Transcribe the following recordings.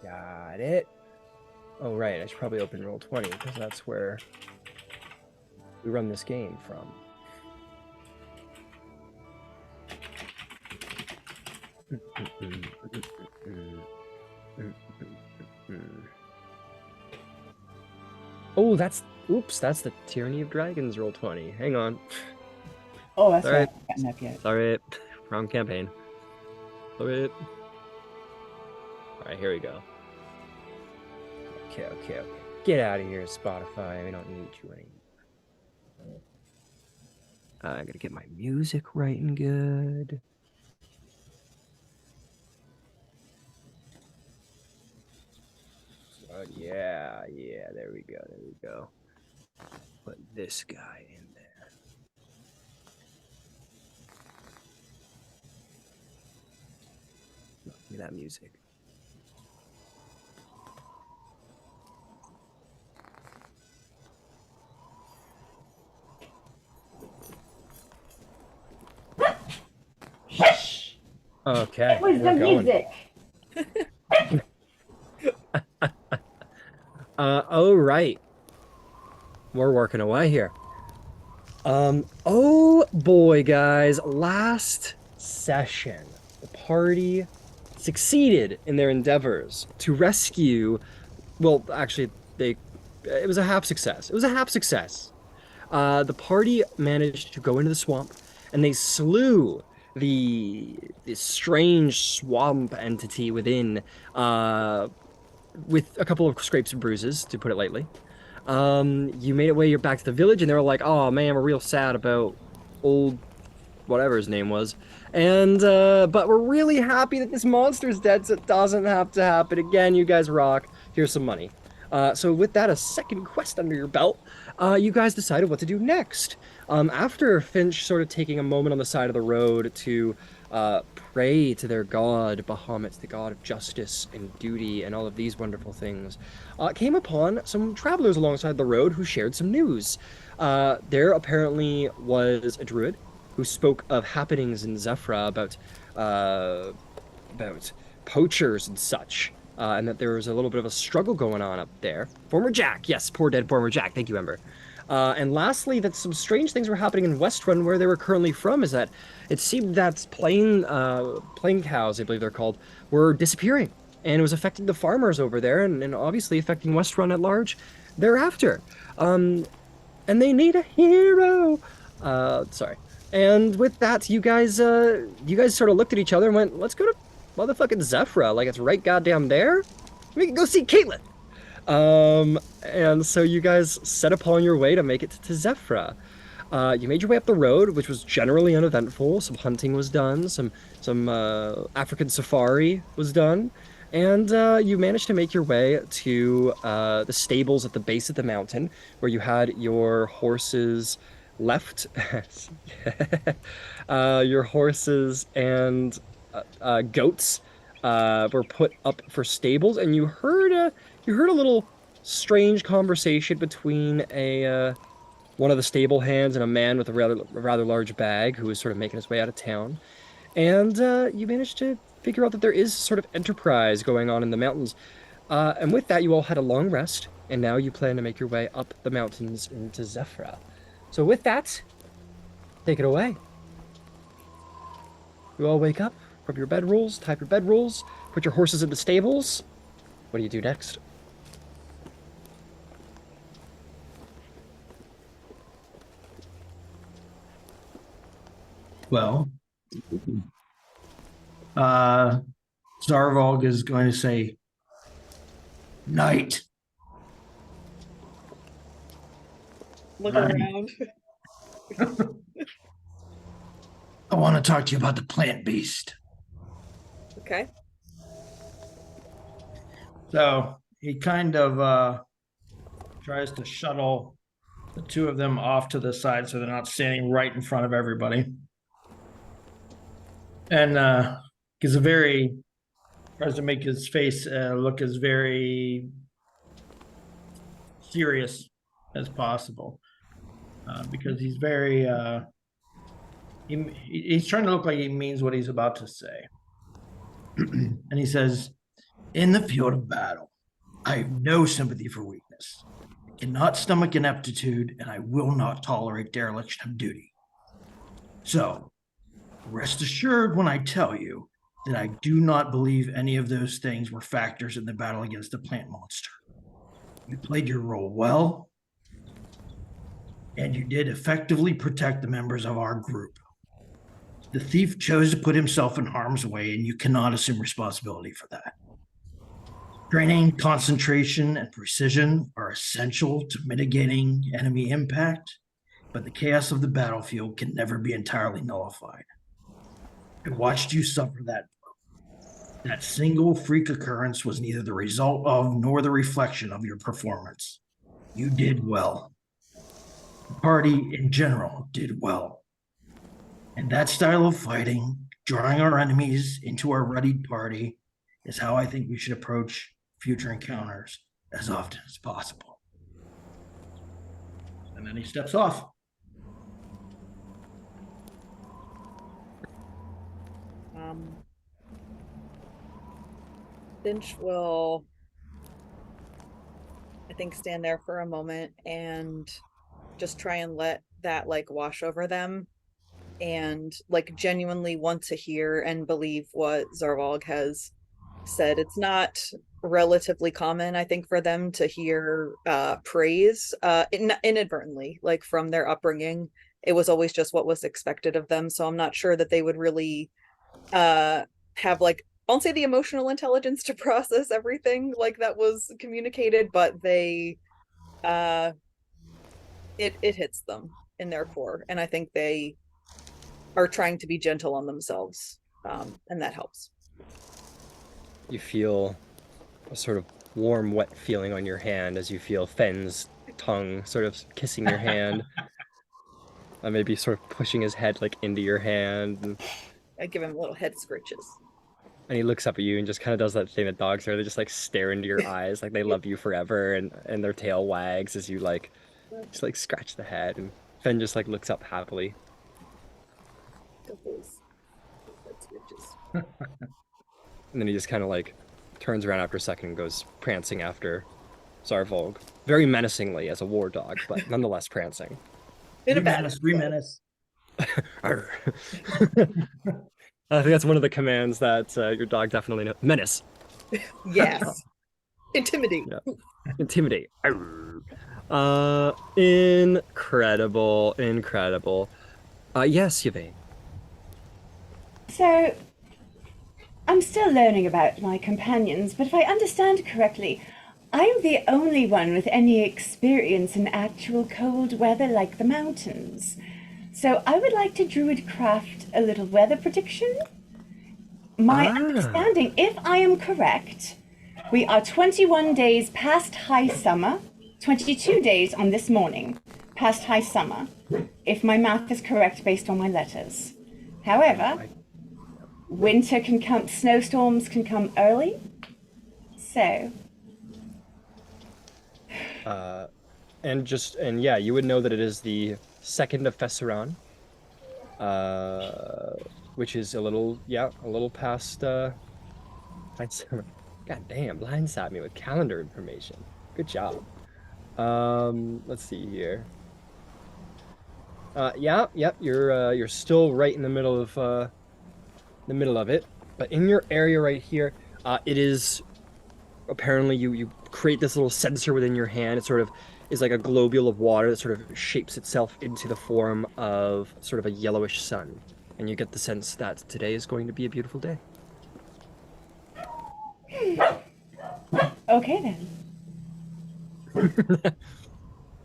Got it. Oh, right. I should probably open Roll20 because that's where we run this game from. Oh, oops, that's the Tyranny of Dragons Roll20. Hang on. Oh, that's Sorry. right. I haven't gotten up yet. Sorry. Wrong campaign. Sorry. All right, here we go. Okay. Get out of here, Spotify. We don't need you anymore. I gotta get my music right and good. Yeah, there we go. Put this guy in there. Give me that music. Okay. It was the music. Oh, right. We're working away here. Oh boy, guys. Last session, the party succeeded in their endeavors to rescue. Well, actually, it was a half success. It was a half success. The party managed to go into the swamp, and they slew this strange swamp entity within, with a couple of scrapes and bruises, to put it lightly. You made it way back to the village, and they were like, "Oh man, we're real sad about old whatever his name was." And but we're really happy that this monster's dead, so it doesn't have to happen again. You guys rock. Here's some money. So with that, a second quest under your belt, you guys decided what to do next. After Finch sort of taking a moment on the side of the road to pray to their god, Bahamut, the god of justice and duty and all of these wonderful things, came upon some travelers alongside the road who shared some news. There apparently was a druid who spoke of happenings in Zephrah about poachers and such, and that there was a little bit of a struggle going on up there. Former Jack, yes, poor dead former Jack. Thank you, Ember. And lastly, that some strange things were happening in Westrun, where they were currently from. Is that it seemed that plain cows, I believe they're called, were disappearing, and it was affecting the farmers over there, and obviously affecting Westrun at large thereafter. And they need a hero. Sorry. And with that, you guys sort of looked at each other and went, "Let's go to motherfucking Zephrah. Like it's right goddamn there. We can go see Caitlin." And so you guys set upon your way to make it to Zephrah. You made your way up the road, which was generally uneventful. Some hunting was done, some African safari was done, and you managed to make your way to the stables at the base of the mountain, where you had your horses left. Your horses and goats were put up for stables, and you heard a little strange conversation between a one of the stable hands and a man with a rather large bag who was sort of making his way out of town. And you managed to figure out that there is sort of enterprise going on in the mountains. And with that, you all had a long rest, and now you plan to make your way up the mountains into Zephrah. So with that, take it away. You all wake up, rub your bed rolls, type your bed rolls, put your horses in the stables. What do you do next? Well, Zarvog is going to say, "Night." Look Right. around. I want to talk to you about the plant beast. Okay. So he kind of tries to shuttle the two of them off to the side so they're not standing right in front of everybody. And tries to make his face look as very serious as possible, because he's very he's trying to look like he means what he's about to say. And he says, In the field of battle, I have no sympathy for weakness. I cannot stomach ineptitude, and I will not tolerate dereliction of duty. So, rest assured when I tell you that I do not believe any of those things were factors in the battle against the plant monster. You played your role well, and you did effectively protect the members of our group. The thief chose to put himself in harm's way, and you cannot assume responsibility for that. Training, concentration, and precision are essential to mitigating enemy impact, but the chaos of the battlefield can never be entirely nullified. I watched you suffer that. That single freak occurrence was neither the result of nor the reflection of your performance. You did well. The party in general did well. And that style of fighting, drawing our enemies into our readied party, is how I think we should approach future encounters as often as possible. And then he steps off. Finch will, I think, stand there for a moment and just try and let that like wash over them, and like genuinely want to hear and believe what Zarvalg has said. It's not relatively common, I think, for them to hear praise inadvertently, like from their upbringing. It was always just what was expected of them. So I'm not sure that they would really have like, I won't say the emotional intelligence to process everything like that was communicated, but they it hits them in their core, and I think they are trying to be gentle on themselves, and that helps. You feel a sort of warm, wet feeling on your hand as you feel Fenn's tongue sort of kissing your hand. Maybe sort of pushing his head like into your hand. And I give him little head scritches. And he looks up at you and just kind of does that thing that dogs are. They just like stare into your eyes like they love you forever, and their tail wags as you like just like scratch the head, and Fenn just like looks up happily. And then he just kind of like turns around after a second and goes prancing after Zarvalg. Very menacingly as a war dog, but nonetheless prancing. In a bad menace. I think that's one of the commands that your dog definitely knows. Menace. Yes. Intimidate. Yeah. Intimidate. Incredible. Yes, Yvain. So, I'm still learning about my companions, but if I understand correctly, I'm the only one with any experience in actual cold weather like the mountains. So I would like to druidcraft a little weather prediction. My understanding, if I am correct, we are 21 days past high summer, 22 days on this morning past high summer, if my math is correct based on my letters. However, winter can come, snowstorms can come early, so... And yeah, you would know that it is the 2nd of Fesseran, which is a little past high summer. God damn, blindside me with calendar information. Good job. Let's see here. You're still right in the middle of it, but in your area right here, it is apparently you create this little sensor within your hand. It sort of is like a globule of water that sort of shapes itself into the form of sort of a yellowish sun, and you get the sense that today is going to be a beautiful day. Okay then.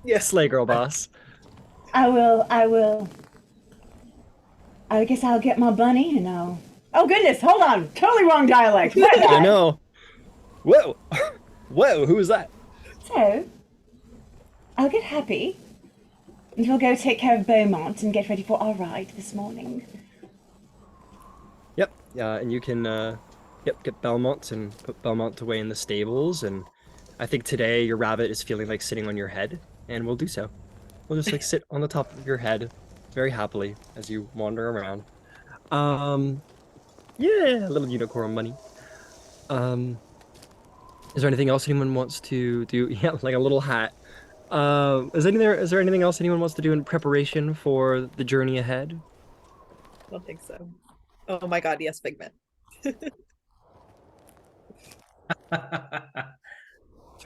Yes, slay girl boss. I guess I'll get my bunny and I'll... Oh goodness, hold on. Totally wrong dialect. I know. Whoa. Whoa, who was that? So, I'll get happy and we'll go take care of Beaumont and get ready for our ride this morning. Yep, and you can get Belmont and put Belmont away in the stables, and I think today your rabbit is feeling like sitting on your head, and we'll do so. We'll just like sit on the top of your head very happily as you wander around. Yeah, little unicorn money. Is there anything else anyone wants to do? Yeah, like a little hat. Is there anything else anyone wants to do in preparation for the journey ahead? I don't think so. Oh my god, yes, Figment. Sort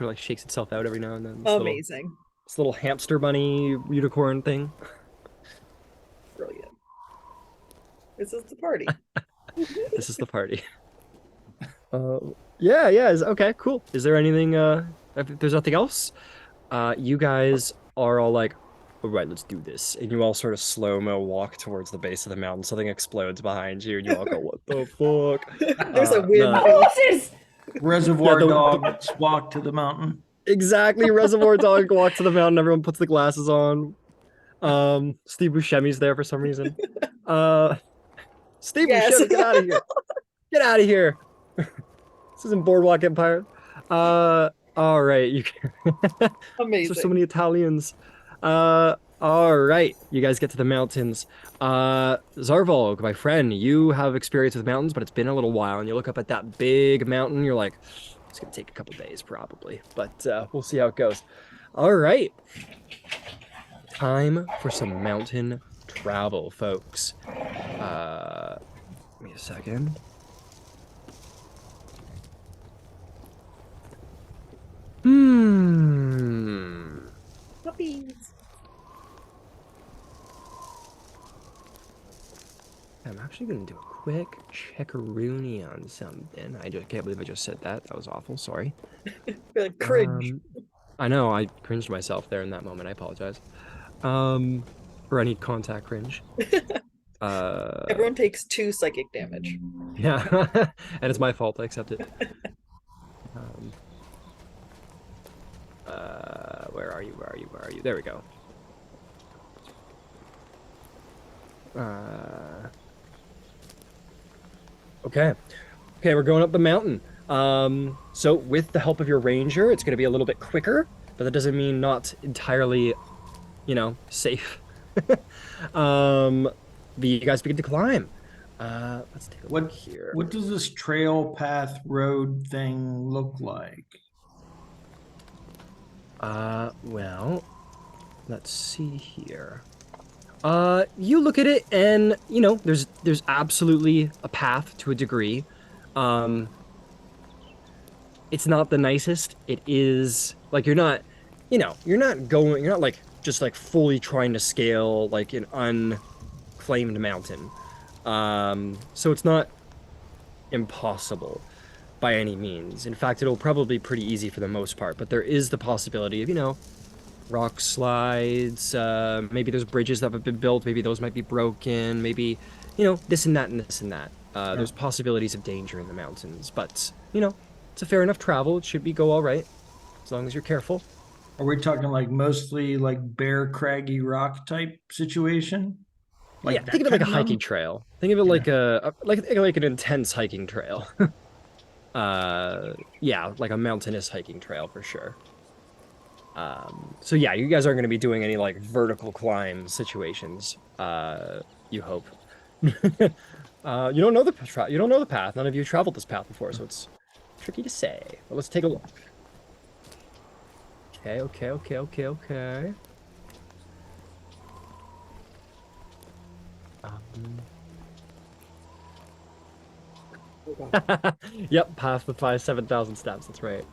of like shakes itself out every now and then. Amazing. This little hamster bunny unicorn thing. Brilliant. This is the party. This is the party. Yeah, yeah. Okay, cool. Is there anything? If there's nothing else, you guys are all like, all right, let's do this, and you all sort of slow-mo walk towards the base of the mountain. Something explodes behind you, and you all go, "What the fuck?" There's a wind. Horses! Reservoir Yeah, dogs walk to the mountain. Exactly. Reservoir Dog walks to the mountain. Everyone puts the glasses on. Steve Buscemi's there for some reason. Steve Yes. Buscemi, get out of here! Get out of here! This isn't Boardwalk Empire. All right. You can... Amazing. There's so many Italians. All right. You guys get to the mountains. Zarvolg, my friend, you have experience with mountains, but it's been a little while. And you look up at that big mountain. You're like, it's gonna take a couple days probably, but we'll see how it goes. All right. Time for some mountain travel, folks. Give me a second. Puppies. I'm actually gonna do a quick checkaroony on something. I just can't believe I just said that. That was awful. Sorry. Feel like cringe. I know. I cringed myself there in that moment. I apologize. For any contact cringe. Everyone takes 2 psychic damage. Yeah, and it's my fault. I accept it. Where are you? Where are you? Where are you? There we go. Okay. Okay, we're going up the mountain. So with the help of your ranger, it's going to be a little bit quicker, but that doesn't mean not entirely, safe. You guys begin to climb. Let's take a look here. What does this trail path road thing look like? Well, let's see here. You look at it and, there's absolutely a path to a degree. It's not the nicest. It is like you're not like just like fully trying to scale like an unclaimed mountain. So it's not impossible by any means. In fact, it'll probably be pretty easy for the most part, but there is the possibility of, rock slides, maybe there's bridges that have been built, maybe those might be broken, maybe, this and that and this and that. There's possibilities of danger in the mountains, but, it's a fair enough travel. It should go all right, as long as you're careful. Are we talking like mostly like bare craggy rock type situation? Yeah, think of it like a hiking trail. Think of it like like an intense hiking trail. Yeah, like a mountainous hiking trail for sure. So yeah, you guys aren't going to be doing any like vertical climb situations. You hope. You don't know the path. None of you traveled this path before, so it's tricky to say. But let's take a look. Okay. Yep, path with 7,000 steps. That's right.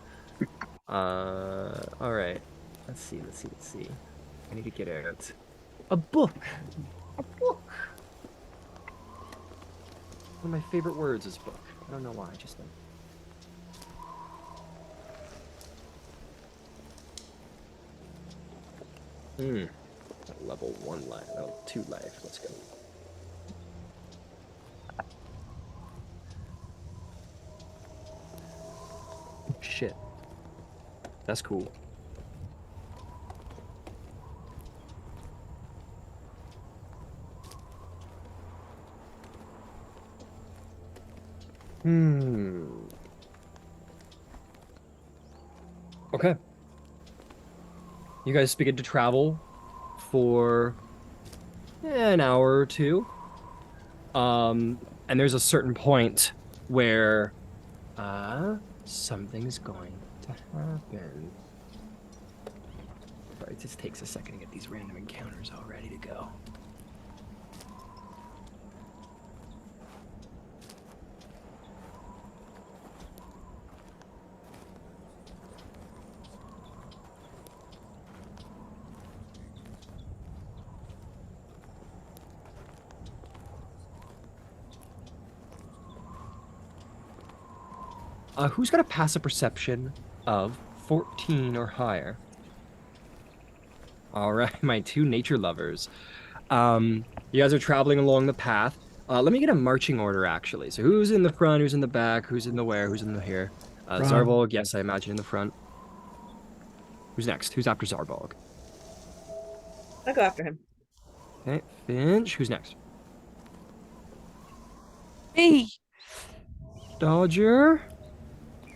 All right. Let's see. I need to get out a book. One of my favorite words is book. I don't know why. I just think. Level 1 life. Level 2 life. Let's go. Shit. That's cool. Okay. You guys begin to travel for an hour or two. And there's a certain point where something's going to happen? Sorry, it just takes a second to get these random encounters all ready to go. Who's got a passive perception of 14 or higher? All right, my two nature lovers. You guys are traveling along the path. Let me get a marching order, actually. So who's in the front, who's in the back, who's in the where, who's in the here? Front. Zarbolg, yes, I imagine in the front. Who's next? Who's after Zarbolg? I'll go after him. Okay, Finch, who's next? Me. Dodger.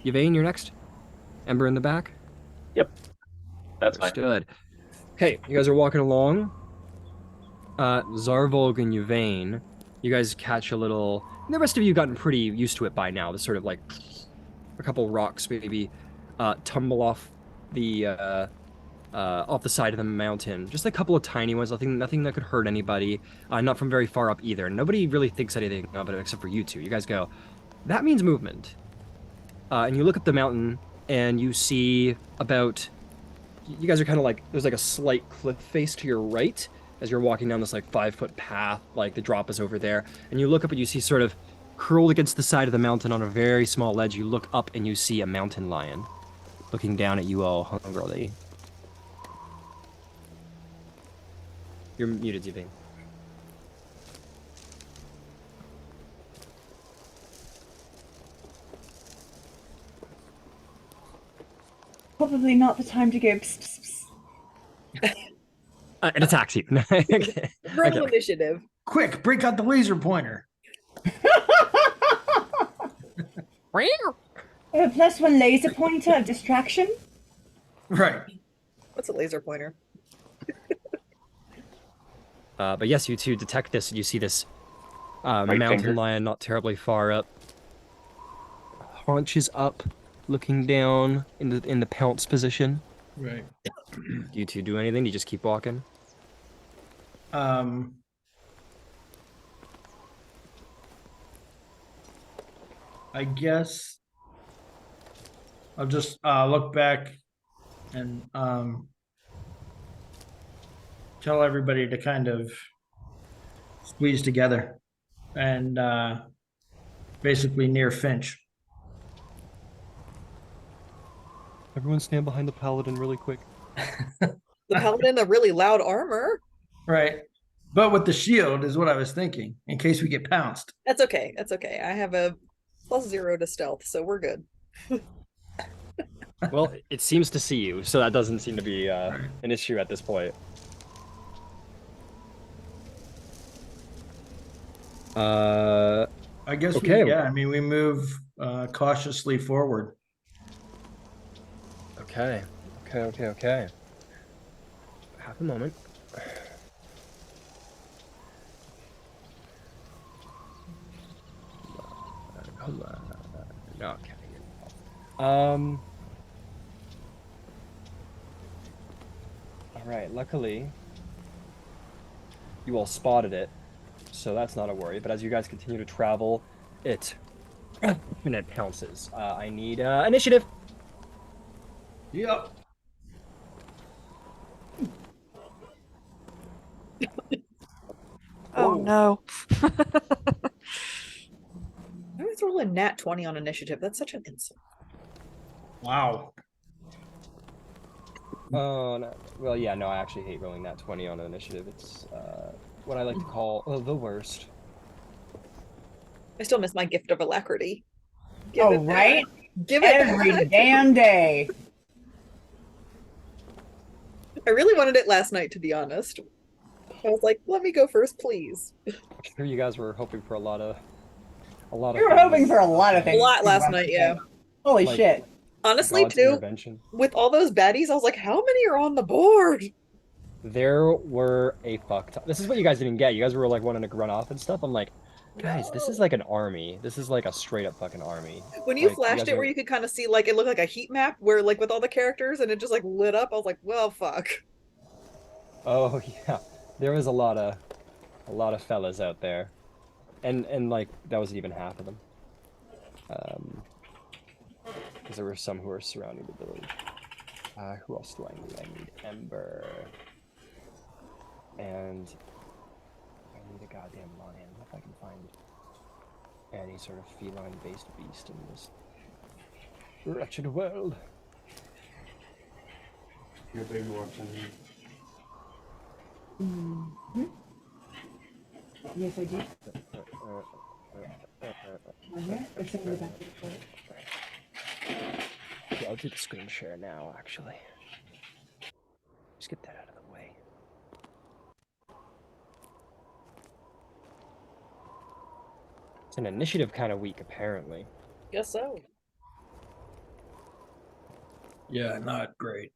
Yvain, you're next. Ember in the back. That's fine. Understood. Okay, you guys are walking along. Zarvolg and Yvain, you guys catch a little. The rest of you gotten pretty used to it by now. This sort of like a couple rocks maybe tumble off the side of the mountain. Just a couple of tiny ones. Nothing that could hurt anybody. Not from very far up either. Nobody really thinks anything of it except for you two. You guys go, that means movement. And you look up the mountain and you see about. You guys are kind of like, there's like a slight cliff face to your right as you're walking down this like 5-foot path, like the drop is over there. And you look up and you see sort of curled against the side of the mountain on a very small ledge. You look up and you see a mountain lion looking down at you all hungrily. You're muted, Zephrah. Probably not the time to go psst, psst, psst. It attacks you. Okay. Roll Okay. initiative. Quick, break out the laser pointer. A +1 laser pointer of distraction. Right. What's a laser pointer? But yes, you two detect this and you see this Right mountain finger. lion not terribly far up. Haunches up, looking down in the pounce position. Right. Do you two do anything? Do you just keep walking? I guess I'll just look back and tell everybody to kind of squeeze together and basically near Finch. Everyone stand behind the paladin really quick. The paladin, a really loud armor. Right. But with the shield is what I was thinking, in case we get pounced. That's okay. That's okay. I have a +0 to stealth, so we're good. Well, it seems to see you, so that doesn't seem to be an issue at this point. I guess Okay. I mean we move cautiously forward. Okay. Okay. Half a moment. Come on. Okay. All right. Luckily, you all spotted it, so that's not a worry. But as you guys continue to travel, it pounces. I need initiative. Yep. Oh no. I always roll a nat 20 on initiative. That's such an insult. Wow. Oh, no. Well, yeah, no, I actually hate rolling that 20 on an initiative. It's what I like to call the worst. I still miss my gift of alacrity. Give Oh, it back. right? Give it Every back. damn day. I really wanted it last night, to be honest. I was like, let me go first, please. I'm sure you guys were hoping for a lot of We were hoping for a lot of A things. lot last night, yeah. Holy Like- shit. Honestly, God's too, intervention. with all those baddies, I was like, how many are on the board? There were a fuck ton. This is what you guys didn't get. You guys were like wanting to run off and stuff. I'm like, Guys, this is like an army. This is like a straight up fucking army. When you Like, flashed guys it are- where you could kind of see like it looked like a heat map where like with all the characters and it just like lit up, I was like, well, fuck. Oh yeah, there was a lot of fellas out there, and like that wasn't even half of them. Because there were some who were surrounding the village. Who else do I need? I need Ember, and I need a goddamn lion if I can find any sort of feline-based beast in this wretched world. Your baby watching. Yes, I do. Here, it's in the back of the boat. Okay, I'll do the screen share now, actually. Just get that out of the way. It's an initiative kind of week, apparently. Guess so. Yeah, not great.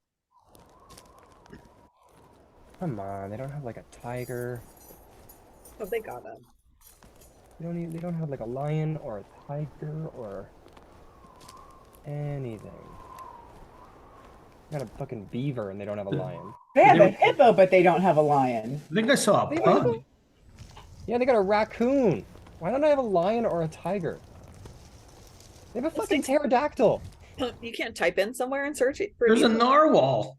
Come on, they don't have like a tiger. Oh, they got him. They don't have like a lion or a tiger or anything. They got a fucking beaver and they don't have a lion. They have a hippo, but they don't have a lion. I think I saw a pug. Yeah, they got a raccoon. Why don't I have a lion or a tiger? They have a fucking pterodactyl. You can't type in somewhere and search it for There's a narwhal.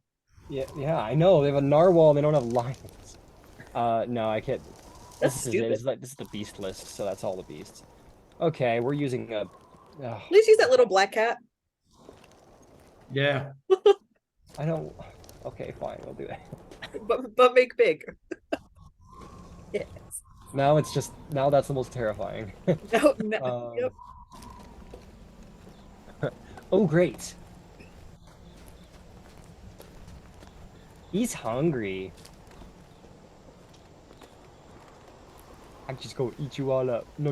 Yeah, I know. They have a narwhal and they don't have lions. No, I can't. That's This stupid. is this is the beast list, so that's all the beasts. Okay, we're using a. Please use that little black cat. Yeah. I don't. Okay, fine, we'll do it. But make big. Yes. Now it's just that's the most terrifying. No. Yep. Oh, great. He's hungry. I can just go eat you all up. No.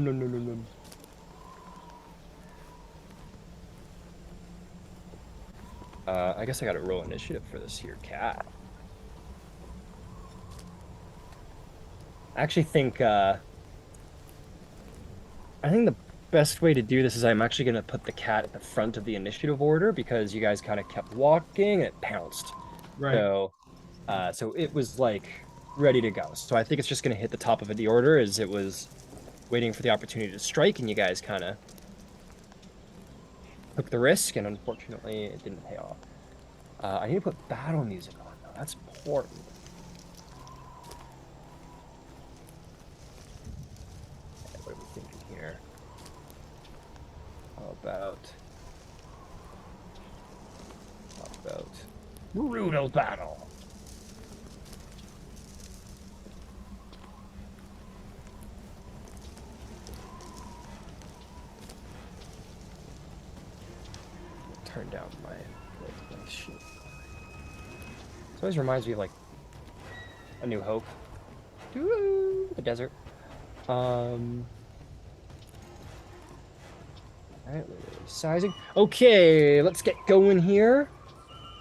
I guess I gotta roll initiative for this here cat. I actually think, I think the best way to do this is I'm actually gonna put the cat at the front of the initiative order because you guys kind of kept walking and it pounced. Right. So it was like ready to go. So I think it's just gonna hit the top of the order as it was waiting for the opportunity to strike, and you guys kind of took the risk, and unfortunately it didn't pay off. I need to put battle music on though. That's important. Okay, what are we thinking here? How about brutal battle? Turn down my shit. This always reminds me of like A New Hope. The desert. Alright, sizing. Okay, let's get going here.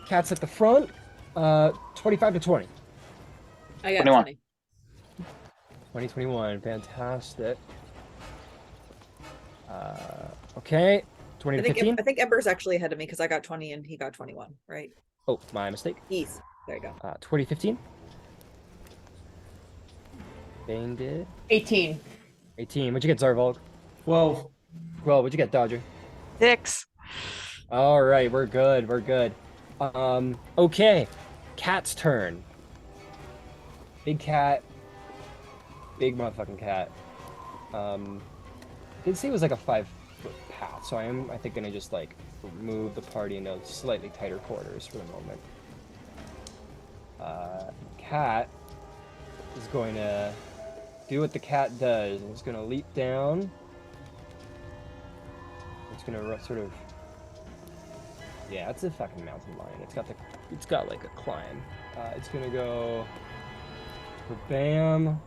Cat's at the front. 25 to 20. I got 21. 20. 2021, fantastic. Okay, 20 to 15. I think Ember's actually ahead of me because I got 20 and he got 21, right? Oh, my mistake. East. There you go. 2015. Bane did. 18. 18. What'd you get, Zarvolg? 12. Well, what'd you get, Dodger? 6. All right, we're good. Okay. Cat's turn. Big cat. Big motherfucking cat. Did say it was like a 5-foot path, so I think gonna just like move the party into slightly tighter quarters for the moment. Cat is going to do what the cat does. It's gonna leap down. It's gonna sort of. Yeah, it's a fucking mountain lion. It's got like a climb. It's gonna go for bam.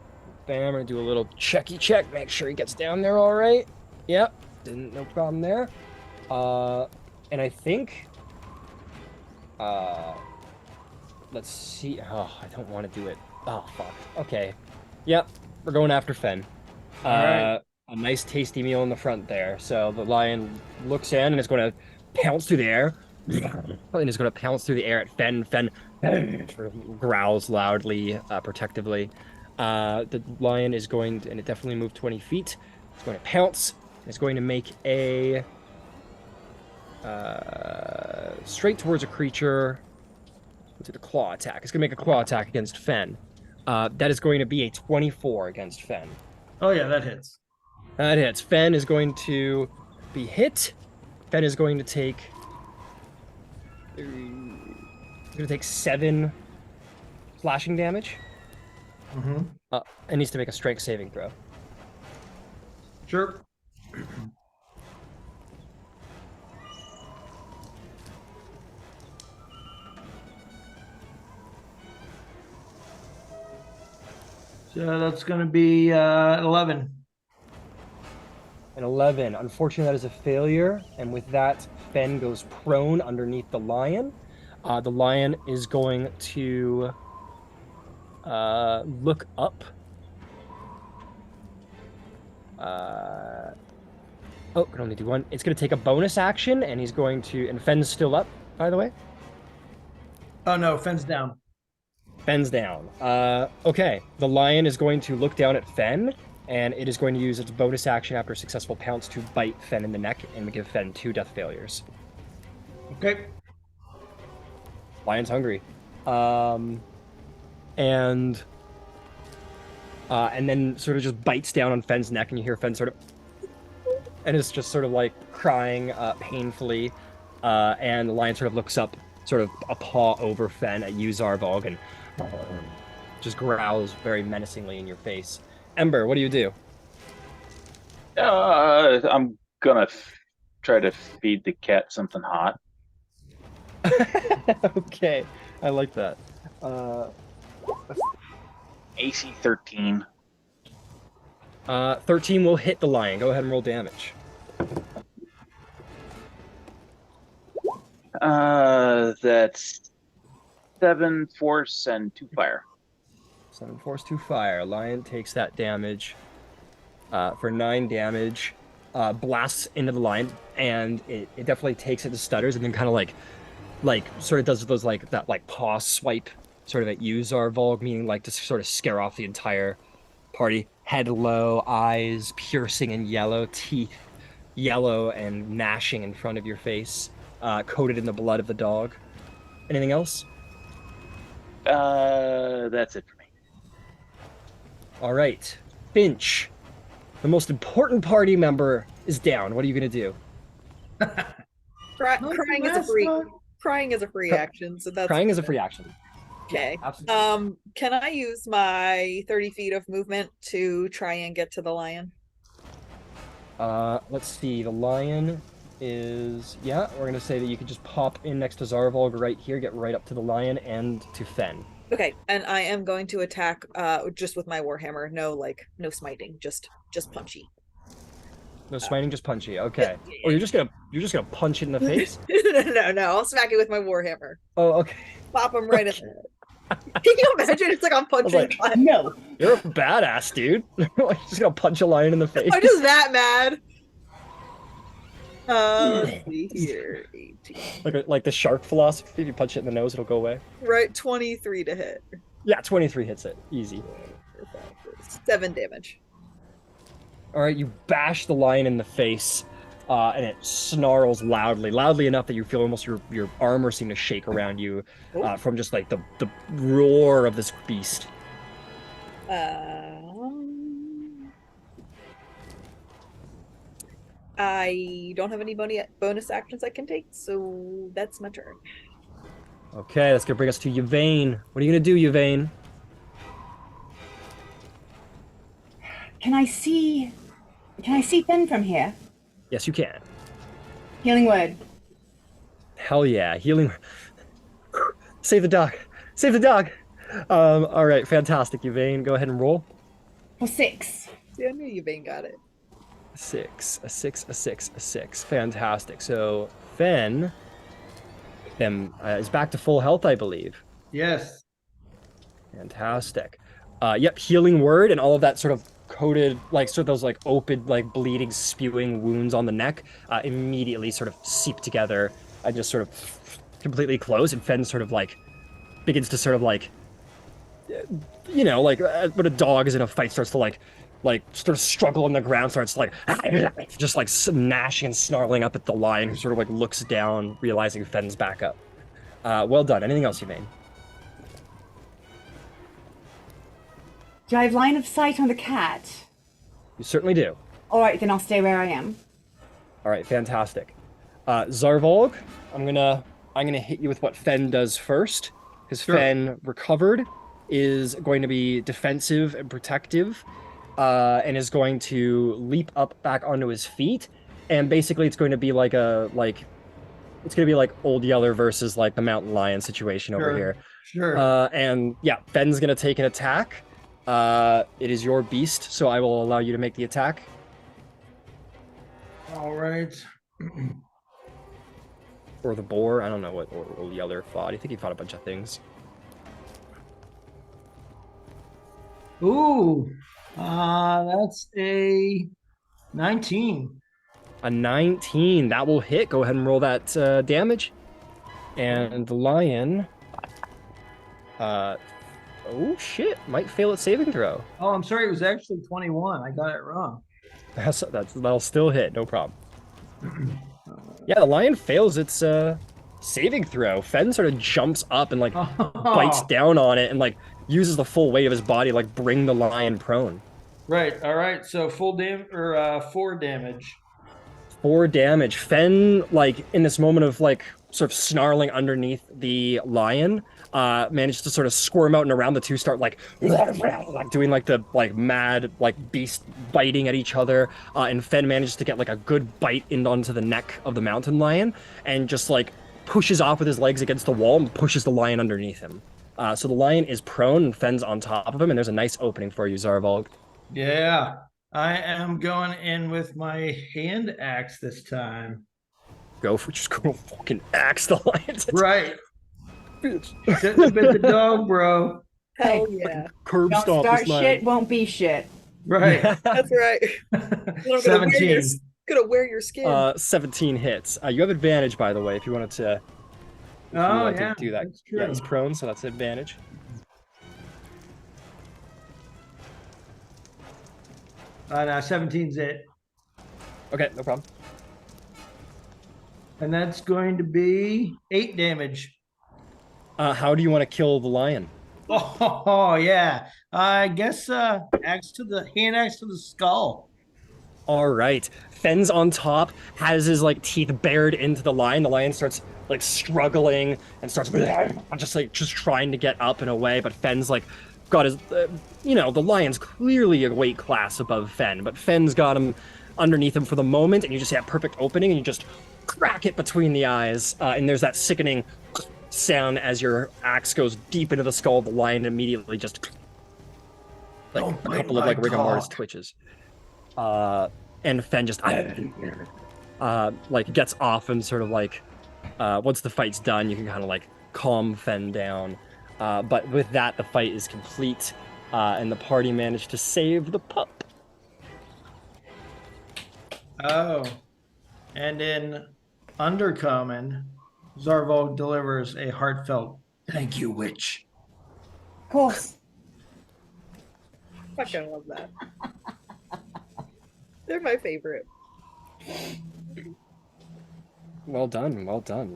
Bam, we're gonna do a little checky check, make sure he gets down there all right. Yep, no problem there. And I think, let's see. Oh, I don't want to do it. Oh, fuck. Okay. Yep, we're going after Fen. All right. a nice tasty meal in the front there. So the lion looks in and is going to pounce through the air. And is going to pounce through the air at Fen. Fen sort of growls loudly, protectively. The lion is going to, and it definitely moved 20 feet. It's going to pounce. It's going to make a straight towards a creature. Let's do the claw attack. It's going to make a claw attack against Fen. That is going to be a 24 against Fen. Oh yeah, that hits. That hits. Fen is going to be hit. Fen is going to take. He's going to take 7 slashing damage. Mm-hmm. It needs to make a strength saving throw. Sure. So that's going to be 11. An 11. Unfortunately, that is a failure. And with that, Fen goes prone underneath the lion. The lion is going to look up. Can only do one. It's going to take a bonus action, and he's going to. And Fen's still up, by the way. Oh no, Fen's down. Fen's down. Okay. The lion is going to look down at Fen, and it is going to use its bonus action after a successful pounce to bite Fen in the neck and give Fen 2 death failures. Okay. Lion's hungry. And then sort of just bites down on Fen's neck, and you hear Fen sort of, and is just sort of like crying painfully. And the lion sort of looks up, sort of a paw over Fen at you, Zarvalg, and just growls very menacingly in your face. Ember, what do you do? I'm gonna try to feed the cat something hot. Okay, I like that. AC 13. 13 will hit the lion. Go ahead and roll damage. That's 7 force and 2 fire. 7 force, 2 fire. Lion takes that damage for 9 damage. Blasts into the lion, and it definitely takes it to stutters, and then kind of like sort of does those that paw swipe sort of at you, Zarvalg, meaning like to sort of scare off the entire party. Head low, eyes piercing and yellow, teeth yellow and gnashing in front of your face, coated in the blood of the dog. Anything else? That's it for me. All right. Finch, the most important party member, is down. What are you going to do? Crying is a free action, so that's Crying is a free action. okay. Absolutely. Can I use my 30 feet of movement to try and get to the lion? Let's see. The lion is... Yeah, we're going to say that you could just pop in next to Zarvalg right here, get right up to the lion and to Fen. Okay, and I am going to attack just with my warhammer. No smiting, just punchy. No smiting, just punchy. Okay. Oh, you're just gonna punch it in the face? No, I'll smack it with my warhammer. Oh, okay. Pop him right in the head. Can you imagine? It's like I'm punching. No. You're a badass, dude. You're just gonna punch a lion in the face. I'm just that mad. Let's see here. 18. Like the shark philosophy. If you punch it in the nose, it'll go away. Right, 23 to hit. Yeah, 23 hits it. Easy. 7 damage. All right, you bash the lion in the face, and it snarls loudly enough that you feel almost your armor seem to shake around you from just like the roar of this beast. I don't have any bonus actions I can take, so that's my turn. Okay, that's gonna bring us to Yvain. What are you gonna do, Yvain? Can I see Fen from here? Yes, you can. Healing word. Hell yeah, healing. Save the dog. Save the dog. All right, fantastic, Yvain. Go ahead and roll. For 6. See, I knew Yvain got it. 6, a 6, a 6, a 6. Fantastic. So Fen is back to full health, I believe. Yes. Fantastic. Yep, healing word and all of that sort of coated, like sort of those like open, like bleeding, spewing wounds on the neck immediately sort of seep together and just sort of completely close. And Fen sort of like begins to sort of like, like when a dog is in a fight starts to like sort of struggle on the ground, starts like just like gnashing and snarling up at the lion, who sort of like looks down, realizing Fen's back up. Well done. Anything else, Yvain? Do I have line of sight on the cat? You certainly do. All right, then I'll stay where I am. All right, fantastic. Zarvolg, I'm gonna hit you with what Fen does first, because Sure. Fen recovered, is going to be defensive and protective, and is going to leap up back onto his feet, and basically it's going to be like it's gonna be like Old Yeller versus like the Mountain Lion situation over Sure. here. Sure. And yeah, Fen's gonna take an attack. It is your beast, so I will allow you to make the attack. All right. Or the boar. I don't know what Old Yeller fought. I think he fought a bunch of things. Ooh, that's a 19. A 19. That will hit. Go ahead and roll that damage. And the lion... oh, shit. Might fail its saving throw. Oh, I'm sorry. It was actually 21. I got it wrong. That'll still hit. No problem. Yeah, the lion fails its saving throw. Fen sort of jumps up and like bites down on it and like uses the full weight of his body to like bring the lion prone. Right. All right. So full damage or 4 damage. 4 damage. Fen, like in this moment of like sort of snarling underneath the lion, managed to sort of squirm out, and around the two start like doing like the like mad like beast biting at each other. And Fen manages to get like a good bite in onto the neck of the mountain lion, and just like pushes off with his legs against the wall and pushes the lion underneath him. So the lion is prone and Fen's on top of him, and there's a nice opening for you, Zarvolg. Yeah. I am going in with my hand axe this time. Go for just go fucking axe the lion. Right. Shouldn't have bit the dog, bro. Hell yeah. Curb Don't stomp start this lion. shit, won't be shit. Right. That's right. Gonna 17. wear your skin. 17 hits. You have advantage, by the way, if you wanted to. Oh, To yeah. do that. That's true. Yeah, he's prone, so that's advantage. No, 17's it. Okay, no problem. And that's going to be 8 damage. How do you want to kill the lion? Oh, yeah. I guess hand axe to the skull. All right. Fen's on top, has his like teeth bared into the lion. The lion starts like struggling and starts just trying to get up and away, but Fen's like got his the lion's clearly a weight class above Fen, but Fen's got him underneath him for the moment, and you just see that perfect opening, and you just crack it between the eyes, and there's that sickening sound as your axe goes deep into the skull of the lion, and immediately just like Don't a bite couple of my like rigor mortis cock. twitches. And Fen just like gets off and sort of like once the fight's done, you can kind of like calm Fen down. But with that, the fight is complete, and the party managed to save the pup. Oh. And in Undercommon, Zarvolg delivers a heartfelt thank you, witch. Of course. Fucking love that. They're my favorite. Well done,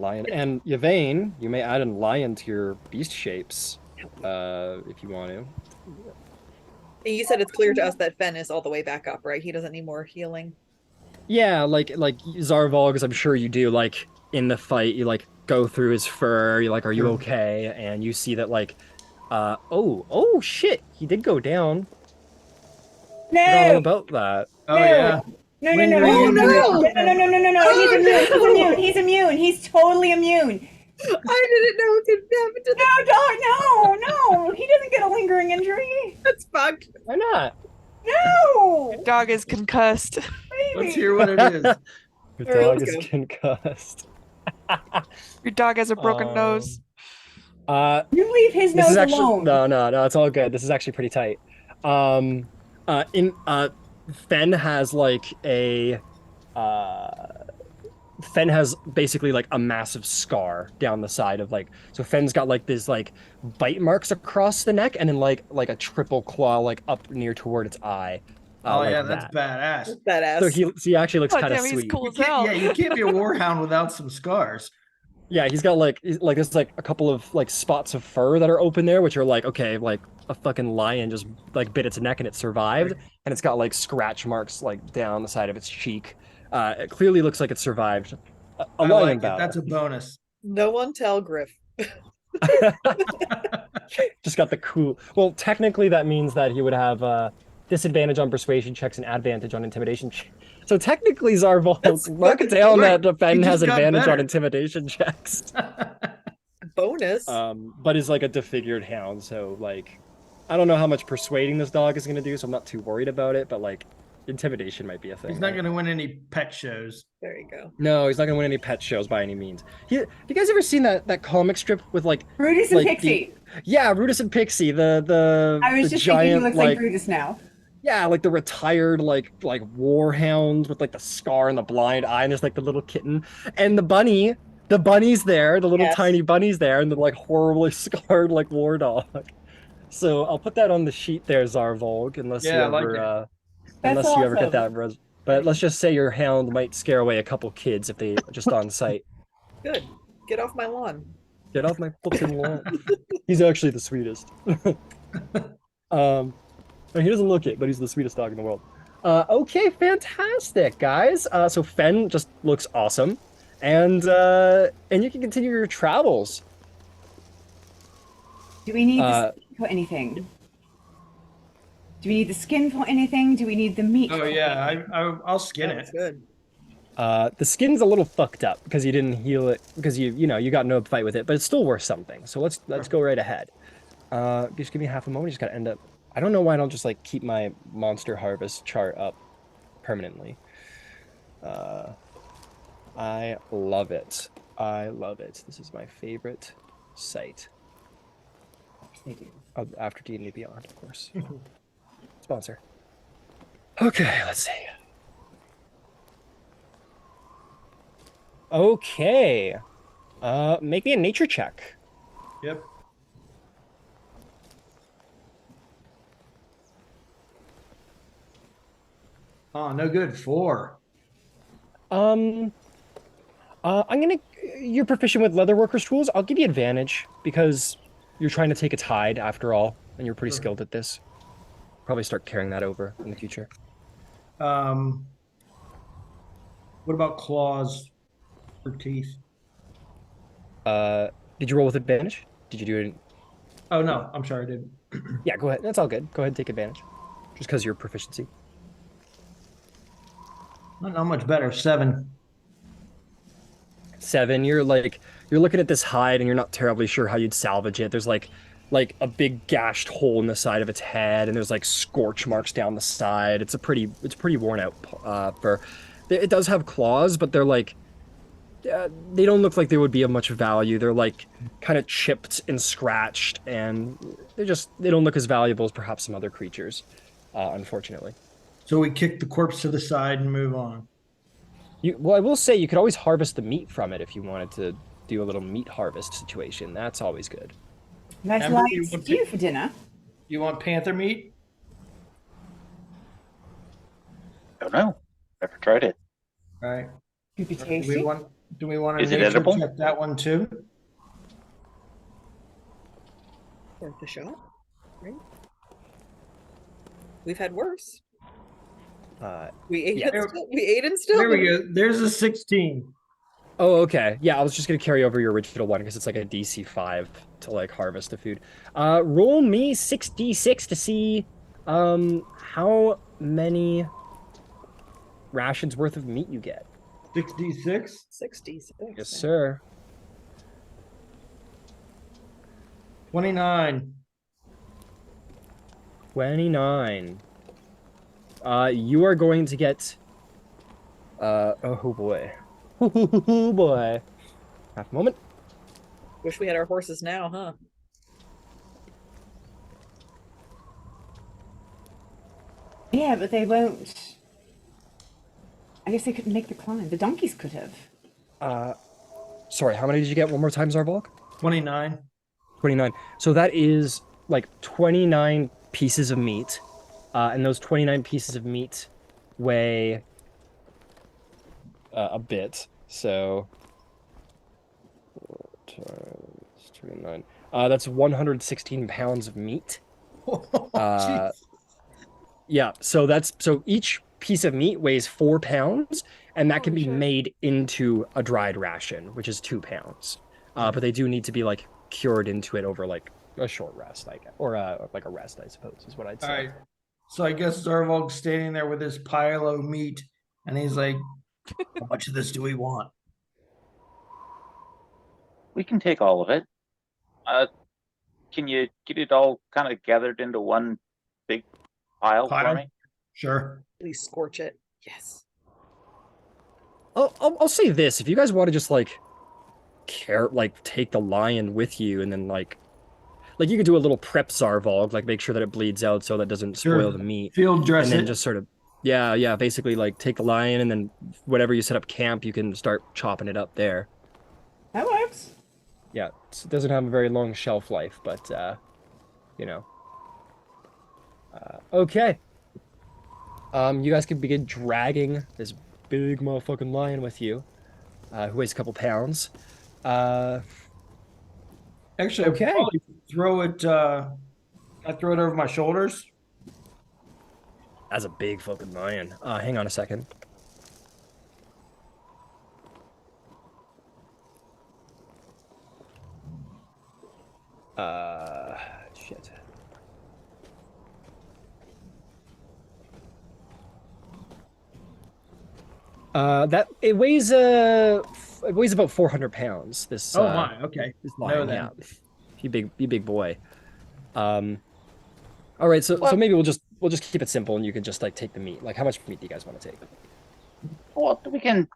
lion. And Yvain, you may add a lion to your beast shapes, if you want to. And you said it's clear to us that Fen is all the way back up, right? He doesn't need more healing. Yeah, like Zarvolg, as I'm sure you do, like in the fight, you like go through his fur, you're like, are you okay? And you see that like, oh shit, he did go down. Forgot all No! about that. Oh, No. yeah. No. Lingering Oh, injury. No. He's immune. He's immune. He's immune. He's totally immune. I didn't know it could happen to No, dog, no. He doesn't get a lingering injury. That's fucked. Why not? No. Dog is concussed. Let's hear what it is. Your All right, dog let's is go. concussed. Your dog has a broken nose. You leave his This nose is actually alone. no, it's all good. This is actually pretty tight. Fen has like a Fen has basically like a massive scar down the side of like, so Fen's got like this like bite marks across the neck and then like a triple claw like up near toward its eye. Oh Like yeah, that's that. badass. So Badass. he actually looks Oh, kind of damn, he's sweet. cool You as can't, hell. yeah, you can't be a warhound without some scars. Yeah, he's got like there's like a couple of like spots of fur that are open there, which are like, okay, like a fucking lion just like bit its neck and it survived, and it's got like scratch marks like down the side of its cheek. It clearly looks like it survived a I lion like it. battle. That's a bonus. No one tell Griff. Just got the cool. Well, technically that means that he would have disadvantage on persuasion checks and advantage on intimidation. So technically, Zarvolk, mark it down right. that Fen He has just got advantage on better. intimidation checks. Bonus. But is like a defigured hound, so like I don't know how much persuading this dog is gonna do, so I'm not too worried about it, but like intimidation might be a thing. He's not right? going to win any pet shows. There you go. No, he's not gonna win any pet shows by any means. Have you guys ever seen that comic strip with like Brutus and like Pixie. yeah, Brutus and Pixie, the I was the just giant thinking he looks like Brutus now. yeah, like the retired like warhound with like the scar and the blind eye, and there's like the little kitten and the bunny's there, the little Yes. tiny bunny's there, and the like horribly scarred like war dog. So I'll put that on the sheet there, Zarvolg, unless Yeah, I you like ever it. That's unless you ever get awesome. that. But let's just say your hound might scare away a couple kids if they just on sight. Good. Get off my lawn. Get off my fucking lawn. He's actually the sweetest. He doesn't look it, but he's the sweetest dog in the world. Okay, fantastic, guys. So Fen just looks awesome, and you can continue your travels. Do we need the skin for anything? Do we need the skin for anything? Do we need the meat? Oh for yeah, anything? I'll skin That's it. good. The skin's a little fucked up because you didn't heal it because you got no fight with it, but it's still worth something. So let's go right ahead. Just give me half a moment. Just gotta end up. I don't know why I don't just like keep my monster harvest chart up permanently. I love it. I love it. This is my favorite site. After D&D Beyond, of course. Sponsor. Okay, let's see. Okay. Make me a nature check. Yep. Oh, no good. 4. I'm gonna. You're proficient with leatherworkers tools. I'll give you advantage because you're trying to take its hide after all, and you're pretty skilled at this. Probably start carrying that over in the future. What about claws for teeth? Did you roll with advantage? Did you do it? Oh no, I'm sorry, I didn't. Yeah, go ahead. That's all good. Go ahead and take advantage, just because your proficiency. Not much better. 7. 7. You're looking at this hide and you're not terribly sure how you'd salvage it. There's like a big gashed hole in the side of its head, and there's like scorch marks down the side. It's pretty worn out fur. It does have claws, but they're like they don't look like they would be of much value. They're like kind of chipped and scratched, and they don't look as valuable as perhaps some other creatures, unfortunately. So we kick the corpse to the side and move on. Well, I will say you could always harvest the meat from it if you wanted to do a little meat harvest situation. That's always good. Nice Amber, light you want stew to- for dinner. You want panther meat? Don't know. Never tried it. All right. Could be Do tasty. we want to Is it nature edible? check that one too? Worth the shot. Right? We've had worse. We ate yeah. it still. We ate and still. There we go. There's a 16. Oh, okay. Yeah, I was just gonna carry over your original one because it's like a DC 5 to like harvest the food. Roll me 6d6 to see how many rations worth of meat you get. 66. 66. Yes, sir. 29. 29. You are going to get oh boy. Oh boy. Half a moment. Wish we had our horses now, huh? Yeah, but they won't. I guess they couldn't make the climb. The donkeys could have. Sorry, how many did you get? One more time, Zarvalk? 29. 29. So that is like 29 pieces of meat. And those 29 pieces of meat weigh a bit. So times 29. That's 116 pounds of meat. Jeez. Yeah, so each piece of meat weighs 4 pounds, and that can Holy be shit. made into a dried ration, which is 2 pounds. But they do need to be like cured into it over like a short rest, or like a rest, I suppose, is what I'd All say. right. So I guess Zarval's standing there with his pile of meat, and he's like, "How much of this do we want?" We can take all of it. Can you get it all kind of gathered into one big pile for Pile? me? Sure. Please scorch it. Yes. I'll say this: if you guys want to just like take the lion with you, and then like you could do a little prep Zarvalg, like make sure that it bleeds out so that doesn't spoil Sure. the meat, Field dress and then it. just sort of yeah, basically like take the lion, and then whatever you set up camp, you can start chopping it up there. That works. Yeah, it doesn't have a very long shelf life, but you know. Okay. You guys can begin dragging this big motherfucking lion with you, who weighs a couple pounds. Actually, Okay. I probably throw it. I throw it over my shoulders. That's a big fucking lion. Hang on a second. Shit. That it weighs about 400 pounds. This Oh my. Okay. this No, lion, then. yeah. You big boy. All right, so Well- maybe we'll just keep it simple, and you can just like take the meat. Like, how much meat do you guys want to take? Well, we can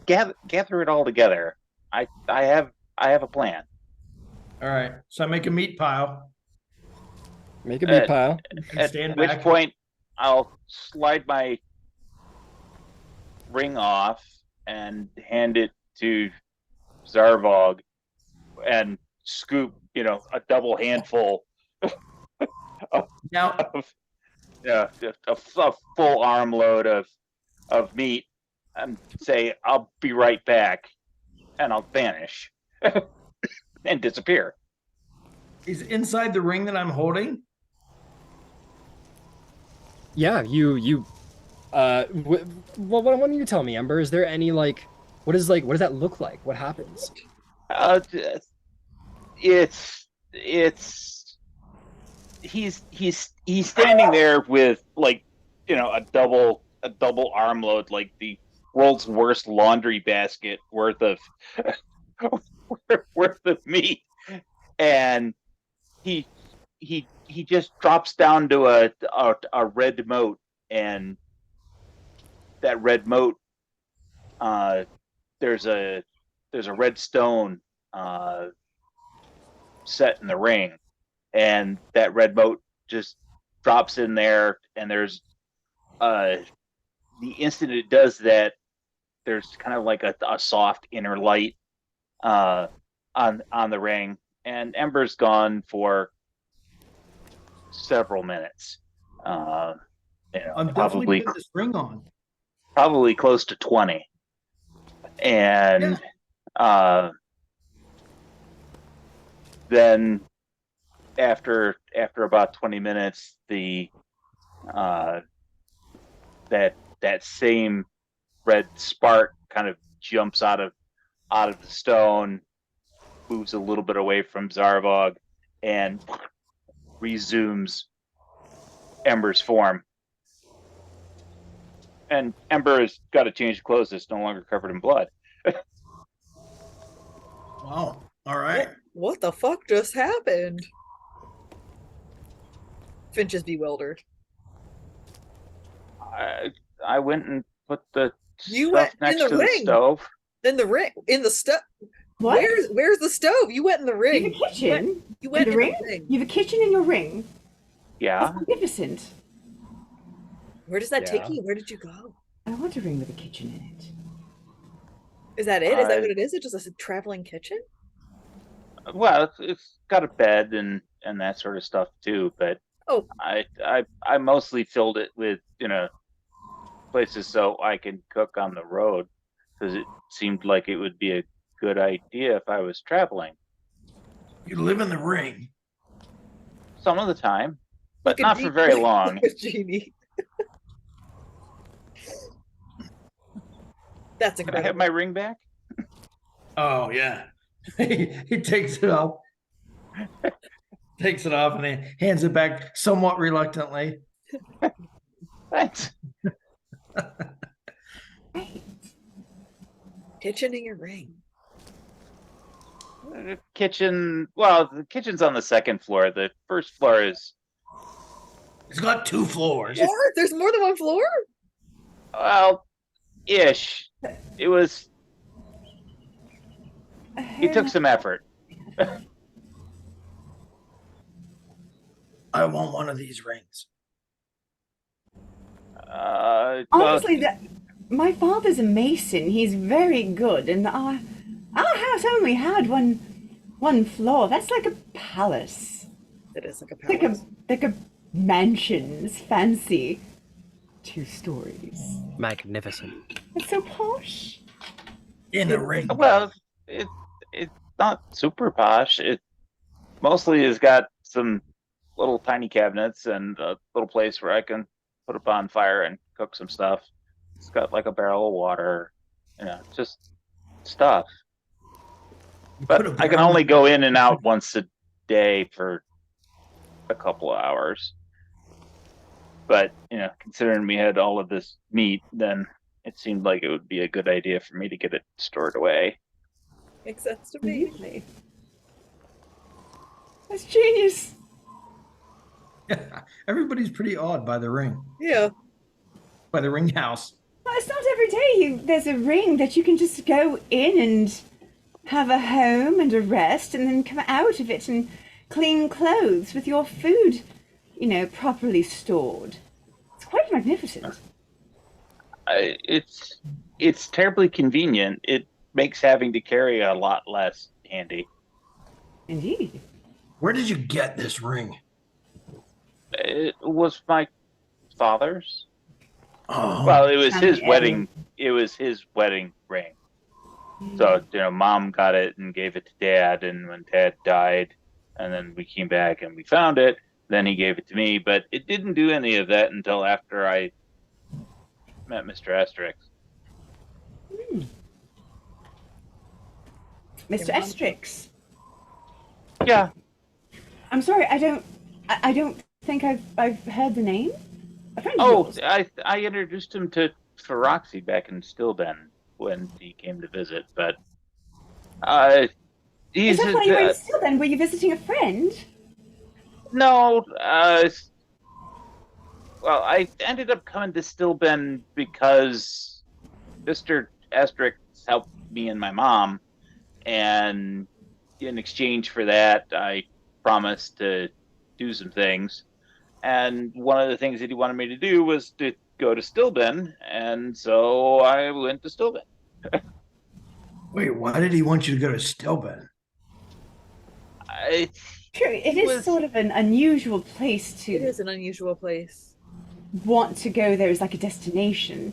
gather it all together. I have a plan. All right. So I make a meat pile. Make a meat pile. At Stand which back. point I'll slide my ring off and hand it to Zarvog and scoop, a double handful Now, of a full armload of meat and say, I'll be right back, and I'll vanish and disappear. is inside the ring that I'm holding? Yeah, well, why don't you tell me, Ember? Is there any like, what does that look like? What happens? It's he's standing there with like a double armload, like the world's worst laundry basket worth of meat, and he just drops down to a red moat, and that red moat, there's a red stone set in the ring, and that red moat just drops in there, and there's the instant it does that, there's kind of like a soft inner light on the ring, and Ember's gone for several minutes. I'm definitely probably putting this ring on. probably close to 20, and then after about 20 minutes, the that same red spark kind of jumps out of the stone, moves a little bit away from Zarvog, and resumes Ember's form. And Ember has got to change clothes. It's no longer covered in blood. Wow. All right. What the fuck just happened? Finch is bewildered. I went and put the You stuff went in next the to the ring. stove. In the ring, in the stove. What? Where's the stove? You went in the You ring. have a kitchen? You went in in the the ring? ring. You have a kitchen in your ring? Yeah. That's magnificent. Where does that take Yeah. you? Where did you go? I want a ring with a kitchen in it. Is that it? Is that Uh, what it is? It's just a traveling kitchen? Well, it's got a bed and that sort of stuff too, but Oh, I mostly filled it with, places so I can cook on the road because it seemed like it would be a good idea if I was traveling You live in the ring. some of the time, but look at not for very long. Genie. That's Can I have incredible. my ring back? Oh yeah. He takes it off. Takes it off and he hands it back somewhat reluctantly. Thanks. Kitchen in your ring. Kitchen. Well, the kitchen's on the second floor. The first floor is, It's got 2 floors. Floor? There's more than one floor? well, ish. It was. It took some effort. I want one of these rings. Well, Honestly, my father's a mason. He's very good, and our house only had one floor. That's like a palace. It is like a Like palace. a mansion. It's fancy. 2 stories. Magnificent. It's so posh. In a ring. well, it's not super posh. It mostly has got some little tiny cabinets and a little place where I can put a bonfire and cook some stuff. It's got like a barrel of water, just stuff. You put a But I can barrel- only go in and out once a day for a couple of hours. But, considering we had all of this meat, then it seemed like it would be a good idea for me to get it stored away. Makes sense to me. Absolutely. That's genius. Everybody's pretty awed by the ring. Yeah. By the ring house. Well, it's not every day there's a ring that you can just go in and have a home and a rest and then come out of it and clean clothes with your food, properly stored. It's quite magnificent. It's terribly convenient. It makes having to carry a lot less handy. Indeed. Where did you get this ring? It was my father's. Oh, Well, it was his Family wedding. It was his wedding ring. So, mom got it and gave it to dad. And when dad died, and then we came back and we found it, then he gave it to me. But it didn't do any of that until after I met Mr. Asterix. Mr. Your mom- Estrix. Yeah. I'm sorry, I don't think I've heard the name. A friend of Oh, yours. I introduced him to Feroxy back in Stillben when he came to visit. But Is he's that why you were still then? Were you visiting a friend? no. Well, I ended up coming to Stillben because Mr. Asterix helped me and my mom, and in exchange for that, I promised to do some things. And one of the things that he wanted me to do was to go to Stillben, and so I went to Stillben. wait, why did he want you to go to Stillben? True, it is was- sort of an unusual place It to is an unusual place. want to go there as like a destination.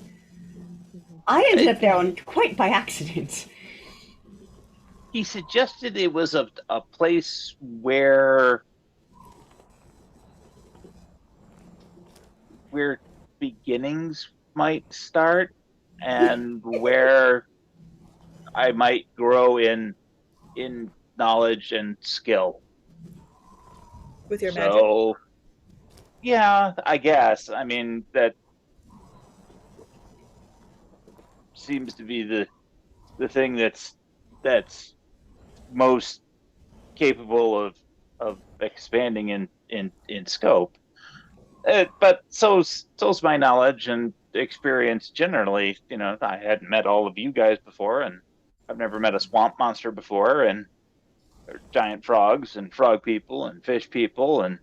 I ended up there on quite by accident. He suggested it was a place where beginnings might start and where I might grow in knowledge and skill. With your magic. So yeah, I guess. I mean, that seems to be the thing that's most capable of expanding in scope. But so's my knowledge and experience generally. I hadn't met all of you guys before, and I've never met a swamp monster before, and giant frogs and frog people and fish people, and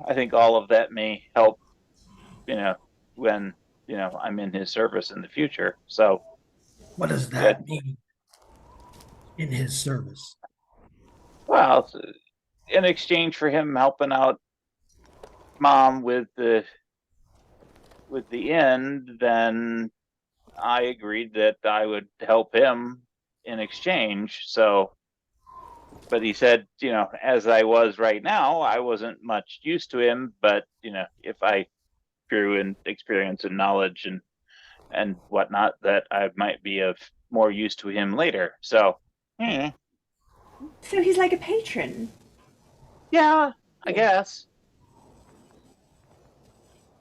I think all of that may help, when, I'm in his service in the future. So, What does that mean in his service? well, in exchange for him helping out Mom with the end, then I agreed that I would help him in exchange. So, but he said, as I was right now, I wasn't much use to him, but if I grew in experience and knowledge and whatnot, that I might be of more use to him later. So, So he's like a patron. yeah, I guess.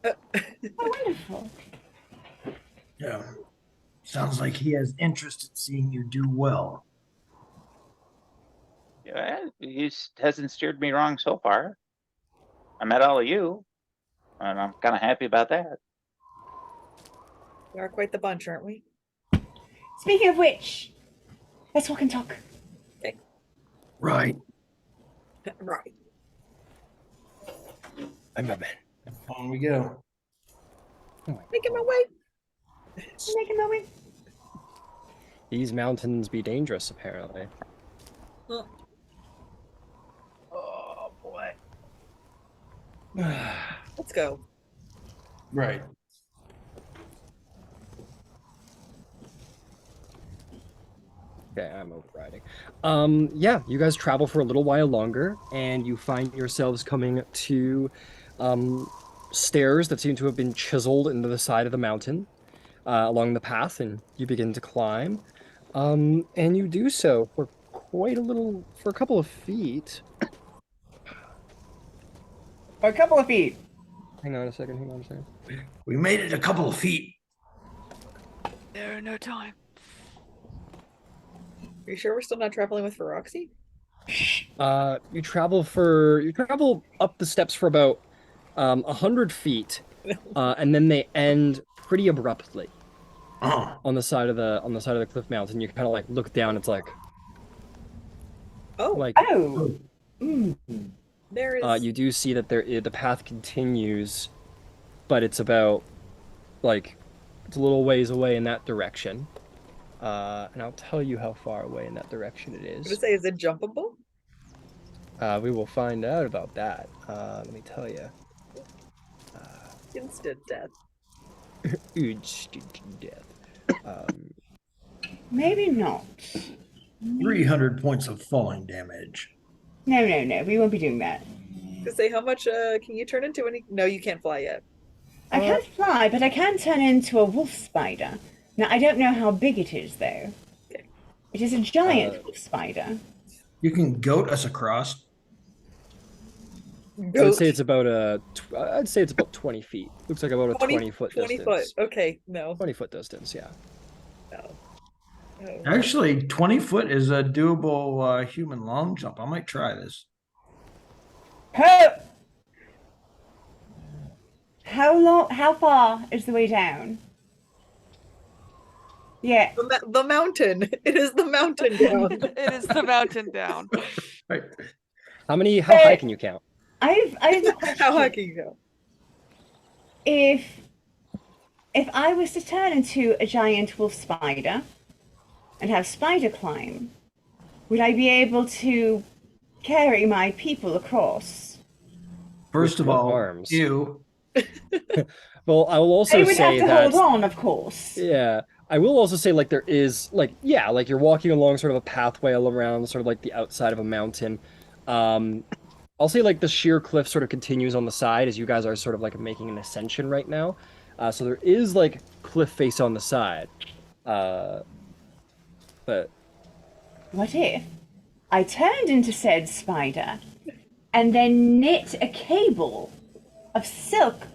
Oh, wonderful. Yeah. Sounds like he has interest in seeing you do well. Yeah, he hasn't steered me wrong so far. I met all of you, and I'm kind of happy about that. We are quite the bunch, aren't we? Speaking of which, let's walk and talk. Right. Right. I'm a man. On we go. Making my way. Making my way. These mountains be dangerous, apparently. Oh boy. Let's go. Right. Okay, I'm overriding. Yeah, you guys travel for a little while longer, and you find yourselves coming to stairs that seem to have been chiseled into the side of the mountain along the path, and you begin to climb. And you do so for for a couple of feet. A couple of feet. Hang on a second. We made it a couple of feet. There are no time. Are you sure we're still not traveling with Feroxy? You travel up the steps for about 100 feet, and then they end pretty abruptly on the side of the cliff mountain. You kind of like look down. It's like, Oh, Oh. there is. you do see that the path continues, but it's about it's a little ways away in that direction. And I'll tell you how far away in that direction it I was is. gonna say, is it jumpable? We will find out about that. Let me tell you. Instant death. Instant death. Maybe not. 300 points of falling damage. No. We won't be doing that. To say, how much can you turn into any? No, you can't fly yet. I can't fly, but I can turn into a wolf spider. Now, I don't know how big it is, though. Okay. It is a giant wolf spider. You can goat us across. I would say it's about I'd say it's about 20 feet. Looks like about a 20 foot 20 distance. foot. Okay, no. 20 foot distance, yeah. No. No. Actually, 20 foot is a doable human long jump. I might try this. How far is the way down? Yeah. The mountain. It is the mountain down. It is the mountain down. Right. How high can you count? I've a question. How high can you go? If I was to turn into a giant wolf spider and have spider climb, would I be able to carry my people across? First of With all, arms. you. Well, I will also They would say have to that hold on, of course. yeah, I will also say there is like you're walking along sort of a pathway all around sort of like the outside of a mountain. I'll say the sheer cliff sort of continues on the side as you guys are sort of making an ascension right now. So there is cliff face on the side. But What if I turned into said spider and then knit a cable of silk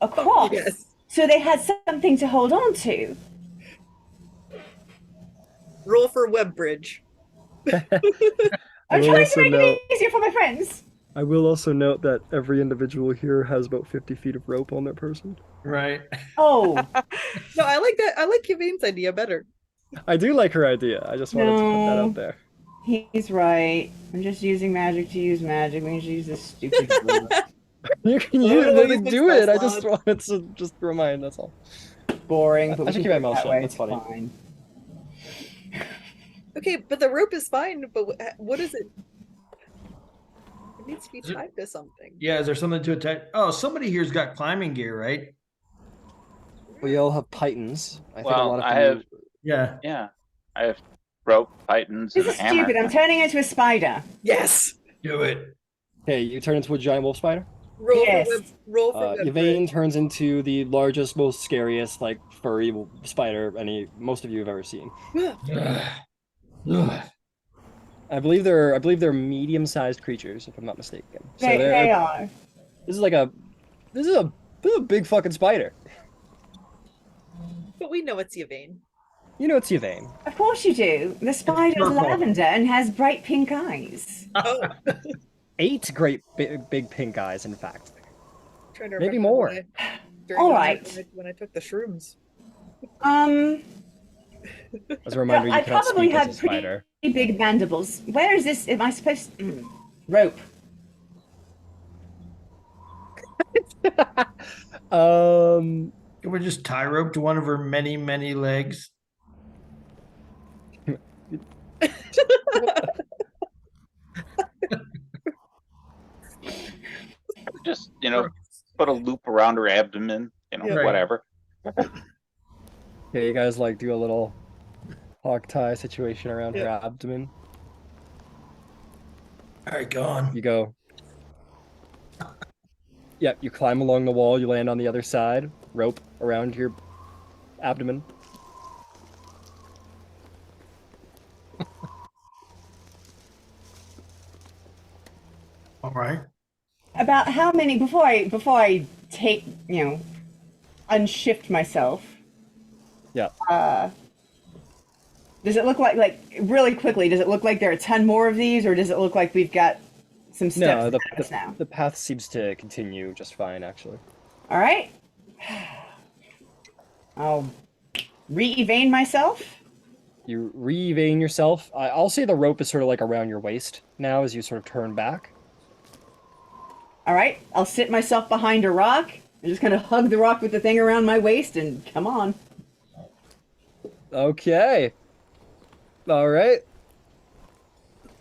across Yes. so they had something to hold on to? Roll for web bridge. I'm will trying also to make note- it easier for my friends. I will also note that every individual here has about 50 feet of rope on their person. Right. Oh, No, I like that. I like Kivane's idea better. I do like her idea. I just wanted to put that No. out there. he's right. I'm just using magic to use magic. We should use this stupid rule. You can Oh, use use it. the Do it. spell I just slot. wanted to just remind. That's all. Boring, I but we should can keep my do it mouth that shut, way. that's It's funny. fine. Okay, but the rope is fine, but what is it? It needs to be Is it- tied to something. Yeah, is there something to attach? Oh, somebody here's got climbing gear, right? We all have pythons. I think a Well, lot of I you. have, Yeah. yeah, I have rope, pythons, This and a is hammer. stupid. I'm turning into a spider. Yes. Do it. Hey, you turn into a giant wolf spider. Roll Yes. for web. Roll for web. Yvain turns into the largest, most scariest, like furry spider most of you have ever seen. bridge. Ugh. Ugh. I believe they're medium-sized creatures, if I'm not mistaken. So They are. this is a this is a big fucking spider. But we know it's Yvain. You know it's Yvain. Of course you do. The spider's purple. lavender and has bright pink eyes. Oh, 8 great big pink eyes, in fact. trying to Maybe remember more. All when right. when I took the shrooms. As a reminder, I you cannot probably speak as a had pretty spider. big mandibles. Where is this? Am I supposed rope? Um, Can we just tie rope to one of her many, many legs? Just, put a loop around her abdomen, Yeah. Right. whatever. yeah, you guys like do a little hog tie situation around her Yeah. abdomen. All right, go on. You go. Yep, you climb along the wall, you land on the other side, rope around your abdomen. All right. About how many before I take unshift myself? Yeah. Does it look like really quickly? Does it look like there are 10 more of these, or does it look like we've got some steps No, ahead of us now? the path seems to continue just fine, actually. All right. I'll re-evane myself. You re-vein yourself. I'll say the rope is sort of like around your waist now as you sort of turn back. All right. I'll sit myself behind a rock. I'm just gonna hug the rock with the thing around my waist and come on. Okay. All right.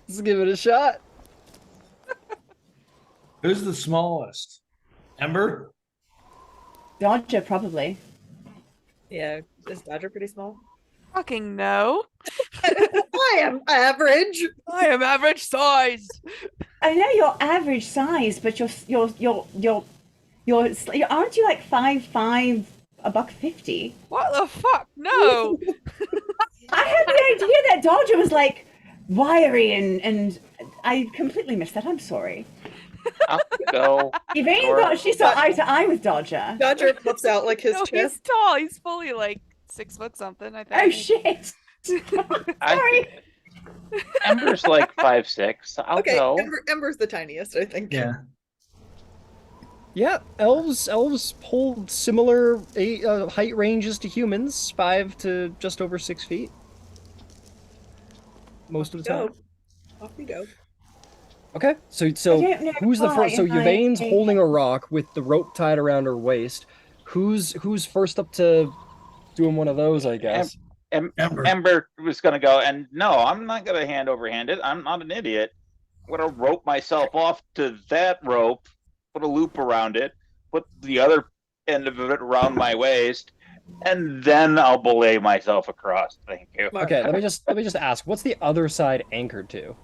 Let's give it a shot. Who's the smallest? Ember? Dodger probably. Yeah, is Dodger pretty small? Fucking no. I am average. I am average size. I know you're average size, but you're aren't you like 5'5", $150? What the fuck? No. I had the idea that Dodger was like wiry and I completely missed that. I'm sorry. I'll go. Yvain Sure. thought she saw eye to eye with Dodger. Dodger puffs out like his No, he's chest. tall. He's fully like 6 foot something, I think. Oh shit! Sorry. Ember's like 5'6". I'll Okay, go. Ember's the tiniest, I think. Yeah. Yeah, elves hold similar height ranges to humans, 5 to just over 6 feet. Most of the time. Go. Off we go. Okay, so I don't know who's the first? So why Yvain's I- holding a rock with the rope tied around her waist. Who's first up to doing one of those? I guess. Ember. Ember was gonna go, and no, I'm not gonna hand over hand it. I'm not an idiot. I'm gonna rope myself off to that rope, put a loop around it, put the other end of it around my waist, and then I'll belay myself across. Thank you. Mark. Okay, let me just ask. What's the other side anchored to?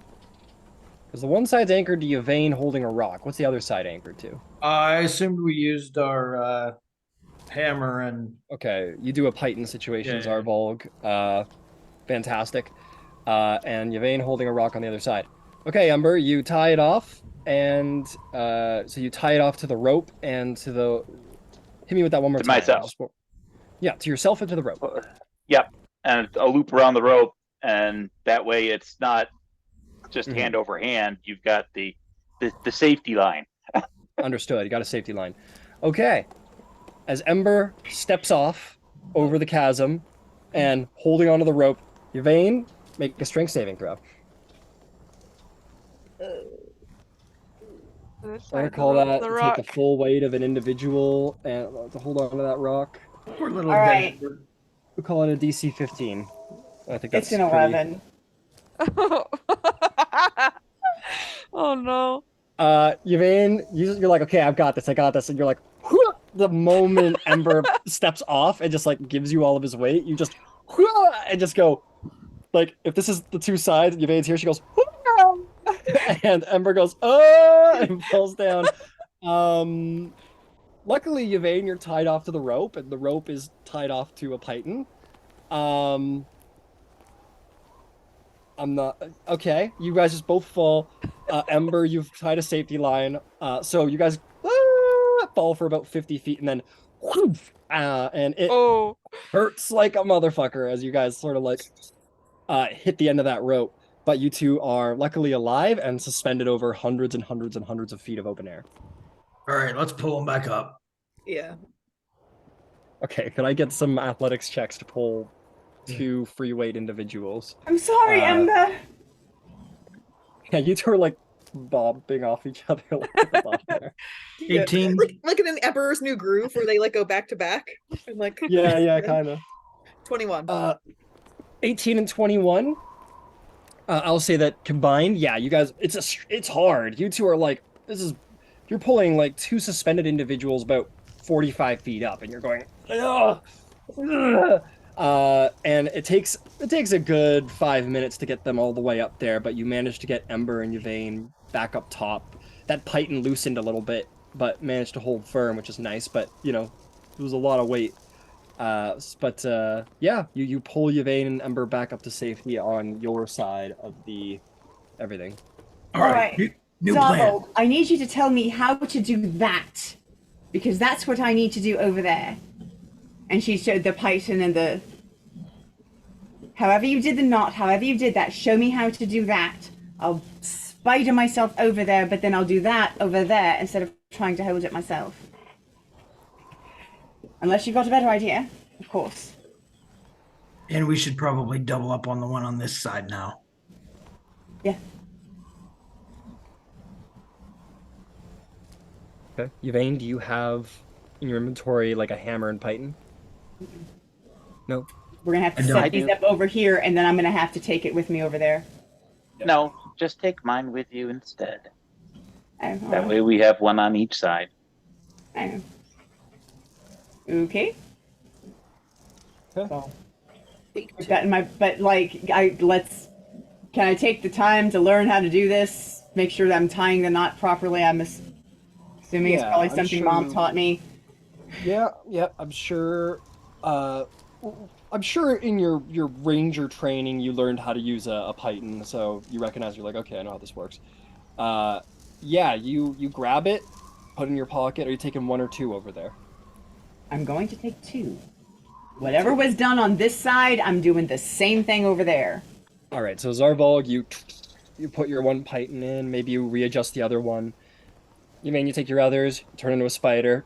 Because the one side's anchored to Yvain holding a rock. What's the other side anchored to? I assumed we used our hammer and Okay, you do a Python situation, Yeah. Zarvolg. Fantastic. And Yvain holding a rock on the other side. Okay, Ember, you tie it off, and so you tie it off to the rope and to the. Hit me with that one more To time. myself. Yeah, to yourself and to the rope. Yep, and a loop around the rope, and that way it's not just Mhm. hand over hand. You've got the safety line. Understood. You got a safety line. Okay. As Ember steps off over the chasm and holding onto the rope, Yvain, make a strength saving throw. I call that to take the full weight of an individual and to hold on to that rock. Poor little All right. Denver. We call it a DC 15. I think that's It's an pretty. 11. Oh no. Yvain, you're like, okay, I've got this, and you're like, "Whoa!" The moment Ember steps off and just like gives you all of his weight, you just "Whoa!" and just go like, if this is the two sides, Yvain's here, she goes, "Whoa!" and Ember goes, oh, and falls down. Luckily, Yvain, you're tied off to the rope, and the rope is tied off to a python. I'm not okay. You guys just both fall. Ember, you've tied a safety line. So you guys fall for about 50 feet, and then and it Oh. hurts like a motherfucker as you guys sort of like hit the end of that rope. But you two are luckily alive and suspended over hundreds and hundreds and hundreds of feet of open air. All right, let's pull him back up. Yeah. Okay, could I get some athletics checks to pull two free weight individuals? I'm sorry, Ember. Yeah, you two are like bobbing off each other like at the bottom there. 18. Like in an Emperor's New Groove where they like go back to back. And like Yeah, kind of. 21. 18 and 21. I'll say that combined, yeah, you guys, it's hard. You two are like, you're pulling like two suspended individuals about 45 feet up, and you're going, ugh, ugh. And it takes a good 5 minutes to get them all the way up there, but you manage to get Ember and Yvain back up top. That python loosened a little bit, but managed to hold firm, which is nice, but, you know, it was a lot of weight. Yeah, you pull Yvain and Ember back up to safety on your side of the everything. All right. New Zavo, plan. I need you to tell me how to do that. Because that's what I need to do over there. And she showed the python and the... However you did the knot, however you did that, show me how to do that. I'll spider myself over there, but then I'll do that over there instead of trying to hold it myself. Unless you've got a better idea, of course. And we should probably double up on the one on this side now. Yeah. Okay. Yvain, do you have in your inventory like a hammer and python? No. We're going to have to I set don't. these up over here, and then I'm going to have to take it with me over there. No, just take mine with you instead. Oh, That way we have one on each side. oh. Okay. Okay. So, put that in my, but like, can I take the time to learn how to do this? Make sure that I'm tying the knot properly. I'm assuming it's Yeah, probably I'm something Mom sure- taught me. Yeah, I'm sure. I'm sure in your ranger training you learned how to use a python, so you recognize. You're like, okay, I know how this works. Yeah, you grab it, put it in your pocket. Are you taking one or two over there? I'm going to take two. Whatever was done on this side, I'm doing the same thing over there. All right, so Zarvolg, you put your one python in. Maybe you readjust the other one. You take your others, turn into a spider.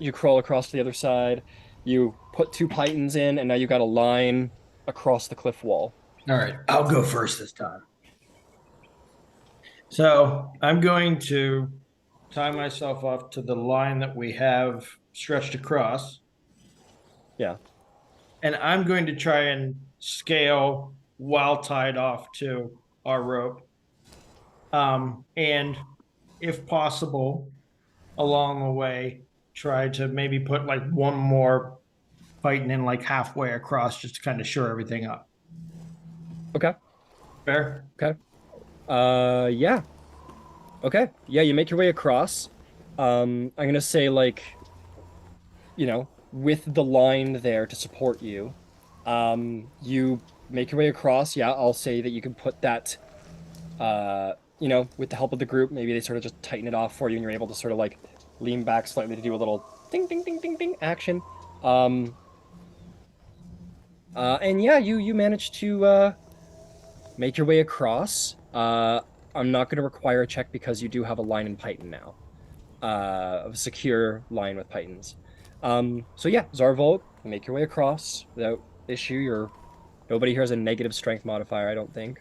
You crawl across to the other side. You put two pythons in, and now you got a line across the cliff wall. All right, I'll go first this time. So I'm going to tie myself off to the line that we have stretched across. Yeah. And I'm going to try and scale while tied off to our rope. And if possible, along the way, try to maybe put like one more python in like halfway across just to kind of shore everything up. Okay. Fair? Okay. Yeah. Okay. Yeah, you make your way across. I'm gonna say like, with the line there to support you, you make your way across. Yeah, I'll say that you can put that, with the help of the group, maybe they sort of just tighten it off for you and you're able to sort of like lean back slightly to do a little ding, ding, ding, ding, ding action. And yeah, you managed to, make your way across. I'm not going to require a check because you do have a line in Python now. A secure line with Pythons. So yeah, Zarvolg, make your way across without issue. Nobody here has a negative strength modifier, I don't think.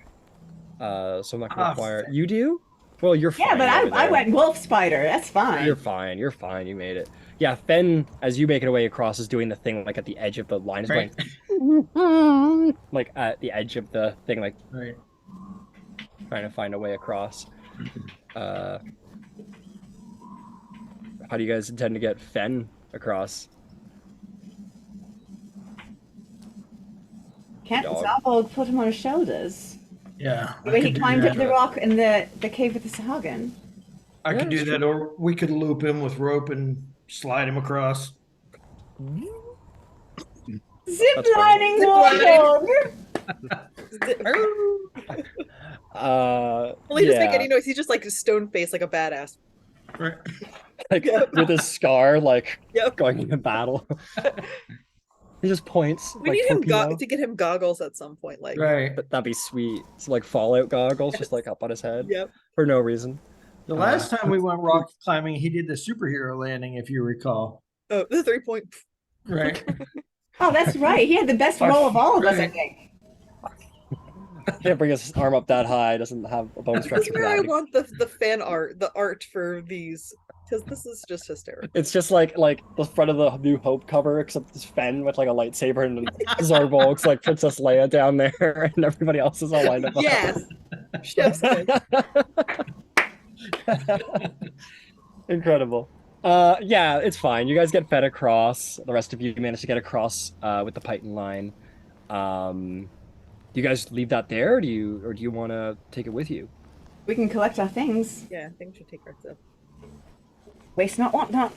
So I'm not going to require it. You do? Well, you're Yeah, fine. but over I there. went wolf spider. That's fine. You're fine. You're fine. You made it. Yeah, Fen, as you make it away across, is doing the thing like at the edge of the line, is Right. going like at the edge of the thing, like Right. trying to find a way across. How do you guys intend to get Fen across? Can't Dog. Zarbold put him on his shoulders? Yeah. The I way he could do climbed up that. the rock in the cave with the Sahagin. I Yeah, could do that's that, or we could loop him with rope and slide him across. Zip funny. lining Zip warthog! Well, he doesn't make Yeah, any noise. He's just like stone faced, like a badass. Right. like with his scar, like Yep. going into battle. He just points. We like need him torpedo. to get him goggles at some point. Like, Right. That'd be sweet. It's like Fallout goggles, just like up on his head yep. for no reason. The last time we went rock climbing, he did the superhero landing, if you recall. Oh, the 3-point. Right. Oh, that's right. He had the best roll of all of us, I Right. think. Can't bring his arm up that high. Doesn't have a bone This structure is for where I that. want the fan art, the art for these, because this is just hysterical. It's just like the front of the New Hope cover, except it's Fen with like a lightsaber and Zarbolg's like Princess Leia down there, and everybody else is all lined up. Yes, chef's kiss. Incredible. Yeah, it's fine. You guys get fed across. The rest of you manage to get across with the Python line. Do you guys leave that there, or do you want to take it with you? We can collect our things. Yeah, I think we should take our stuff. Waste not, want not.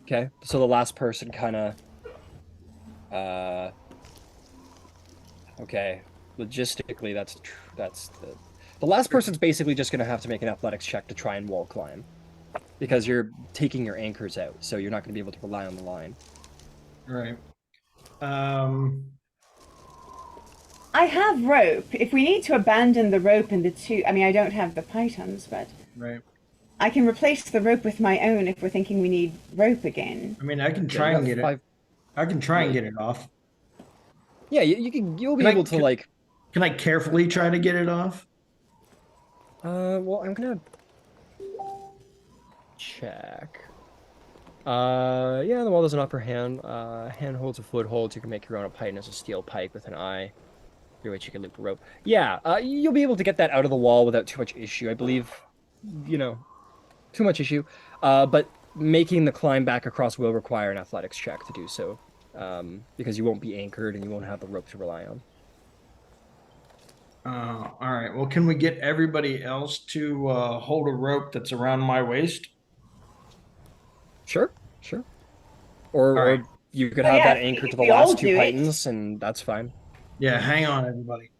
Okay, so the last person kind of, okay, logistically, that's the last person's basically just gonna have to make an athletics check to try and wall climb, because you're taking your anchors out, so you're not gonna be able to rely on the line. Right. I have rope. If we need to abandon the rope and the two, I mean, I don't have the pythons, but Right. I can replace the rope with my own if we're thinking we need rope again. I mean, I can Yeah, try you and got get it. five- I can try and get it off. Yeah, you'll be Can I- able to can- like. Can I carefully try to get it off? Well, I'm gonna check. Yeah, the wall does an upper hand. Hand holds a foothold. You can make your own. A python as a steel pike with an eye. Through which you can loop a rope. Yeah, you'll be able to get that out of the wall without too much issue. I believe, too much issue. But making the climb back across will require an athletics check to do so, because you won't be anchored and you won't have the rope to rely on. All right. Well, can we get everybody else to hold a rope that's around my waist? Sure. Or, All right. or you could Oh, have yeah, that anchored to the we all last two do it. pythons, and that's fine. Yeah. Hang on, everybody.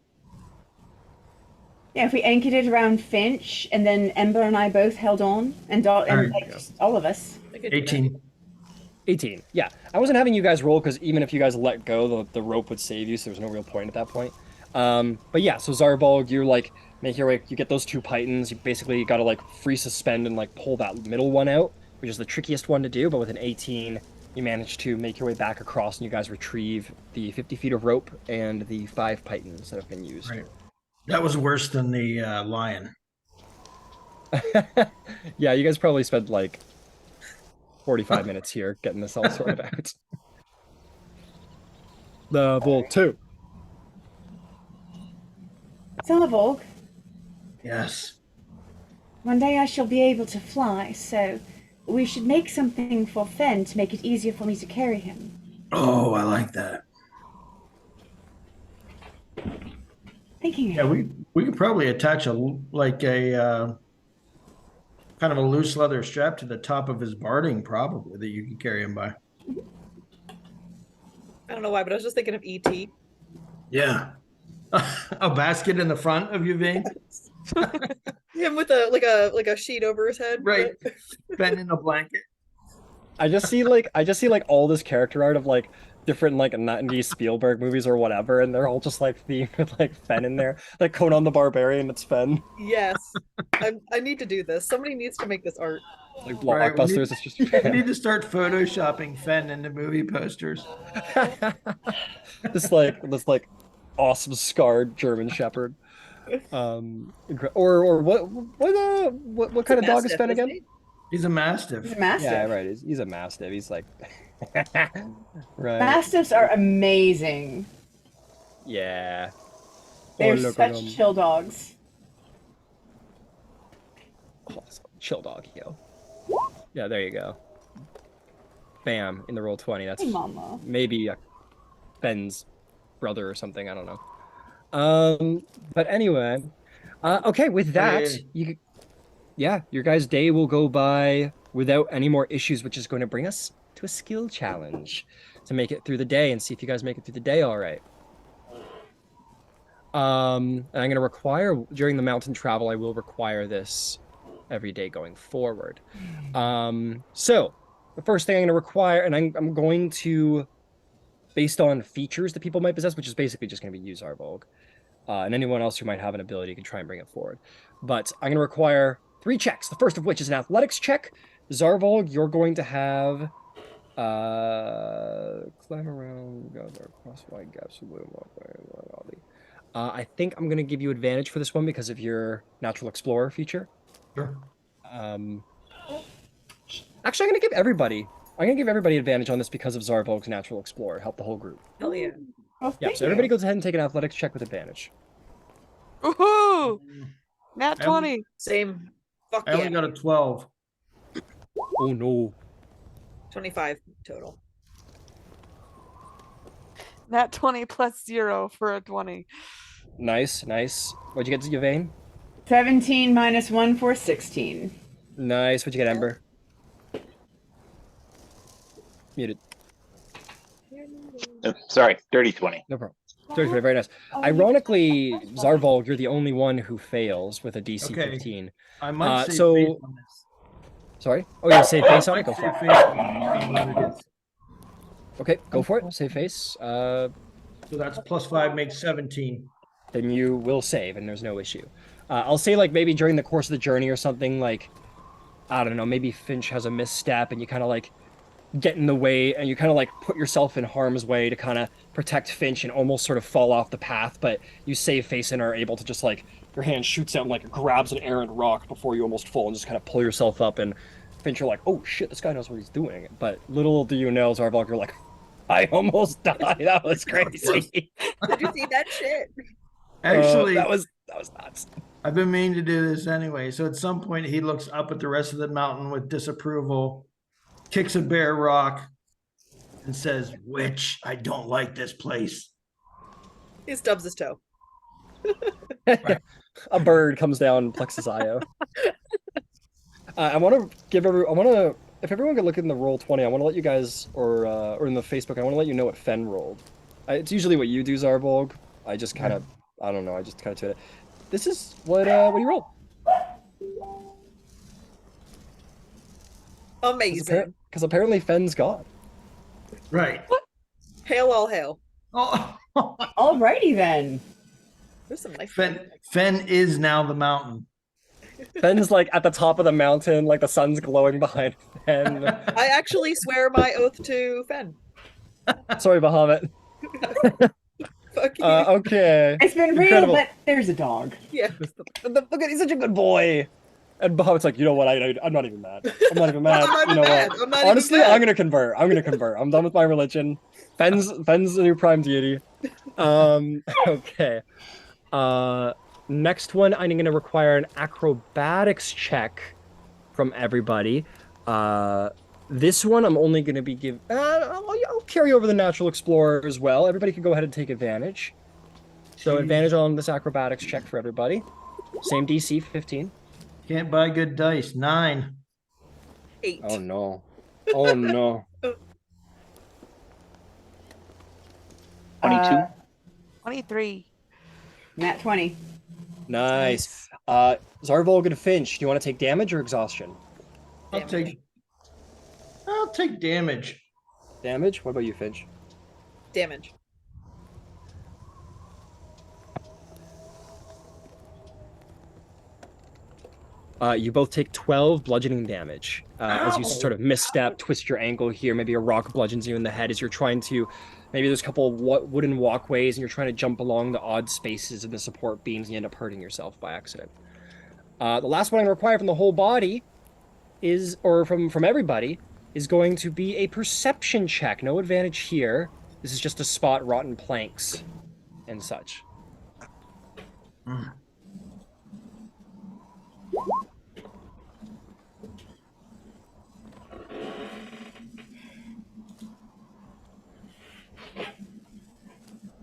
Yeah, if we anchored it around Finch, and then Ember and I both held on, and Alright. like just all of us. I could do that. 18. 18. Yeah, I wasn't having you guys roll because even if you guys let go, the rope would save you, so there's no real point at that point. But yeah, so Zarbolg, you're like make your way. You get those two pythons. You basically got to like free suspend and like pull that middle one out, which is the trickiest one to do. But with an 18, you manage to make your way back across, and you guys retrieve the 50 feet of rope and the 5 pythons that have been used. Right. That was worse than the lion. Yeah, you guys probably spent like 45 minutes here getting this all sorted out. Level 2. Zarborg, Yes. one day I shall be able to fly, so we should make something for Fen to make it easier for me to carry him. Oh, I like that. Thinking Yeah, we could probably attach a kind of a loose leather strap to the top of his barding, probably that you can carry him by. I don't know why, but I was just thinking of ET. Yeah. A basket in the front of your vein, Him with a sheet over his head. right? Bent in a blanket. I just see like all this character art of like different like 90s Spielberg movies or whatever, and they're all just like themed with like Fen in there, like Conan the Barbarian. It's Fen. Yes, I need to do this. Somebody needs to make this art. Like Right, we blockbusters. It's just We need to start photoshopping Fen into movie posters. this like awesome scarred German Shepherd. Or what kind of dog is Mastiff, Fen isn't again? he? He's a mastiff. He's a mastiff. Yeah, right. He's a mastiff. He's like, right. Mastiffs are amazing. Yeah. They're look at such him. chill dogs. Awesome. Chill dog, yo. Yeah, there you go. Bam, in the roll 20. That's Hey, mama. maybe Ben's brother or something. I don't know. But anyway, okay. With that, your guys' day will go by without any more issues, which is going to bring us to a skill challenge to make it through the day and see if you guys make it through the day all right. And I'm going to require during the mountain travel, I will require this every day going forward. So the first thing I'm going to require, and I'm going to, based on features that people might possess, which is basically just going to be use Zarvolg, and anyone else who might have an ability can try and bring it forward. But I'm going to require 3 checks. The first of which is an athletics check. Zarvolg, you're going to have climb around, go there, cross wide gaps, I think I'm going to give you advantage for this one because of your natural explorer feature. Sure. Actually, I'm going to give everybody advantage on this because of Zarvolg's natural explorer. Help the whole group. Hell yeah. Oh, Yeah, thank so everybody you. goes ahead and take an athletics check with advantage. Woohoo! Nat I 20. Same. Fuck I only yeah. got a 12. Oh no. 25 total. Nat 20 plus 0 for a 20. Nice. What'd you get, Yvain? 17 minus 1 for 16. Nice. What'd you get, Ember? Muted. Sorry, dirty 20. No problem. Very nice. Ironically, Zarvolg, you're the only one who fails with a DC Okay. 15. I might say so- face on this. Sorry? Oh, yeah, save face on it? Go for Say it. face on what it is. Okay, go for it. Save face. So that's +5 makes 17. Then you will save, and there's no issue. I'll say, like, maybe during the course of the journey or something, like, I don't know, maybe Finch has a misstep, and you kind of, like, get in the way, and you kind of, like, put yourself in harm's way to kind of protect Finch and almost sort of fall off the path, but you save face and are able to just, like, your hand shoots out and, like, grabs an errant rock before you almost fall and just kind of pull yourself up, and Finch, you're like, oh, shit, this guy knows what he's doing. But little do you know, Zarvolg, you're like, I almost died. That was crazy. Did you see that shit? Actually, that was nuts. I've been meaning to do this anyway. So at some point, he looks up at the rest of the mountain with disapproval, kicks a bare rock, and says, "Witch, I don't like this place." He stubs his toe. A bird comes down and plucks his eye out. I want to give if everyone could look in the roll 20, I want to let you guys, or in the Facebook, I want to let you know what Fen rolled. It's usually what you do, Zarvolg. I just kind of, I don't know, I just kind of did it. This is what you rolled. Amazing. Because apparently Fen's God. Right. Hail all hail. Oh, Alrighty then. There's some nice Fen is now the mountain. Fen's like at the top of the mountain, like the sun's glowing behind Fen. I actually swear my oath to Fen. Sorry, Bahamut. Fuck you. Okay. It's been real, Incredible. but there's a dog. Yeah. Look at, he's such a good boy. And Bahamut's like, you know what? I'm not even mad. I'm not even mad. I'm not You know even mad. what? I'm not even Honestly, mad. I'm gonna convert. I'm done with my religion. Fen's the new prime deity. Okay. Next one, I'm gonna require an acrobatics check from everybody. This one, I'm only gonna be give. I'll carry over the natural explorer as well. Everybody can go ahead and take advantage. So Jeez. advantage on this acrobatics check for everybody. Same DC, 15. Can't buy good dice. 9. 8. Oh no. Oh no. 22. 23. Nat 20. Nice. Zarvolg and Finch, do you want to take damage or exhaustion? I'll take damage. Damage? What about you, Finch? Damage. You both take 12 bludgeoning damage as you sort of misstep, twist your ankle here. Maybe a rock bludgeons you in the head as you're trying to. Maybe there's a couple of wooden walkways and you're trying to jump along the odd spaces of the support beams and you end up hurting yourself by accident. The last one I require from the whole body is, or from everybody, is going to be a perception check. No advantage here. This is just to spot rotten planks and such. Mm.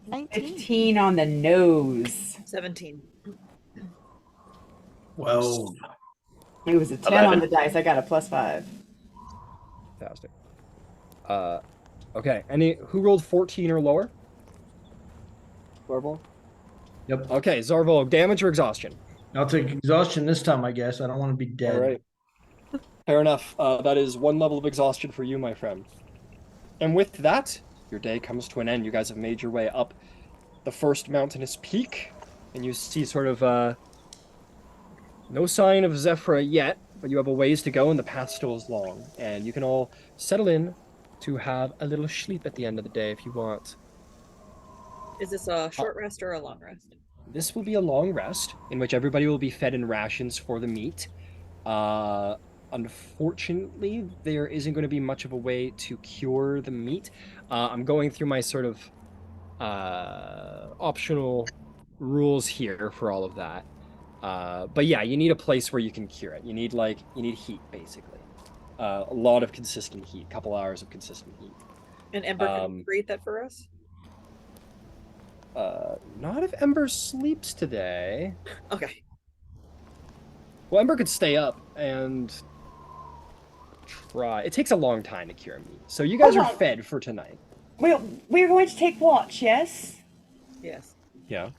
Nineteen. 15 on the nose. 17. 12. It was a 10 on 11. the dice. I got a +5. Fantastic. Okay. Who rolled 14 or lower? Zarvol? Yep. Okay, Zarvol, damage or exhaustion? I'll take exhaustion this time, I guess. I don't want to be dead. All right. Fair enough. That is 1 level of exhaustion for you, my friend. And with that, your day comes to an end. You guys have made your way up the first mountainous peak, and you see sort of no sign of Zephrah yet, but you have a ways to go, and the path still is long. And you can all settle in to have a little sleep at the end of the day if you want. Is this a short rest or a long rest? This will be a long rest in which everybody will be fed in rations for the meat. Unfortunately, there isn't going to be much of a way to cure the meat. I'm going through my sort of optional rules here for all of that. But yeah, you need a place where you can cure it. You need heat, basically. A lot of consistent heat, a couple hours of consistent heat. And Ember can create that for us? Not if Ember sleeps today. Okay. Well, Ember could stay up and try. It takes a long time to cure meat. So you guys are fed for tonight. We're going to take watch, yes? Yes. Yeah.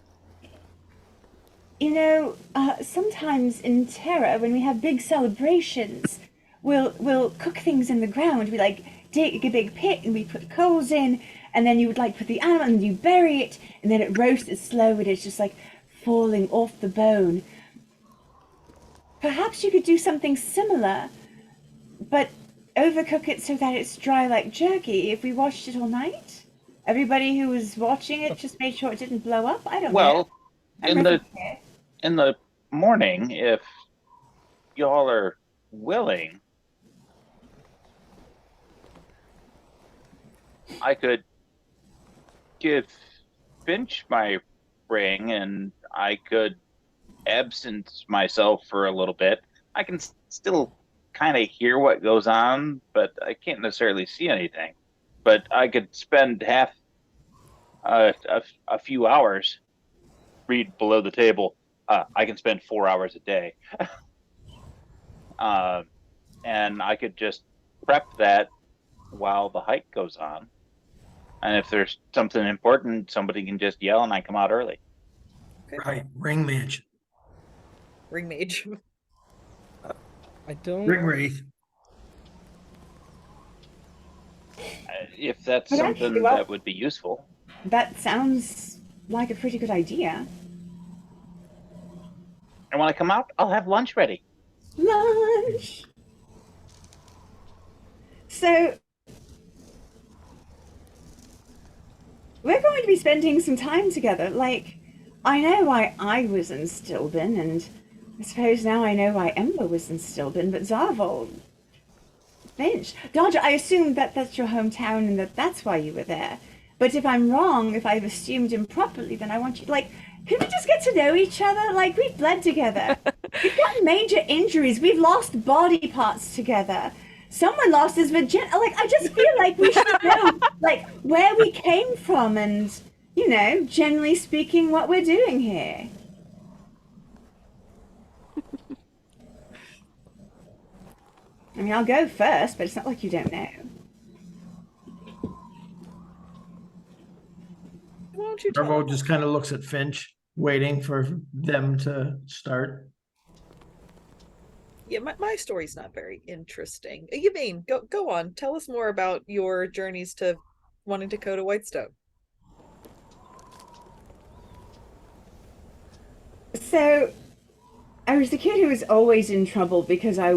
You know, sometimes in Terra, when we have big celebrations, we'll cook things in the ground. We dig a big pit and we put coals in, and then you would put the animal and you bury it, and then it roasts slow and it's just falling off the bone. Perhaps you could do something similar, but overcook it so that it's dry like jerky if we watched it all night? Everybody who was watching it just made sure it didn't blow up? I don't know. Well, in the morning, if y'all are willing, I could give Finch my ring and I could absent myself for a little bit. I can still kind of hear what goes on, but I can't necessarily see anything. But I could spend a few hours, read below the table. I can spend 4 hours a day. And I could just prep that while the hike goes on. And if there's something important, somebody can just yell and I come out early. Okay. Right. Ring mage. Ring mage. I don't. Ring wraith. If that's But something actually, well- that would be useful. That sounds like a pretty good idea. And when I come out, I'll have lunch ready. Lunch! So, we're going to be spending some time together. I know why I was in Stilben, and I suppose now I know why Ember was in Stilben, but Zarvol, Finch, Dodger, I assume that that's your hometown and that's why you were there. But if I'm wrong, if I've assumed improperly, then I want you, can we just get to know each other? We've bled together. We've got major injuries. We've lost body parts together. Someone lost his virginity. I just feel like we should know, where we came from and, generally speaking, what we're doing here. I mean, I'll go first, but it's not like you don't know. Why don't you Darvo talk? just kind of looks at Finch, waiting for them to start. Yeah, my story's not very interesting. Yvain, go on. Tell us more about your journeys to wanting to go to Whitestone. So, I was the kid who was always in trouble because I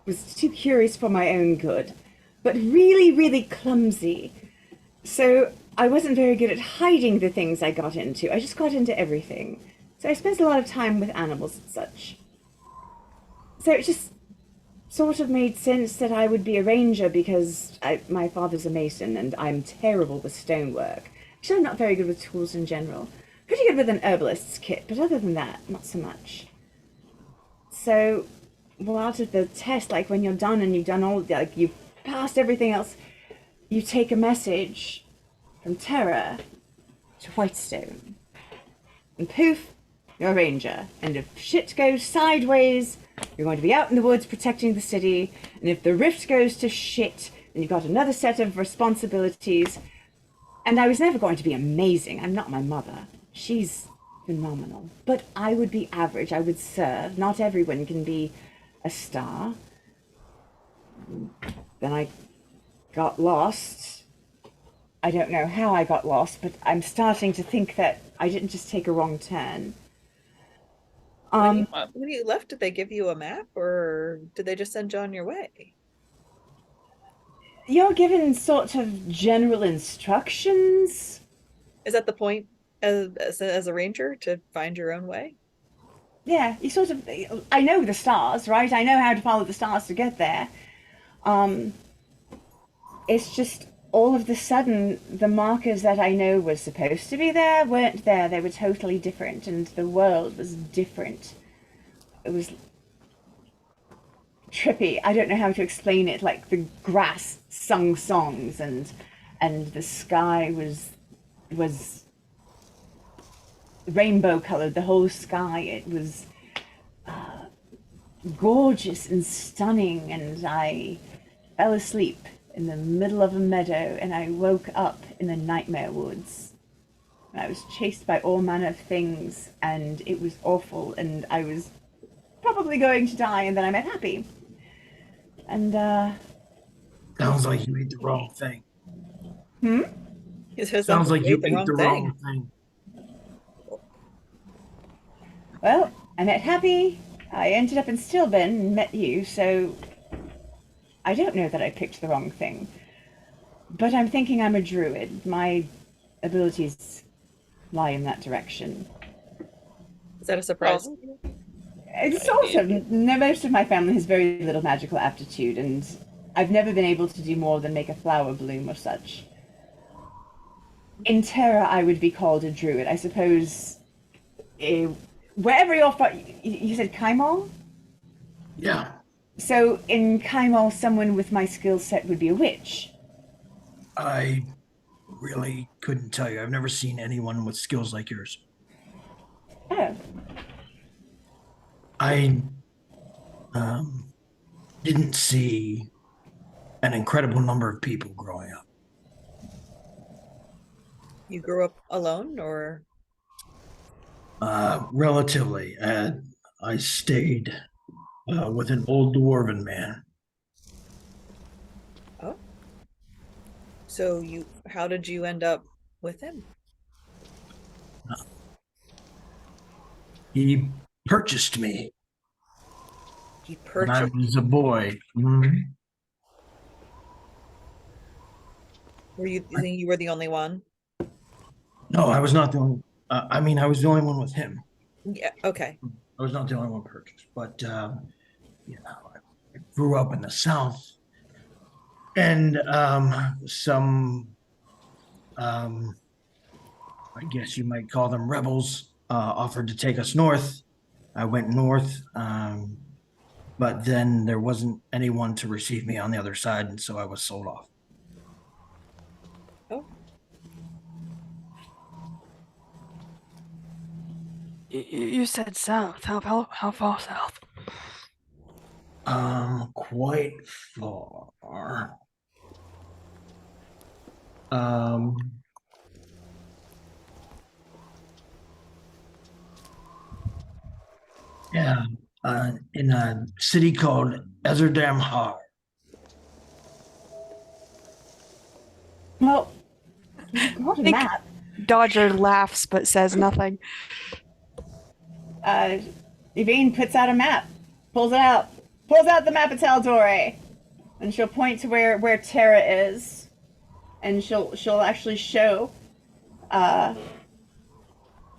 was too curious for my own good, but really, really clumsy. So I wasn't very good at hiding the things I got into. I just got into everything. So I spent a lot of time with animals and such. So it just sort of made sense that I would be a ranger because my father's a mason and I'm terrible with stonework. Actually, I'm not very good with tools in general. Pretty good with an herbalist's kit, but other than that, not so much. So, well, after the test, like when you're done and you've done all, like you've passed everything else, you take a message from Terra to Whitestone. And poof, you're a ranger. And if shit goes sideways, you're going to be out in the woods protecting the city. And if the rift goes to shit, then you've got another set of responsibilities. And I was never going to be amazing. I'm not my mother. She's phenomenal. But I would be average. I would serve. Not everyone can be a star. Then I got lost. I don't know how I got lost, but I'm starting to think that I didn't just take a wrong turn. When you left, did they give you a map or did they just send you on your way? You're given sort of general instructions. Is that the point as a ranger to find your own way? Yeah, you sort of. I know the stars, right? I know how to follow the stars to get there. It's just all of the sudden the markers that I know were supposed to be there weren't there. They were totally different, and the world was different. It was trippy. I don't know how to explain it. Like the grass sung songs, and the sky was rainbow colored. The whole sky. It was gorgeous and stunning, and I fell asleep in the middle of a meadow, and I woke up in the nightmare woods. And I was chased by all manner of things, and it was awful, and I was probably going to die, and then I met Happy. And, Sounds like you ate the wrong thing. It says Sounds like you the ate wrong the thing. wrong thing. well, I met Happy, I ended up in Stillben and met you, so I don't know that I picked the wrong thing. But I'm thinking I'm a druid. My abilities lie in that direction. Is that a surprise? It's sort of. No, most of my family has very little magical aptitude, and I've never been able to do more than make a flower bloom or such. In Terra, I would be called a druid. I suppose. Wherever you're from, you said Kaimol? Yeah. So in Kaimol, someone with my skill set would be a witch. I really couldn't tell you. I've never seen anyone with skills like yours. Oh. I didn't see an incredible number of people growing up. You grew up alone or? Relatively. I stayed with an old dwarven man. Oh. So how did you end up with him? He purchased me He when I purchased. was a boy. Mhm. You think you were the only one? No, I was not the only. I mean, I was the only one with him. Yeah. Okay. I was not the only one purchased, but I grew up in the South, and I guess you might call them rebels, offered to take us north. I went north, but then there wasn't anyone to receive me on the other side, and so I was sold off. Oh. You said south. How far south? Quite far. Um, yeah, in a city called Ezerdam Har. Well, you've got a Think- map. Dodger laughs but says nothing. Yvain puts out a map, pulls out the map of Tal'Dorei, and she'll point to where Terra is, and she'll actually show, and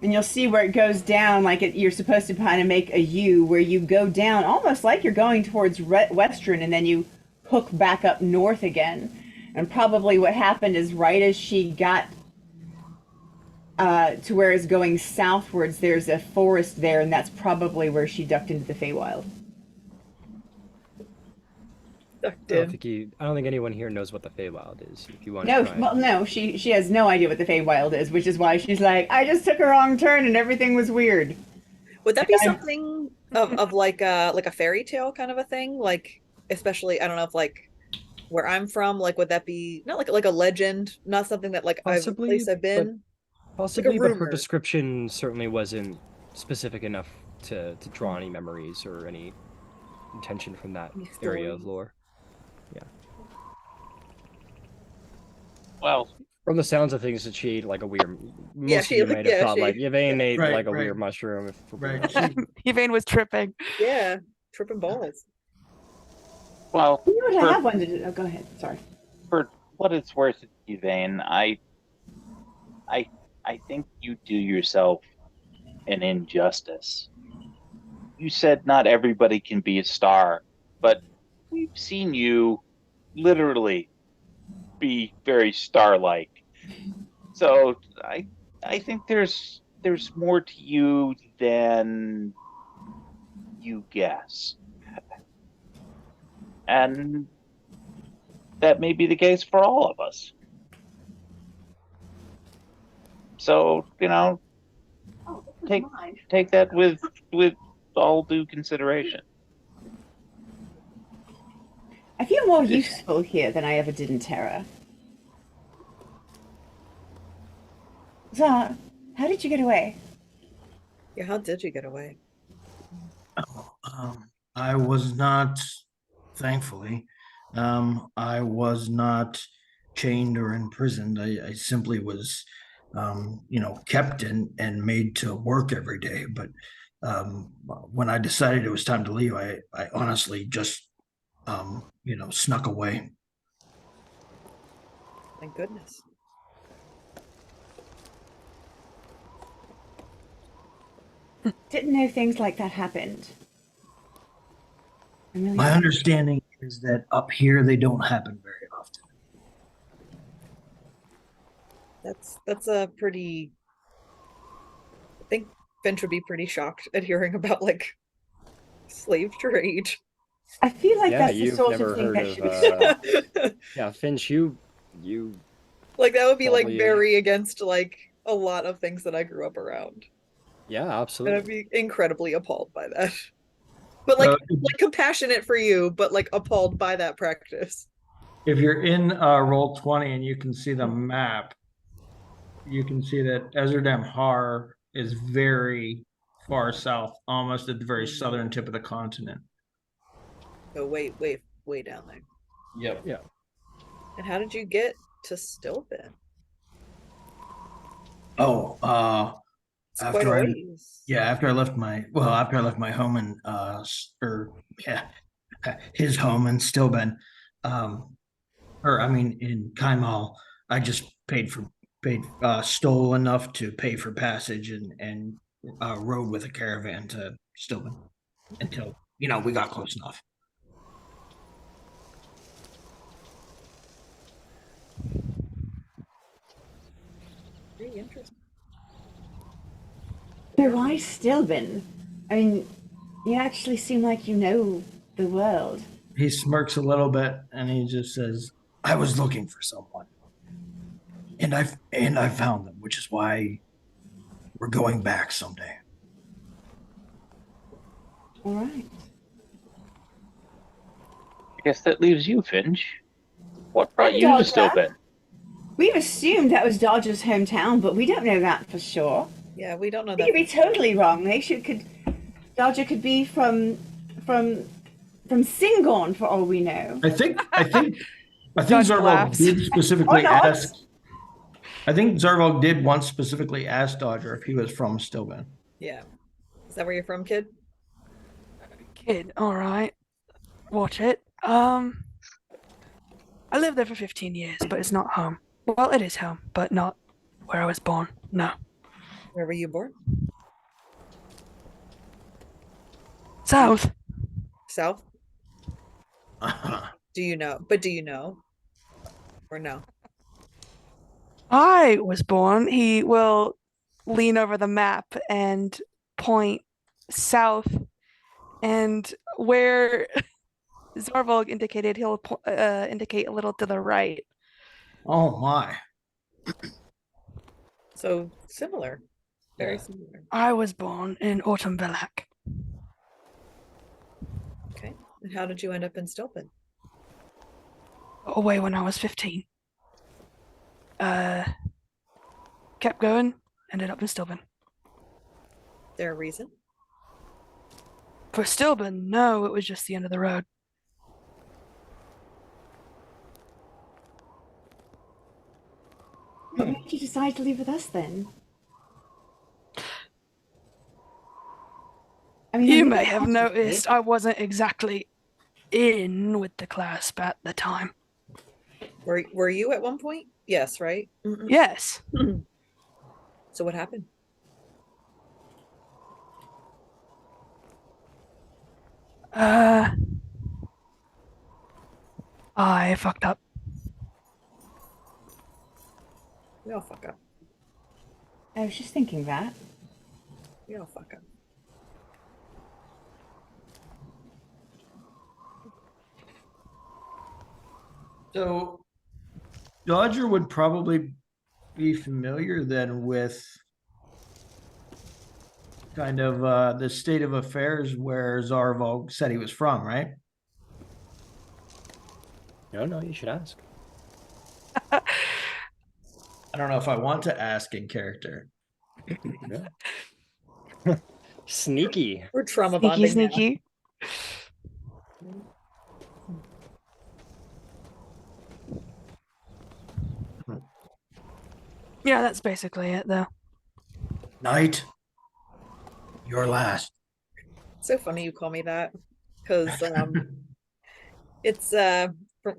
you'll see where it goes down. Like you're supposed to kind of make a U where you go down, almost like you're going towards Western, and then you hook back up north again. And probably what happened is right as she got to where it's going southwards, there's a forest there, and that's probably where she ducked into the Feywild. Ducked I don't in. think anyone here knows what the Feywild is. If you want No, to try well, no, she has no idea what the Feywild is, which is why she's like, I just took a wrong turn and everything was weird. Would that be I'm- something of like a fairy tale kind of a thing? Like, especially, I don't know if like where I'm from, like would that be not like a legend, not something that like Possibly, place I've but- been? possibly, but her rumor. description certainly wasn't specific enough to draw any memories or any intention from that Any area of stories? lore. Well, From the sounds of things, that she ate like a weird. Most Yeah, of she- you might have yeah, thought she- like Yvain ate Right, like a right. weird mushroom. If we're being Right. honest. Yvain was tripping. Yeah, tripping balls. well, You know what? I for, have one to do. Oh, go ahead. Sorry. for what it's worth, Yvain, I think you do yourself an injustice. You said not everybody can be a star, but we've seen you literally be very star-like. So I think there's more to you than you guess. And that may be the case for all of us. So, take that with all due consideration. I feel more useful here than I ever did in Terra. Zara, how did you get away? Yeah, how did you get away? I was not, thankfully, I was not chained or imprisoned. I simply was, kept and made to work every day. But when I decided it was time to leave, I honestly just, snuck away. Thank goodness. Didn't know things like that happened. I'm really My sorry. understanding is that up here they don't happen very often. That's a pretty. I think Finch would be pretty shocked at hearing about like slave trade. I feel like Yeah, that's the you've sort never of thing heard that of, should. Yeah, Finch, you Like that would be like Probably, very against like a lot of things that I grew up around. yeah, And absolutely. I'd be incredibly appalled by that. But like compassionate for you, but like appalled by that practice. If you're in Roll20 and you can see the map, you can see that Ezerdam Har is very far south, almost at the very southern tip of the continent. So way down there. Yep. Yeah. And how did you get to Stilben? Oh, It's quite a ways. after I left my home in his home in Stillben, in Kaimal, I just stole enough to pay for passage and rode with a caravan to Stillben until we got close enough. Very interesting. But why Stilben? I mean, you actually seem like you know the world. He smirks a little bit and he just says, "I was looking for someone, and I found them, which is why we're going back someday." All right. I guess that leaves you, Finch. What brought you to Dodger. Stillben? We've assumed that was Dodger's hometown, but we don't know that for sure. Yeah, we don't know We that. could be totally wrong. Dodger could be from Singorn for all we know. I think Judge Zarvog laughs. did specifically Or not. ask. I think Zarvog did once specifically ask Dodger if he was from Stillben. Yeah. Is that where you're from, kid? All right. Watch it. I lived there for 15 years, but it's not home. Well, it is home, but not where I was born. No. Where were you born? South. South? Do you know? But do you know? Or no? I was born. He will lean over the map and point south, and where Zarvolg indicated, he'll indicate a little to the right. Oh my. So similar. Very Yeah. similar. I was born in Autumn Villak. Okay. And how did you end up in Stilpen? Away when I was 15. Kept going, ended up in Stilben. There a reason? For Stilben, no, it was just the end of the road. What made you decide to leave with us then? I mean, You I may have noticed I wasn't exactly in with the clasp at the time. Were you at one point? Yes, right? Yes. So what happened? I fucked up. We all fuck up. I was just thinking that. We all fuck up. So Dodger would probably be familiar then with kind of the state of affairs where Zarvolg said he was from, right? No, you should ask. I don't know if I want to ask in character. Sneaky. We're trauma Sneaky, bonding now. sneaky. Yeah, that's basically it, though. Knight, you're last. So funny you call me that, because it's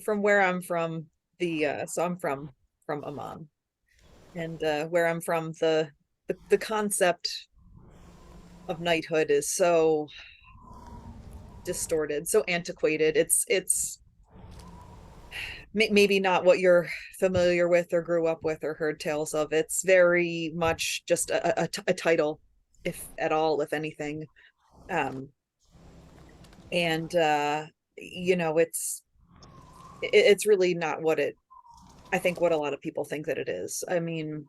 from where I'm from. So I'm from Amman, and where I'm from, the concept of knighthood is so distorted, so antiquated. It's maybe not what you're familiar with or grew up with or heard tales of. It's very much just a title, if at all, if anything. And you know, it's really not what I think what a lot of people think that it is. I mean,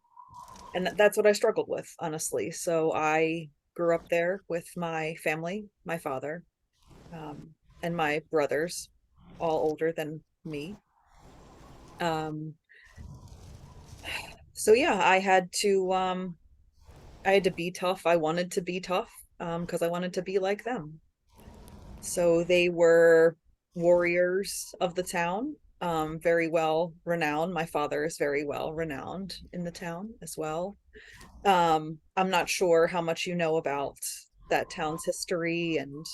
and that's what I struggled with, honestly. So I grew up there with my family, my father, and my brothers, all older than me. So yeah, I had to be tough. I wanted to be tough, because I wanted to be like them. So they were warriors of the town, very well renowned. My father is very well renowned in the town as well. I'm not sure how much you know about that town's history and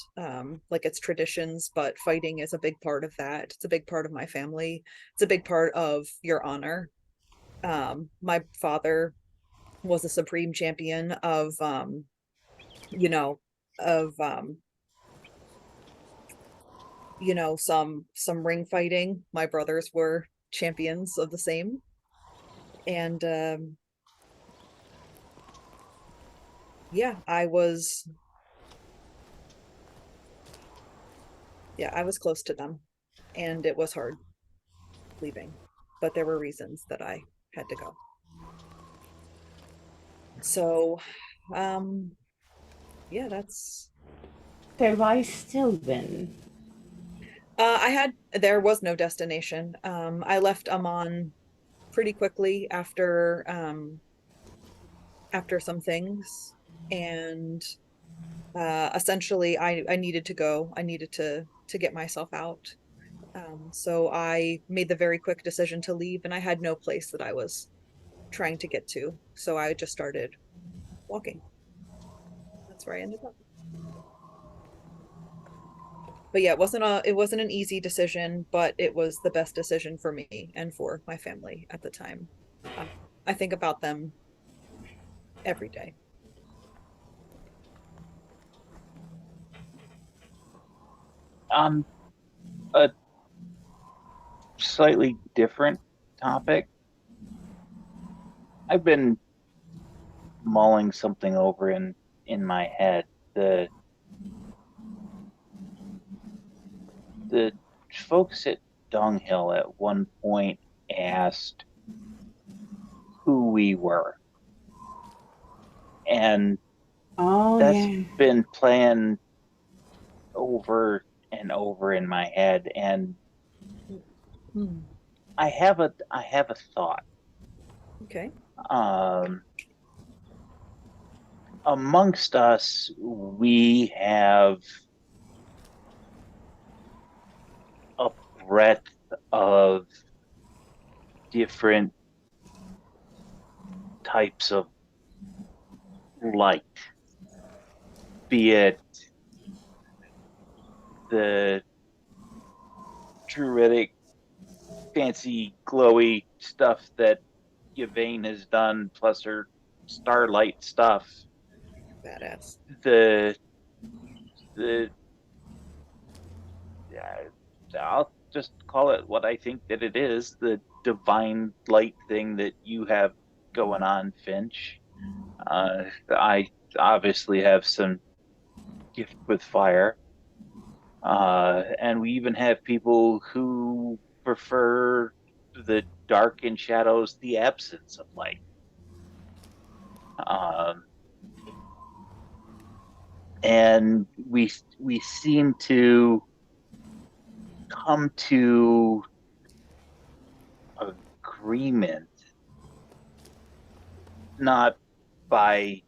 like its traditions, but fighting is a big part of that. It's a big part of my family. It's a big part of your honor. My father was a supreme champion of you know of some ring fighting. My brothers were champions of the same, and yeah, I was close to them, and it was hard leaving, but there were reasons that I had to go. So yeah, that's So why Stilben? there was no destination. I left Amman pretty quickly after some things, and essentially I needed to go. I needed to get myself out. So I made the very quick decision to leave, and I had no place that I was trying to get to. So I just started walking. That's where I ended up. But yeah, it wasn't an easy decision, but it was the best decision for me and for my family at the time. I think about them every day. On a slightly different topic, I've been mulling something over in my head. The folks at Dunghill at one point asked who we were, and Oh, that's yeah. been playing over and over in my head. And Hmm. I have a thought. Okay. Um, Amongst us, we have a breadth of different types of light, be it the druidic, fancy, glowy stuff that Yvain has done, plus her starlight stuff. Badass. The the I'll just call it what I think that it is, the divine light thing that you have going on, Finch. I obviously have some gift with fire. And we even have people who prefer the dark and shadows, the absence of light. Um, and we seem to come to agreement, not by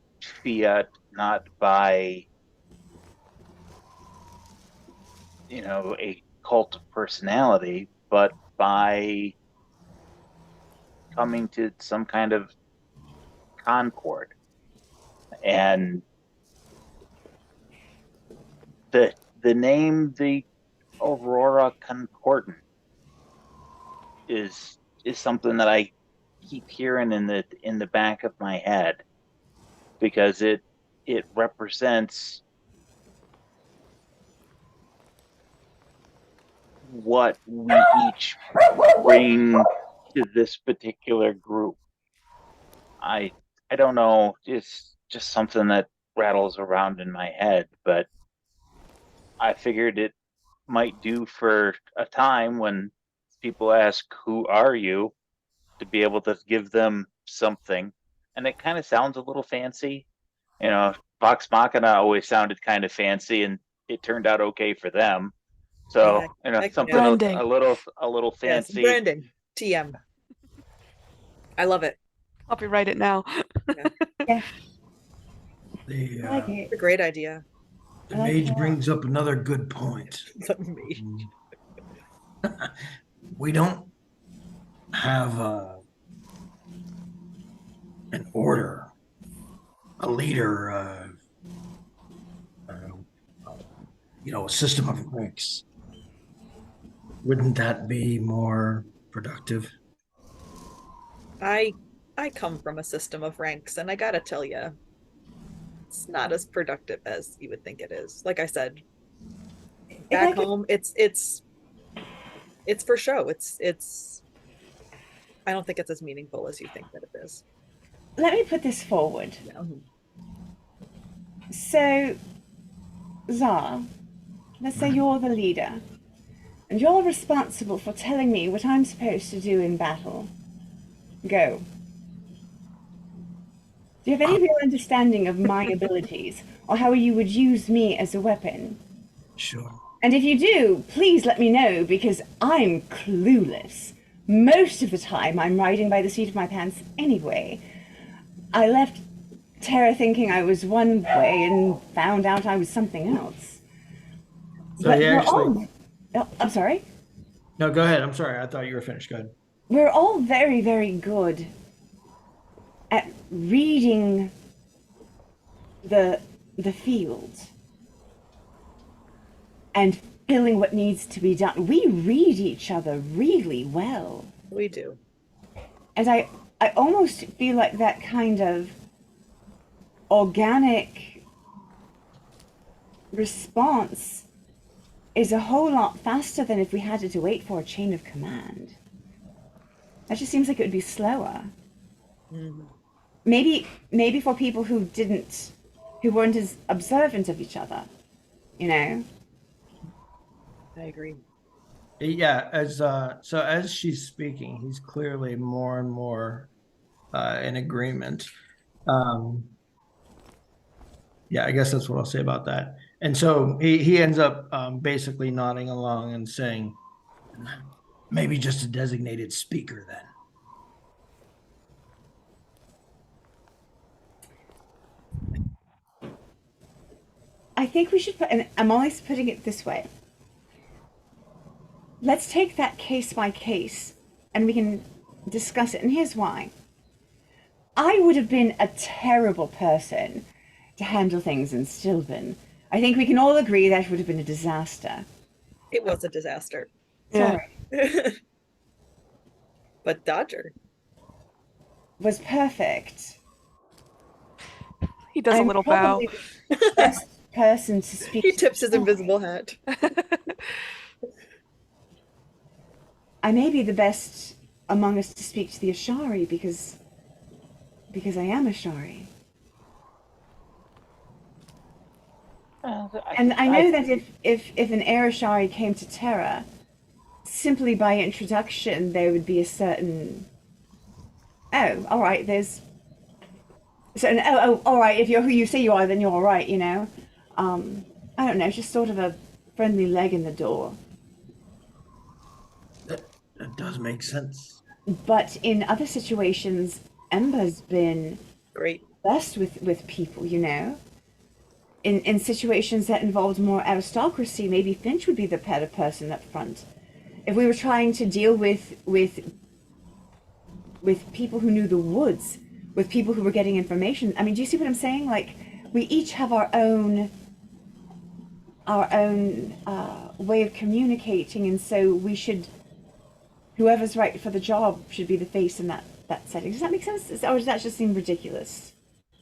fiat, not by a cult of personality, but by coming to some kind of concord. And the name, the Aurora Concordant, is something that I keep hearing in the back of my head, because it represents what we each bring to this particular group. I don't know, it's just something that rattles around in my head, but I figured it might do for a time when people ask, "Who are you?" to be able to give them something. And it kind of sounds a little fancy. Vox Machina always sounded kind of fancy, and it turned out okay for them. So, Yeah, heck something yeah. Branding. a little Yes, fancy. branding. TM. I love it. Copyright it now. Yeah, The, I like uh, it. It's a great idea. the I like mage that. brings up another good point. Me. We don't have an order, a leader, a system of ranks. Wouldn't that be more productive? I I come from a system of ranks, and I gotta tell you, it's not as productive as you would think it is. Like I said, If back I could, home, it's for show. It's I don't think it's as meaningful as you think that it is. let me put this forward. Yeah. So, Zar, let's say you're the leader, and you're responsible for telling me what I'm supposed to do in battle. Go. Do you have any real understanding of my abilities, or how you would use me as a weapon? Sure. And if you do, please let me know, because I'm clueless. Most of the time, I'm riding by the seat of my pants anyway. I left Terra thinking I was one way and found out I was something else. So But he we're actually. all, I'm sorry? No, go ahead. I'm sorry. I thought you were finished. Go ahead. We're all very, very good at reading the field and killing what needs to be done. We read each other really well. We do. And I almost feel like that kind of organic response is a whole lot faster than if we had to wait for a chain of command. That just seems like it would be slower. Mhm. Maybe for people who weren't as observant of each other, you know? I agree. Yeah, so as she's speaking, he's clearly more and more in agreement. Yeah, I guess that's what I'll say about that. And so he ends up basically nodding along and saying, Maybe just a designated speaker then. I think we should put, and I'm always putting it this way. Let's take that case by case and we can discuss it. And here's why. I would have been a terrible person to handle things in Stilben. I think we can all agree that would have been a disaster. It was a disaster. Yeah. Sorry. But Dodger. Was perfect. He does a I'm little bow. probably the best person to speak He to tips his the invisible hat. I may be the best among us to speak to the Ashari because I am Ashari. And I know that if an Air Ashari came to Terra, simply by introduction there would be a certain all right, there's certain all right, if you're who you say you are, then you're all right, you know. I don't know, it's just sort of a friendly leg in the door. That does make sense. But in other situations, Ember's been Great. best with people, you know. In situations that involved more aristocracy, maybe Finch would be the better person up front. If we were trying to deal with people who knew the woods, with people who were getting information. I mean, do you see what I'm saying? Like, we each have our own way of communicating, and so we should, whoever's right for the job should be the face in that setting. Does that make sense? Or does that just seem ridiculous?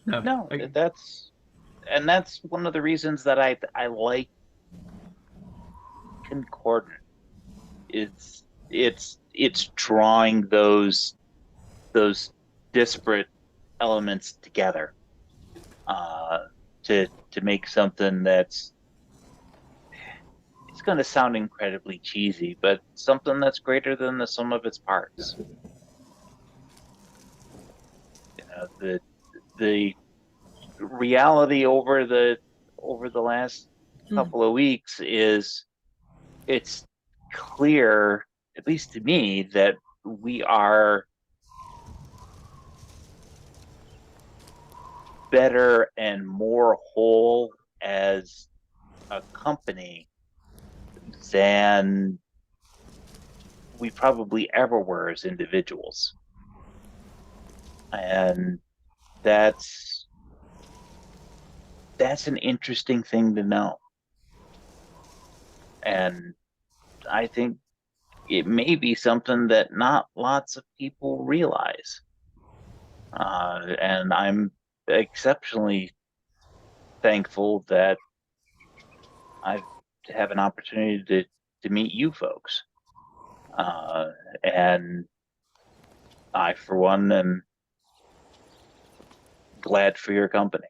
No, that's one of the reasons that I like Concordant. It's drawing those disparate elements together to make something that's, it's going to sound incredibly cheesy, but something that's greater than the sum of its parts. You know, the reality over the last couple of weeks is, it's clear, at least to me, that we are better and more whole as a company than we probably ever were as individuals. And that's an interesting thing to know. And I think it may be something that not lots of people realize. And I'm exceptionally thankful that I have an opportunity to meet you folks. And I, for one, am glad for your company.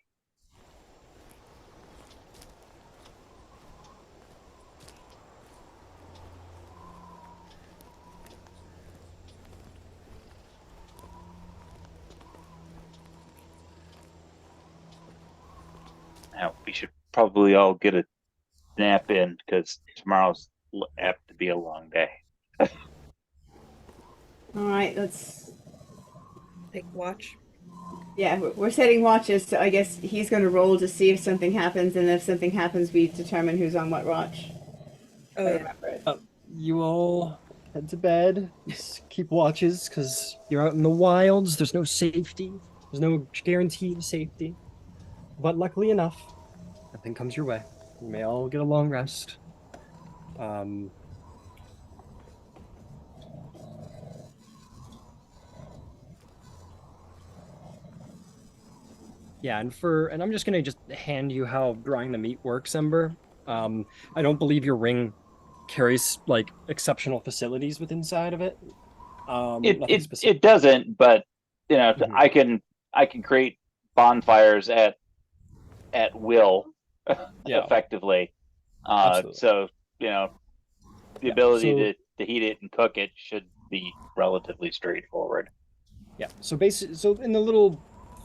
Now, we should probably all get a nap in because tomorrow's apt to be a long day. All right, let's. Take watch. Yeah, we're setting watches, so I guess he's going to roll to see if something happens, and if something happens, we determine who's on what watch. Oh I yeah. remember it. You all head to bed. Just keep watches because you're out in the wilds. There's no safety. There's no guaranteed safety. But luckily enough, nothing comes your way. You may all get a long rest. Um, yeah, and I'm just gonna hand you how drying the meat works, Ember. I don't believe your ring carries like exceptional facilities with inside of it. It Nothing it specific. it doesn't, but Mhm. I can create bonfires at will, Yeah, effectively. absolutely. So the Yeah. ability So to heat it and cook it should be relatively straightforward. yeah. So in the little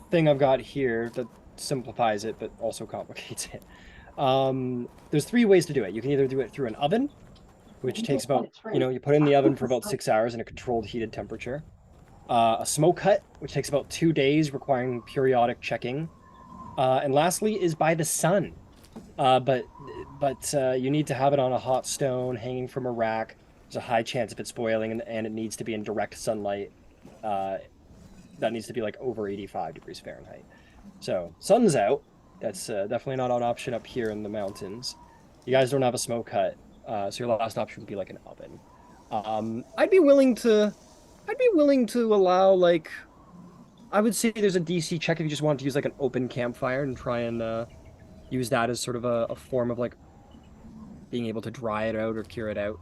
thing I've got here that simplifies it but also complicates it. There's three ways to do it. You can either do it through an oven, which takes about, you put it in the oven for about 6 hours in a controlled heated temperature. A smoke hut, which takes about 2 days, requiring periodic checking. And lastly is by the sun. But you need to have it on a hot stone hanging from a rack. There's a high chance of it spoiling, and it needs to be in direct sunlight. Uh, that needs to be like over 85 degrees Fahrenheit. So sun's out. That's definitely not an option up here in the mountains. You guys don't have a smoke hut, so your last option would be like an oven. I'd be willing to allow like, I would say there's a DC check if you just want to use like an open campfire and try and use that as sort of a form of like being able to dry it out or cure it out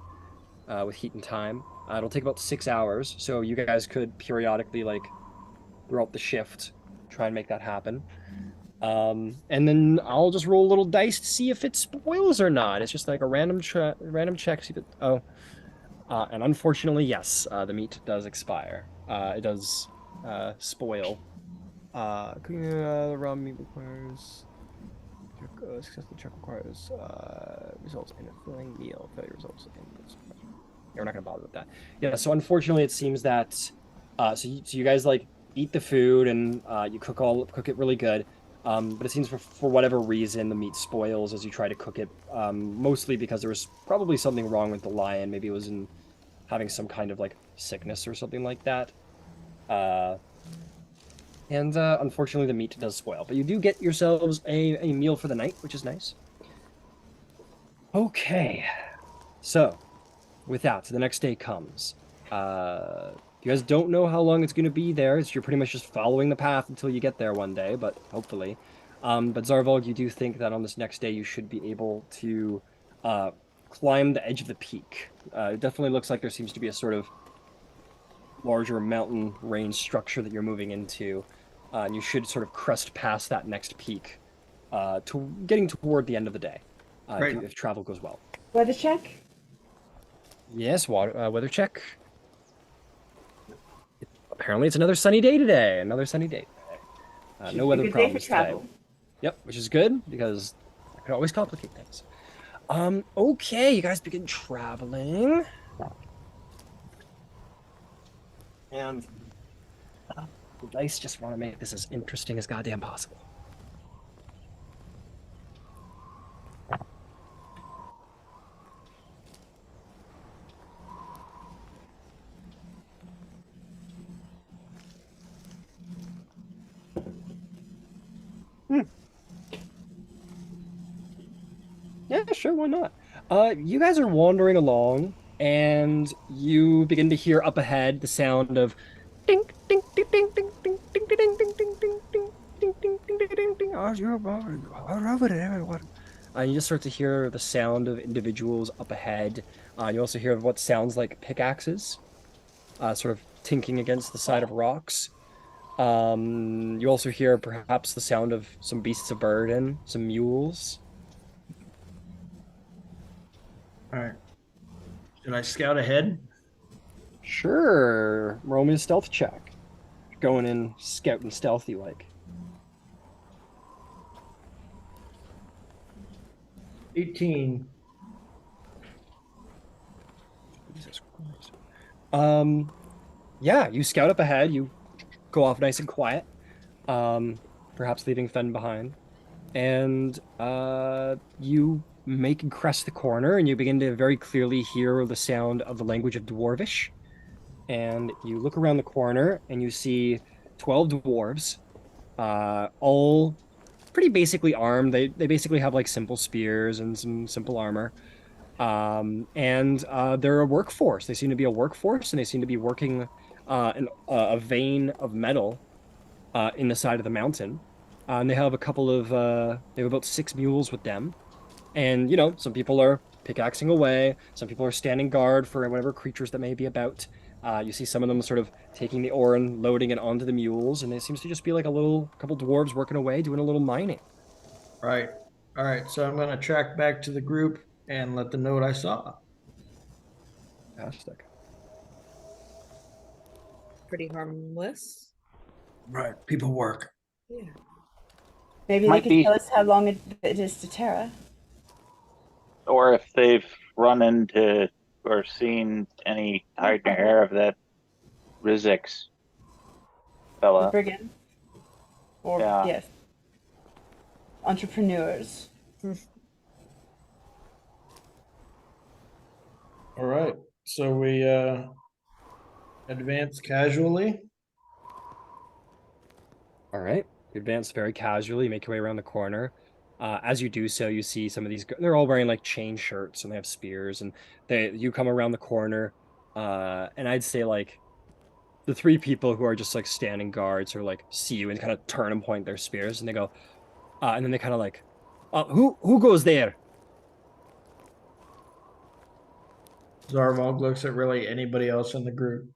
with heat and time. It'll take about 6 hours, so you guys could periodically like throughout the shift try and make that happen. And then I'll just roll a little dice to see if it spoils or not. It's just like a random check. See if it, oh, and unfortunately, yes, the meat does expire. It does spoil. The raw meat requires successful check requires results in a filling meal. Failure results in. Yeah, we're not gonna bother with that. Yeah. So unfortunately, it seems that so you guys like eat the food and you cook it really good. But it seems for whatever reason the meat spoils as you try to cook it. Mostly because there was probably something wrong with the lion. Maybe it was in having some kind of like sickness or something like that. Uh, and unfortunately, the meat does spoil. But you do get yourselves a meal for the night, which is nice. Okay, so with that, the next day comes. You guys don't know how long it's going to be there. So you're pretty much just following the path until you get there one day, but hopefully. But Zarvog, you do think that on this next day you should be able to climb the edge of the peak. It definitely looks like there seems to be a sort of larger mountain range structure that you're moving into, and you should sort of crest past that next peak, to getting toward the end of the day, Right. if travel goes well. Weather check? Yes, weather check. Apparently, it's another sunny day today. Another sunny day today. Should No be a weather good day for problems today. travel. Yep, which is good because I could always complicate things. Okay, you guys begin traveling. And the dice just want to make this as interesting as goddamn possible. Yeah, sure, why not? You guys are wandering along, and you begin to hear up ahead the sound of ding ding ding ding ding ding ding ding ding ding ding ding ding ding ding ding ding ding. You just start to hear the sound of individuals up ahead. You also hear what sounds like pickaxes, sort of tinking against the side of rocks. You also hear perhaps the sound of some beasts of burden, some mules. All right. Should I scout ahead? Sure. Roll me a stealth check. Going in scouting stealthy like. 18. Jesus Christ. Yeah, you scout up ahead, you go off nice and quiet. Perhaps leaving Fen behind. And you make and crest the corner and you begin to very clearly hear the sound of the language of Dwarvish. And you look around the corner and you see 12 dwarves, all pretty basically armed. They basically have like simple spears and some simple armor. And they're a workforce. They seem to be a workforce, and they seem to be working a vein of metal in the side of the mountain. And they have a couple of they have about 6 mules with them. And some people are pickaxing away, some people are standing guard for whatever creatures that may be about. You see some of them sort of taking the ore and loading it onto the mules, and it seems to just be like a little couple dwarves working away, doing a little mining. Right. All right. So I'm going to track back to the group and let them know what I saw. Fantastic. Pretty harmless. Right. People work. Yeah. Maybe Might they could be. tell us how long it is to Terra. Or if they've run into or seen any hide nor hair of that Rizix The fella. brigands. Or, Yeah. yes. Entrepreneurs. All right. So we advance casually. All right. You advance very casually, make your way around the corner. As you do so, you see some of these. They're all wearing like chain shirts and they have spears. And you come around the corner, and I'd say like the 3 people who are just like standing guards or like see you and kind of turn and point their spears, and they go, and then they kind of like, who goes there? Zarvog looks at really anybody else in the group.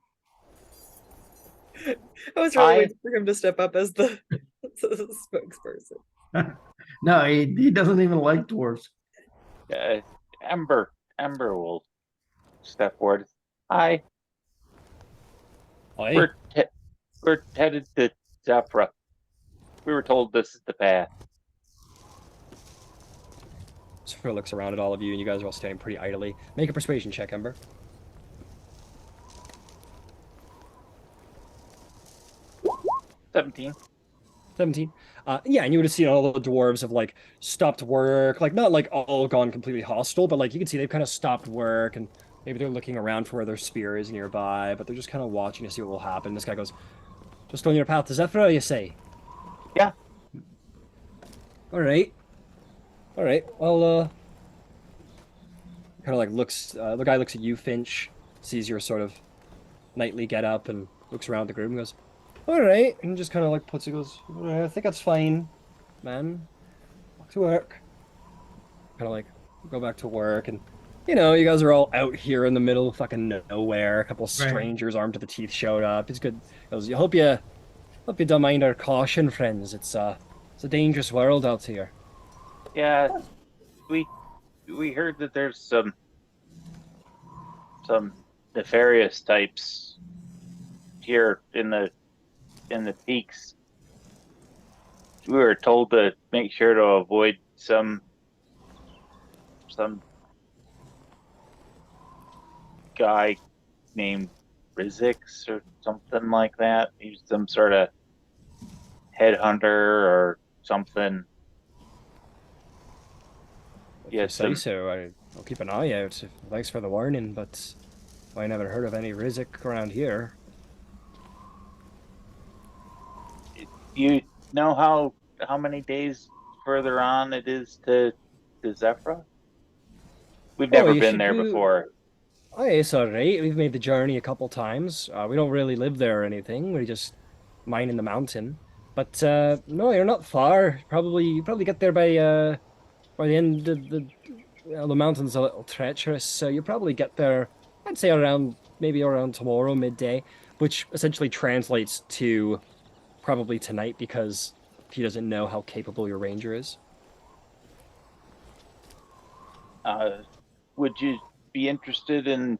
I was really I- waiting for him to step up as the spokesperson. No, he doesn't even like dwarves. Ember will step forward. Hi, Oi. we're headed to Zephrah. We were told this is the path. Zephrah looks around at all of you, and you guys are all standing pretty idly. Make a persuasion check, Ember. 17. 17. Yeah, and you would have seen all the dwarves have like stopped work, like not like all gone completely hostile, but like you can see they've kind of stopped work and maybe they're looking around for where their spear is nearby, but they're just kind of watching to see what will happen. This guy goes, "Just on your path to Zephrah, you say?" Yeah. All right. All right. Well, kind of like looks. The guy looks at you, Finch, sees your sort of knightly get up, and looks around the group and goes, "All right," and just kind of like puts it. Goes, "I think that's fine, man. Back to work." Kind of like go back to work, and you guys are all out here in the middle of fucking nowhere. A couple of Right. strangers armed to the teeth showed up. It's good. He goes, hope you don't mind our caution, friends. It's a dangerous world out here." Yeah, we heard that there's some nefarious types here in the peaks. We were told to make sure to avoid some guy named Rizix or something like that. He's some sort of headhunter or something. If Yeah, you say so, I'll keep an eye out. Thanks for the warning, but I never heard of any Rizzik around here. You know how many days further on it is to Zephrah? We've never you been should there before. Oh, it's all right. We've made the journey a couple times. We don't really live there or anything. We just mine in the mountain. But no, you're not far. You probably get there by the end of the mountain's a little treacherous, so you probably get there. I'd say maybe around tomorrow midday, which essentially translates to probably tonight because he doesn't know how capable your ranger is. Would you be interested in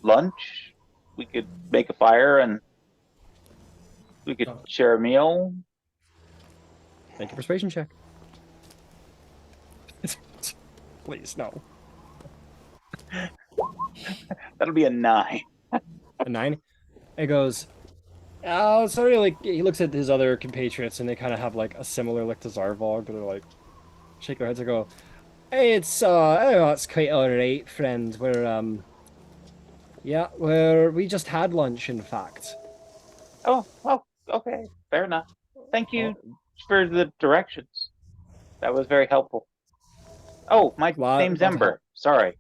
lunch? We could make a fire and we could share a meal. Make a persuasion check. Please, no. That'll be a 9. A 9. It goes, oh, so really, like, he looks at his other compatriots and they kind of have like a similar look to Zarvog, but they're like, shake their heads and go, "Hey, it's quite all right, friend. We just had lunch, in fact." Oh, okay, fair enough. Thank you for the directions. That was very helpful. Oh, my name's Glad to help. Ember. Sorry.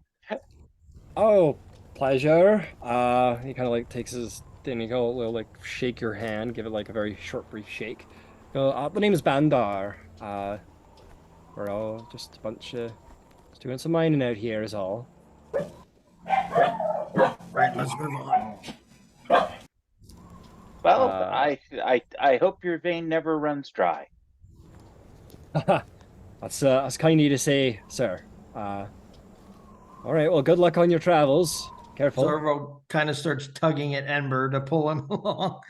Oh, pleasure. He kind of like takes his thing. He go, will like shake your hand, give it like a very short, brief shake. Go, the name is Bandar. We're all just a bunch of just doing some mining out here, is all. Right, let's move on. Well, Uh, I hope your vein never runs dry. that's kind of you to say, sir. All right. Well, good luck on your travels. Careful. Zarvo kind of starts tugging at Ember to pull him along.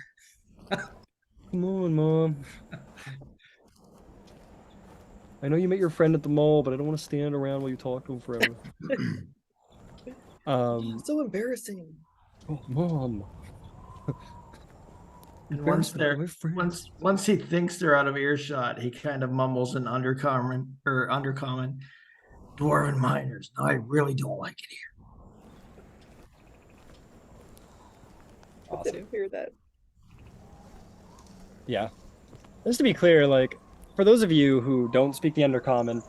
Come on, Mom. I know you met your friend at the mall, but I don't want to stand around while you talk to him forever. So embarrassing. Oh, Mom. And once he thinks they're out of earshot, he kind of mumbles an undercommon. Dwarven miners. No, I really don't like it here. I didn't hear that. Yeah. Just to be clear, like, for those of you who don't speak the Undercommon,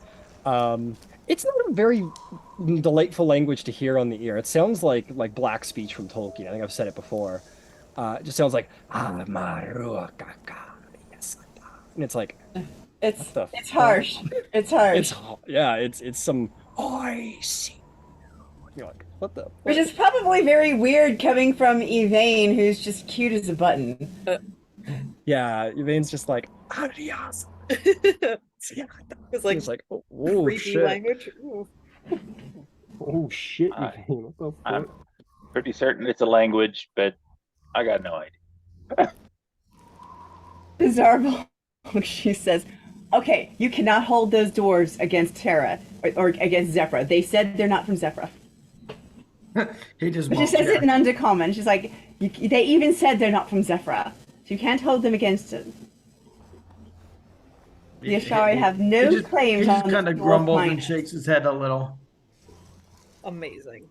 it's not a very delightful language to hear on the ear. It sounds like black speech from Tolkien. I think I've said it before. It just sounds like and it's like It's the it's fuck? harsh. It's harsh. It's some I see. You're like, what the Which fuck? is probably very weird coming from Evane, who's just cute as a button. Yeah, Yvain's just like adios. It's like, It's like oh creepy shit. language. Ooh. Oh shit, I- Yvain. What the I'm fuck? pretty certain it's a language, but I got no idea. Zarval, she says, okay, you cannot hold those doors against Terra or against Zephrah. They said they're not from Zephrah. He just But she won't says care. it in Undercommon. She's like, they even said they're not from Zephrah. So you can't hold them against it. The Ashari have no He claims just on kind of dwarf grumbles and miners. shakes his head a little. Amazing.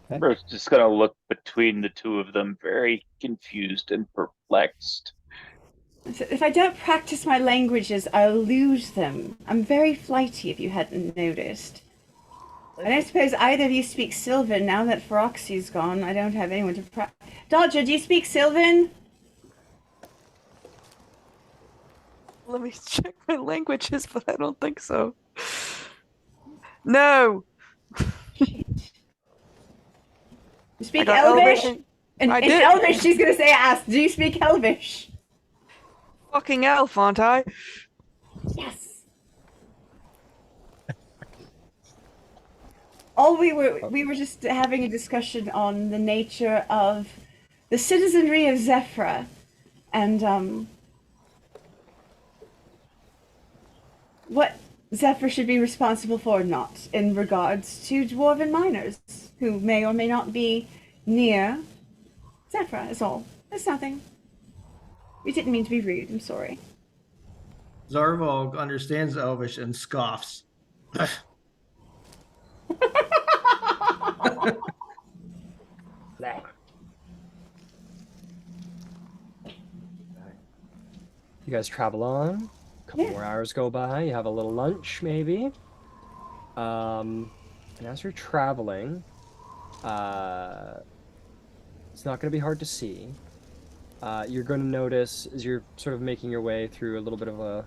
Ember's just gonna look between the two of them, very confused and perplexed. So if I don't practice my languages, I'll lose them. I'm very flighty, if you hadn't noticed. And I suppose either of you speak Sylvan. Now that Feroxy's gone, I don't have anyone to practice. Dodger, do you speak Sylvan? Let me check my languages, but I don't think so. No. You speak got Elvish? Elvish. And I in did. Elvish, she's gonna say, ask, do you speak Elvish? Fucking elf, aren't I? Yes. We were just having a discussion on the nature of the citizenry of Zephrah, and what Zephrah should be responsible for or not in regards to dwarven miners who may or may not be near Zephrah. Is all. It's nothing. We didn't mean to be rude. I'm sorry. Zarvog understands Elvish and scoffs. You guys travel on. A couple Yeah. more hours go by. You have a little lunch, maybe. And as you're traveling, it's not going to be hard to see. You're going to notice as you're sort of making your way through a little bit of a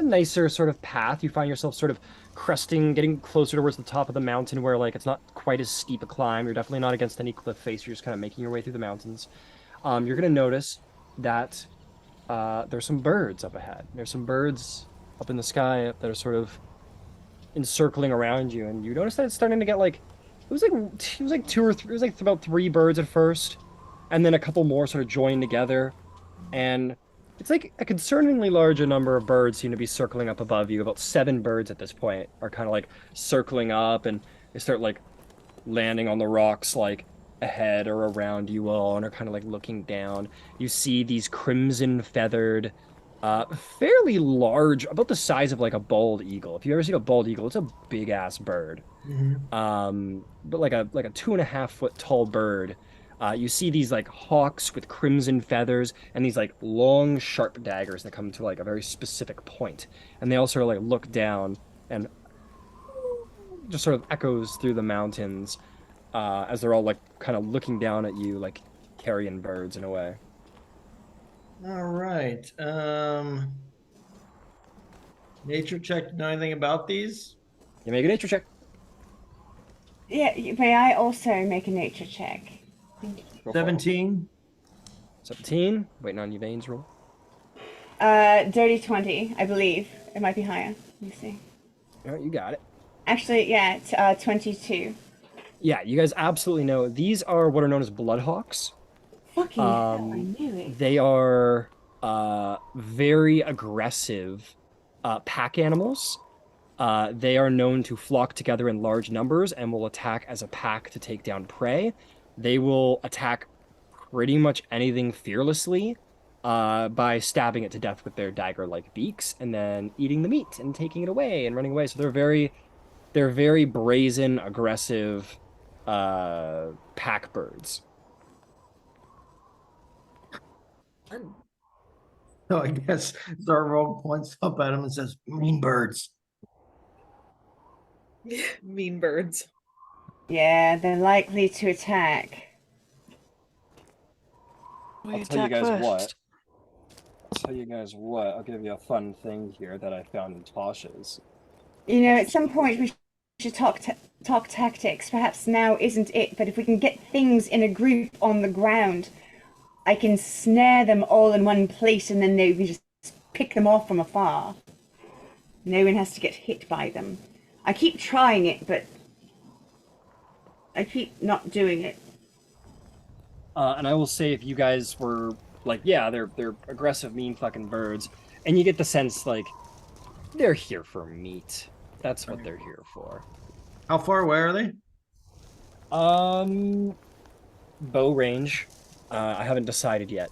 nicer sort of path, you find yourself sort of cresting, getting closer towards the top of the mountain where like it's not quite as steep a climb. You're definitely not against any cliff face. You're just kind of making your way through the mountains. You're going to notice that there's some birds up ahead. There's some birds up in the sky that are sort of encircling around you, and you notice that it's starting to get like it was like two or three. It was like about three birds at first, and then a couple more sort of joined together, and it's like a concerningly large number of birds seem to be circling up above you. About 7 birds at this point are kind of like circling up, and they start like landing on the rocks like ahead or around you all, and are kind of like looking down. You see these crimson feathered, fairly large, about the size of like a bald eagle. If you've ever seen a bald eagle, it's a big ass bird. But like a 2.5 foot tall bird. You see these like hawks with crimson feathers and these like long sharp daggers that come to like a very specific point. And they all sort of like look down, and just sort of echoes through the mountains as they're all like kind of looking down at you like carrion birds in a way. All right. Nature check. Know anything about these? You make a nature check. Yeah, may I also make a nature check? Go for it. 17. 17. Waiting on you, Vane's roll. Dirty 20, I believe. It might be higher. Let me see. All right, you got it. Actually, yeah, 22. Yeah, you guys absolutely know these are what are known as bloodhawks. Fucking hell, I knew it. They are very aggressive pack animals. They are known to flock together in large numbers and will attack as a pack to take down prey. They will attack pretty much anything fearlessly by stabbing it to death with their dagger-like beaks and then eating the meat and taking it away and running away. So they're very brazen, aggressive pack birds. So I guess Zarvog points up at him and says, "Mean birds." Mean birds. Yeah, they're likely to attack. We I'll tell you attack guys first. what. I'll tell you guys what. I'll give you a fun thing here that I found in Tosh's. You know, at some point we should talk tactics. Perhaps now isn't it, but if we can get things in a group on the ground, I can snare them all in one place and then we can just pick them off from afar. No one has to get hit by them. I keep trying it, but I keep not doing it. And I will say, if you guys were like, yeah, they're aggressive, mean fucking birds, and you get the sense like they're here for meat. That's what they're here for. How far away are they? Bow range. I haven't decided yet.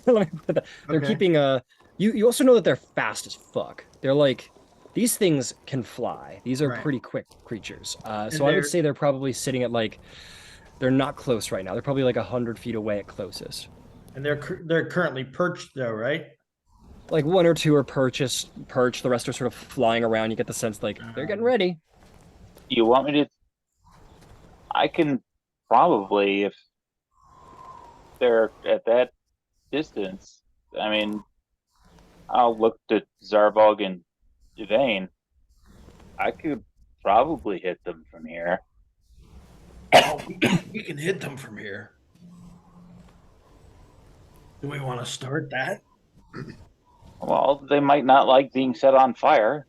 Let me put that. They're Okay. keeping a. You also know that they're fast as fuck. They're like these things can fly. These are Right. pretty quick creatures. So I they're- would say they're probably sitting at like. They're not close right now. They're probably like 100 feet away at closest. And they're currently perched though, right? Like one or two are perched. The rest are sort of flying around. You get the sense like they're getting ready. You want me to? I can probably, if they're at that distance. I mean, I'll look to Zarvog and Devane. I could probably hit them from here. Oh, we can hit them from here. Do we want to start that? Well, they might not like being set on fire.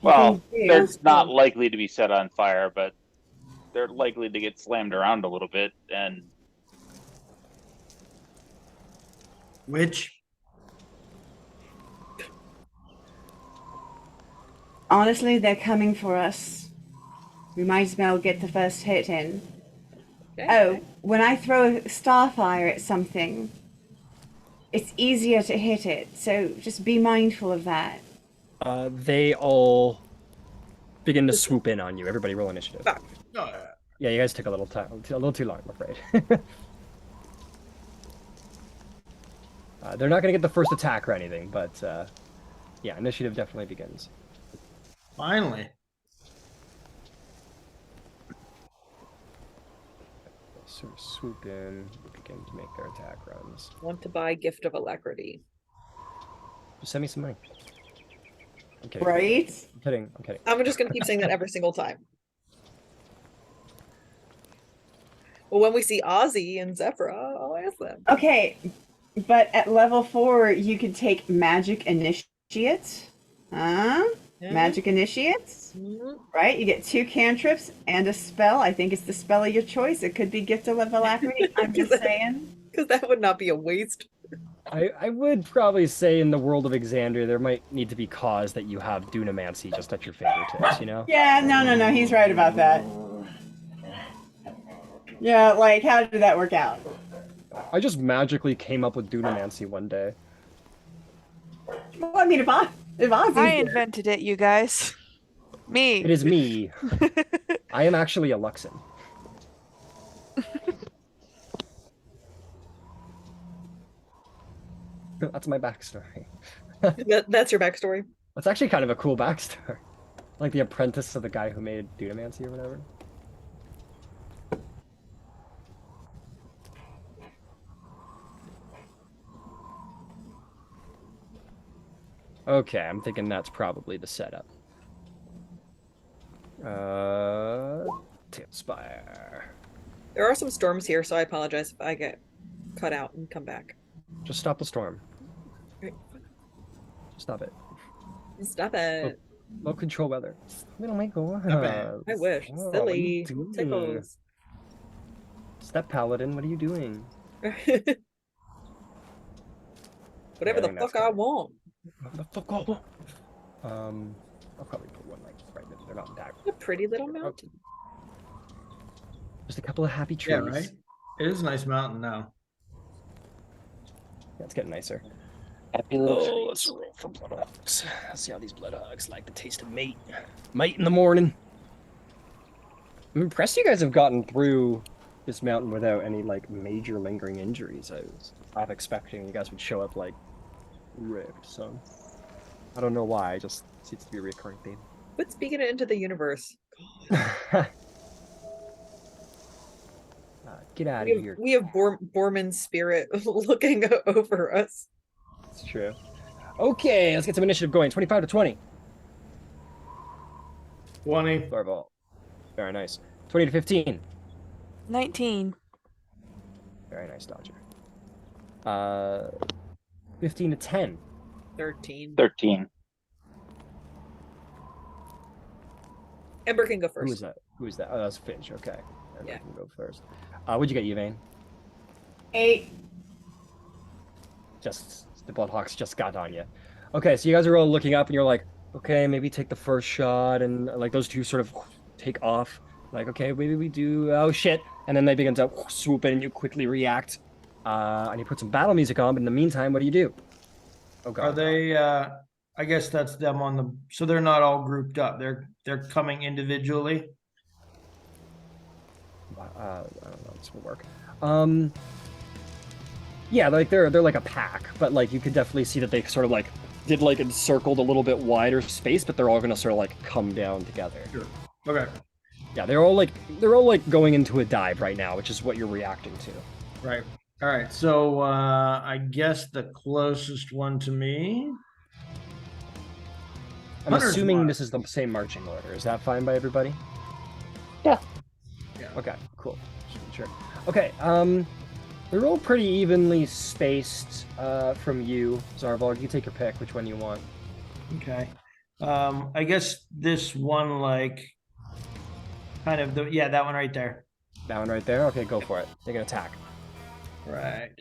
Well, they're not likely to be set on fire, but they're likely to get slammed around a little bit. And Which? Honestly, they're coming for us. We might as well get the first hit in. Okay. Oh, when I throw starfire at something, it's easier to hit it, so just be mindful of that. They all begin to swoop in on you. Everybody roll initiative. Fuck. No, Yeah, you guys took a little time, a little too long, I'm afraid. They're not going to get the first attack or anything, but yeah, initiative definitely begins. Finally. Sort of swoop in, begin to make their attack runs. Want to buy Gift of Alacrity. Just send me some money. I'm kidding. Right? I'm kidding. I'm kidding. I'm just gonna keep saying that every single time. Well, when we see Ozzy and Zephrah, I'll ask them. Okay, but at level 4, you could take Magic Initiate. Huh? Yeah. Magic Initiates? Mhm. Right? You get 2 cantrips and a spell. I think it's the spell of your choice. It could be Gift of Alacrity. I'm just saying. Because that would not be a waste. I would probably say in the world of Exandria, there might need to be cause that you have Dunamancy just at your fingertips, you know? Yeah, no. He's right about that. Yeah, like, how did that work out? I just magically came up with Dunamancy one day. Well, I mean, if Ozzy's I there- invented it, you guys. Me. It is me. I am actually a Luxon. That's my backstory. That's your backstory. That's actually kind of a cool backstory. Like the apprentice of the guy who made Dunamancy or whatever. Okay, I'm thinking that's probably the setup. Tailspire. There are some storms here, so I apologize if I get cut out and come back. Just stop the storm. Right. Just stop it. Stop it. Low control weather. Oh my god. I wish. Oh, Silly. what are you doing? Tickles. Step Paladin, what are you doing? Whatever I the think that's fuck I good. want. What the fuck? Oh. I'll probably put one like right there. They're not that. A pretty little mountain. Just a couple of happy trees. Yeah, right. It is a nice mountain now. Yeah, it's getting nicer. Happy little Oh, let's roll for blood hogs. Let's see how these blood hogs like the taste of meat. Meat in the morning. I'm impressed you guys have gotten through this mountain without any like major lingering injuries. I was half expecting you guys would show up like ripped, so I don't know why. It just seems to be a recurring theme. But speaking it into the universe. Get out We of have, here. we have Borman's spirit looking over us. It's true. Okay, let's get some initiative going. 25 to 20. 20. Thorvald. Very nice. 20 to 15. 19. Very nice, Dodger. 15 to 10. 13. 13. Ember can go Who first. is that? Who is that? Oh, that's Finch. Okay. Everybody Yeah. can go first. What'd you get, Yvain? 8. Just the Bloodhawks just got on you. Okay, so you guys are all looking up and you're like, okay, maybe take the first shot, and like those two sort of take off. Like, okay, maybe we do. Oh shit! And then they begin to swoop in, and you quickly react, and you put some battle music on. But in the meantime, what do? Oh god. Are they? I guess that's them on the. So they're not all grouped up. They're coming individually. I don't know. This will work. Yeah, like they're like a pack, but like you could definitely see that they sort of like did like encircled a little bit wider space, but they're all gonna sort of like come down together. Sure. Okay. Yeah, they're all like going into a dive right now, which is what you're reacting to. Right. All right. So I guess the closest one to me. I'm Hunter's assuming Mark. this is the same marching order. Is that fine by everybody? Yeah. Yeah. Okay, cool. Sure. Okay, they're all pretty evenly spaced from you, Zarvog. You take your pick, which one you want. Okay. I guess this one, like, kind of that one right there. That one right there? Okay, go for it. Take an attack. Right.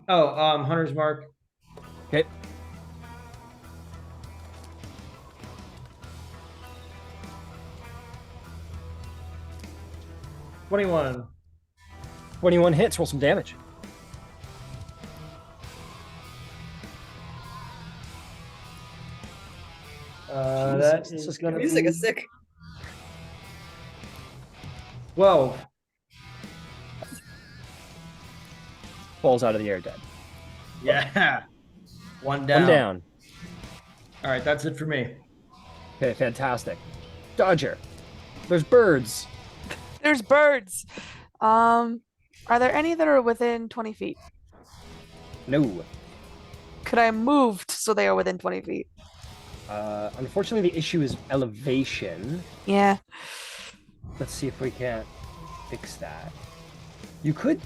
Oh, Hunter's Mark. Okay. $21. 21 hits, roll some damage. That Jesus, this is is gonna Music be is sick. 12. Falls out of the air dead. Yeah. One down. One down. All right, that's it for me. Okay, fantastic. Dodger. There's birds. There's birds. Are there any that are within 20 feet? No. Could I move so they are within 20 feet? Unfortunately, the issue is elevation. Yeah. Let's see if we can't fix that. You could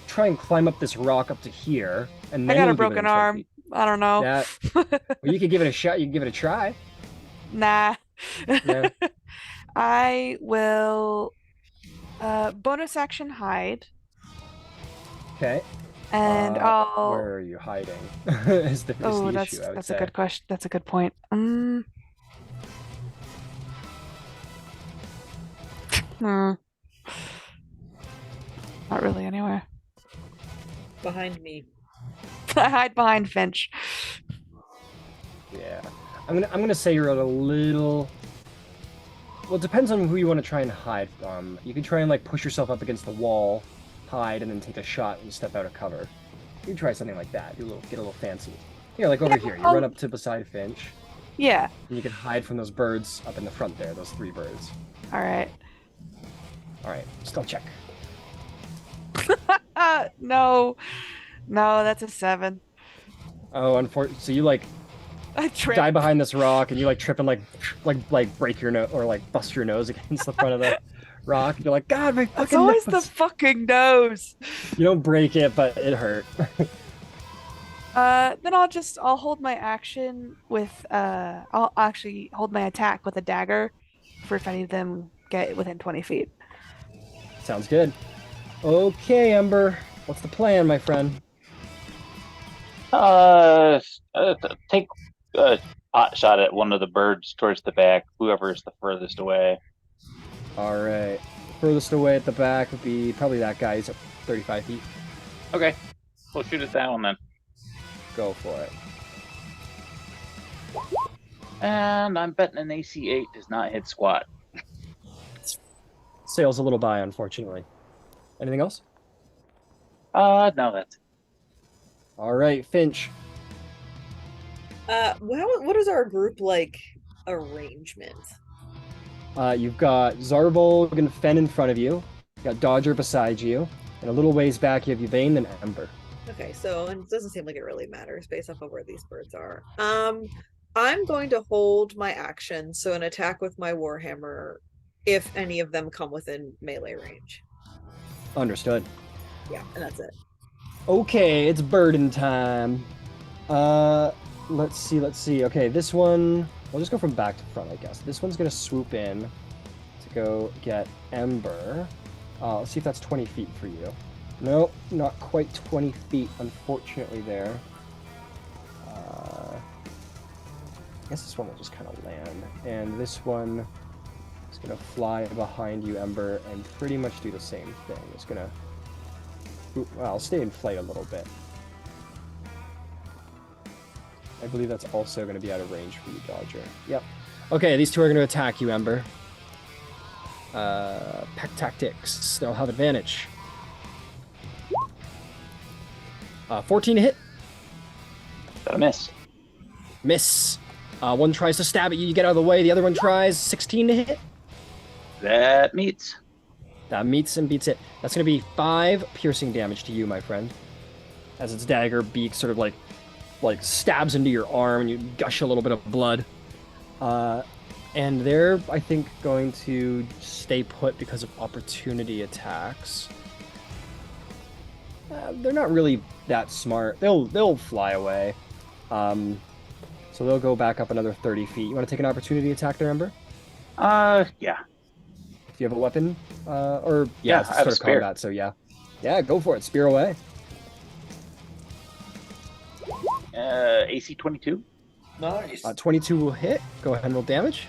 try and climb up this rock up to here, and I then got a you'll be broken within 20 arm. feet. I don't know. Well, you could give it a shot. You can give it a try. Nah. Yeah. I will bonus action hide, Okay. and I'll. Where are you hiding? is the Oh, issue, I would that's say. a good question. That's a good point. Not really anywhere. Behind me. I hide behind Finch. Yeah. I'm gonna say you're at a little. Well, it depends on who you want to try and hide from. You can try and like push yourself up against the wall, hide, and then take a shot and step out of cover. You can try something like that. Get a little fancy. Yeah, like over here. You run up to beside Finch. Yeah. And you can hide from those birds up in the front there, those 3 birds. All right. All right, stealth check. No. No, that's a 7. Oh, unfortunately, so you like I tripped. die behind this rock, and you like trip and like break your nose or like bust your nose against the front of the rock. You're like, God, my It's fucking always the nose. fucking nose. You don't break it, but it hurt. Then I'll hold my action with I'll actually hold my attack with a dagger for if any of them get within 20 feet. Sounds good. Okay, Ember, what's the plan, my friend? Take a pot shot at one of the birds towards the back, whoever's the furthest away. All right, furthest away at the back would be probably that guy. He's at 35 feet. Okay, we'll shoot at that one then. Go for it. And I'm betting an AC 8 does not hit squat. Sails a little by, unfortunately. Anything else? No, that's it. All right, Finch. What is our group like arrangement? You've got Zarvolg and Fen in front of you. You got Dodger beside you, and a little ways back you have Yvain and Ember. Okay, so and it doesn't seem like it really matters based off of where these birds are. I'm going to hold my action, so an attack with my warhammer if any of them come within melee range. Understood. Yeah, and that's it. Okay, it's burden time. Let's see. Okay, this one, we'll just go from back to front, I guess. This one's gonna swoop in to go get Ember. Let's see if that's 20 feet for you. Nope, not quite 20 feet, unfortunately there. I guess this one will just kind of land. And this one is gonna fly behind you, Ember, and pretty much do the same thing. It's gonna, well, I'll stay in flight a little bit. I believe that's also going to be out of range for you, Dodger. Yep. Okay, these two are going to attack you, Ember. Pack tactics. They'll have advantage. 14 to hit. Got a miss. Miss. One tries to stab at you. You get out of the way. The other one tries. 16 to hit. That meets. That meets and beats it. That's going to be 5 piercing damage to you, my friend. As its dagger beak sort of like stabs into your arm and you gush a little bit of blood. And they're, I think, going to stay put because of opportunity attacks. They're not really that smart. They'll fly away. So they'll go back up another 30 feet. You want to take an opportunity attack there, Ember? Yeah. Do you have a weapon? Or Yeah, it's I have sort a of spear. combat, so yeah. Yeah, go for it. Spear away. AC 22. Nice. 22 will hit. Go ahead and roll damage.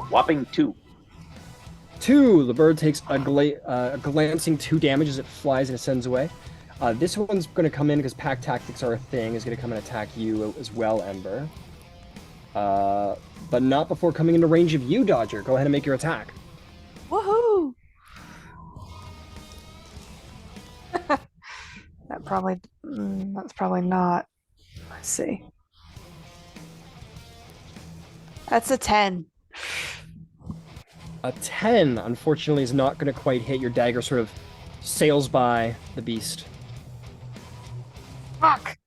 Whopping 2. 2. The bird takes a glancing 2 damage as it flies and ascends away. This one's going to come in because pack tactics are a thing. Is going to come and attack you as well, Ember. But not before coming into range of you, Dodger. Go ahead and make your attack. Woohoo! That's probably not. Let's see. That's a 10. A 10, unfortunately, is not going to quite hit. Your dagger sort of sails by the beast. Fuck!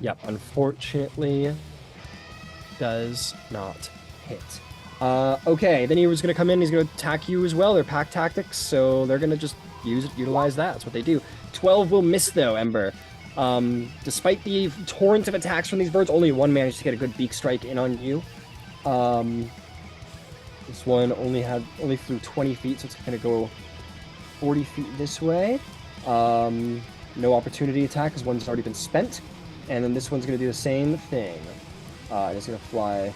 Yep, unfortunately, does not hit. Okay, then he was going to come in. He's going to attack you as well. They're pack tactics, so they're going to just utilize that. That's what they do. 12 will miss, though, Ember. Despite the torrent of attacks from these birds, only one managed to get a good beak strike in on you. This one only flew 20 feet, so it's going to go 40 feet this way. No opportunity attack, because one's already been spent. And then this one's going to do the same thing. And it's going to fly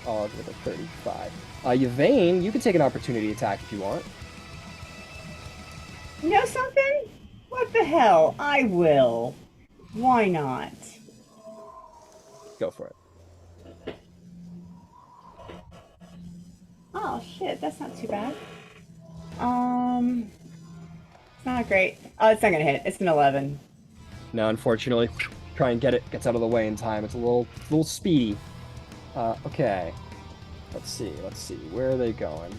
with a 35. Yvain, you can take an opportunity attack if you want. You know something? What the hell? I will. Why not? Go for it. Oh shit, that's not too bad. It's not great. Oh, it's not gonna hit. It's an 11. No, unfortunately, try and get it. Gets out of the way in time. It's a little speedy. Okay. Let's see. Where are they going?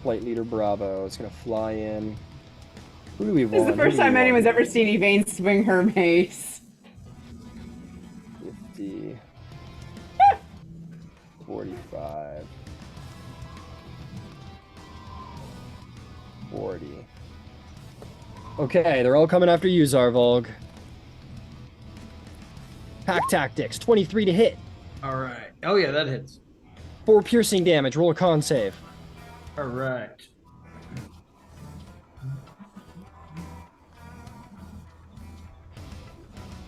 Flight Leader Bravo is gonna fly in. Who do we want? This is the Who first do we time want? anyone's ever seen Yvain swing her mace. 50. 45. 40. Okay, they're all coming after you, Zarvolg. Pack tactics, 23 to hit. All right. Oh yeah, that hits. 4 piercing damage, roll a con save. All right.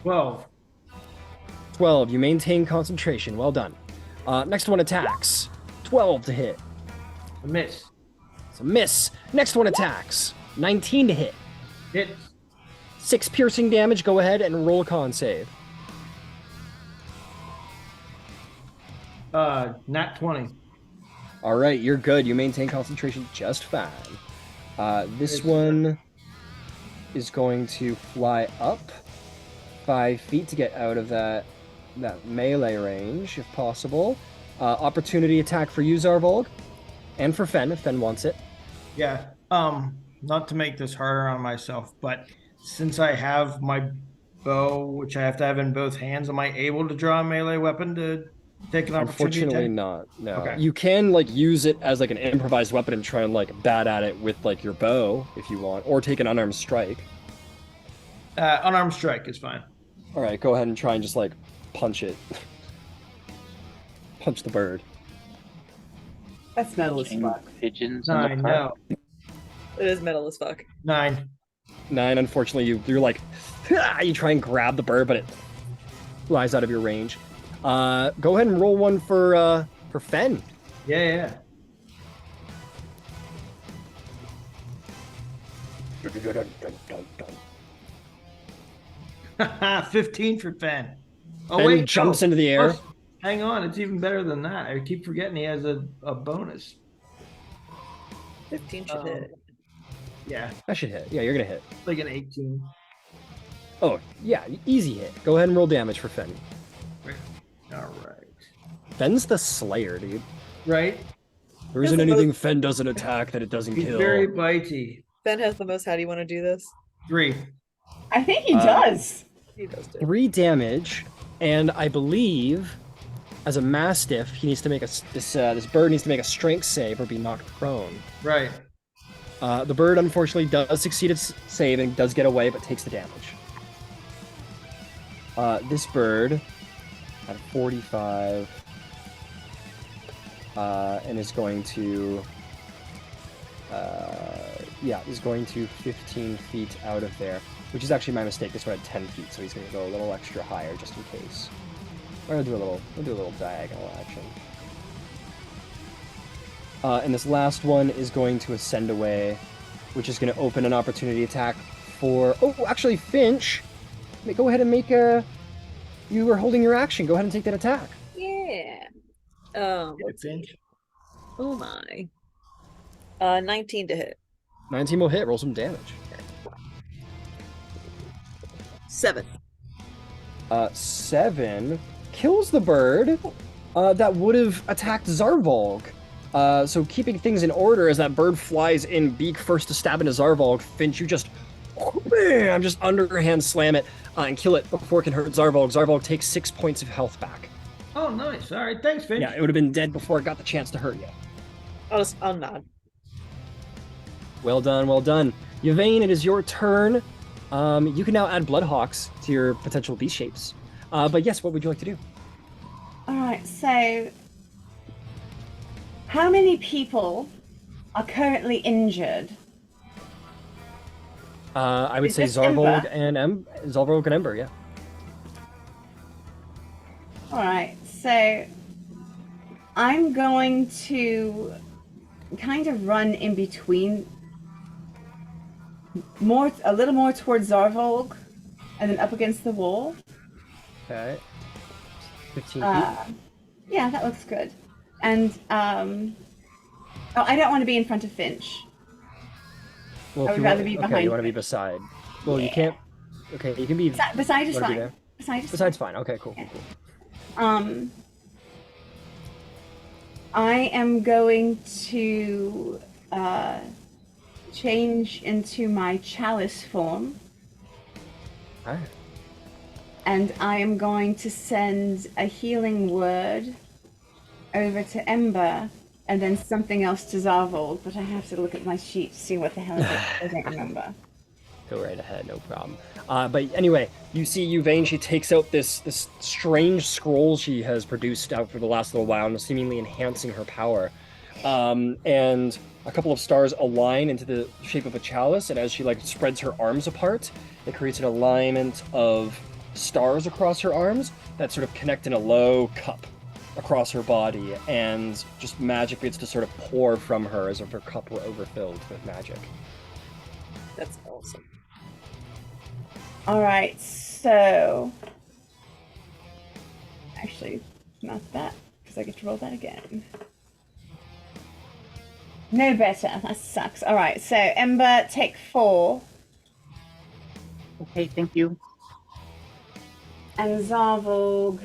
Well, 12, you maintain concentration, well done. Next one attacks. 12 to hit. a miss. It's a miss. Next one attacks. 19 to hit. Hit. 6 piercing damage, go ahead and roll a con save. Nat 20. Alright, you're good. You maintain concentration just fine. This one is going to fly up 5 feet to get out of that melee range, if possible. Opportunity attack for you, Zarvolg. And for Fen, if Fen wants it. Yeah. Not to make this harder on myself, but since I have my bow, which I have to have in both hands, am I able to draw a melee weapon to take an opportunity Unfortunately attack? not, no. Okay. You can, use it as, an improvised weapon and try and, bat at it with, your bow, if you want. Or take an unarmed strike. Unarmed strike is fine. Alright, go ahead and try and just, punch it. Punch the bird. That's metal as King fuck. pigeons in the 9, park. no. It is metal as fuck. 9. 9, unfortunately, you're like, you try and grab the bird, but it flies out of your range. Go ahead and roll one for Fen. Yeah. 15 for Fen. Oh, Fen wait. jumps no. into the air. Plus, hang on. It's even better than that. I keep forgetting he has a bonus. 15 should hit. Yeah, That should hit. Yeah, you're gonna hit. like an 18. Oh, yeah, easy hit. Go ahead and roll damage for Fen. All right. Fen's the Slayer, dude. Right? There isn't That's the anything Fen doesn't attack that it doesn't He's kill. very bitey. Ben has the most. How do you want to do this? 3. I think he does. He does too. 3 damage, and I believe, as a Mastiff, he needs to make this bird needs to make a Strength save or be knocked prone. Right. The bird, unfortunately, does succeed its save and does get away, but takes the damage. This bird at 45 and is going to is going to 15 feet out of there, which is actually my mistake. This one had 10 feet, so he's going to go a little extra higher just in case. We'll do a little diagonal action. And this last one is going to ascend away, which is going to open an opportunity attack for... Oh, actually, Finch! Go ahead and make a... You were holding your action. Go ahead and take that attack. Yeah. Let's see. Finch. Oh my. 19 to hit. 19 will hit. Roll some damage. 7. 7 kills the bird that would have attacked Zarvolg. So keeping things in order as that bird flies in beak first to stab into Zarvolg, Finch, you just bam, just underhand slam it and kill it before it can hurt Zarvolg. Zarvolg takes 6 points of health back. Oh, nice. All right. Thanks, Finch. Yeah, it would have been dead before it got the chance to hurt you. I'll nod. Well done, well done. Yvain, it is your turn. You can now add Bloodhawks to your potential beast shapes. But yes, what would you like to do? Alright, so how many people are currently injured? I would Is say this Zarvolg Ember? and Ember, yeah. Alright, so I'm going to kind of run in between, a little more towards Zarvolg, and then up against the wall. Okay. 15 feet. Yeah, that looks good. And Oh, I don't want to be in front of Finch. Well, I if would you rather want, be okay, behind you want to be Finch. beside. Well, you Yeah. can't. Okay, you can be. Beside is wanna be fine. there? Beside is Besides, fine. fine. Okay, cool, Yeah. cool, cool. I am going to change into my chalice form, All right. and I am going to send a healing word over to Ember, and then something else to Zarvold, but I have to look at my sheet to see what the hell it is. I don't remember. Go right ahead, no problem. But anyway, you see Yvain, she takes out this strange scroll she has produced out for the last little while, and seemingly enhancing her power. And a couple of stars align into the shape of a chalice, and as she like spreads her arms apart, it creates an alignment of stars across her arms that sort of connect in a low cup across her body, and just magic begins to sort of pour from her as if her cup were overfilled with magic. That's awesome. All right, so actually, not that, because I get to roll that again. No better. That sucks. All right, so Ember, take 4, Okay, thank you. and Zarvolg,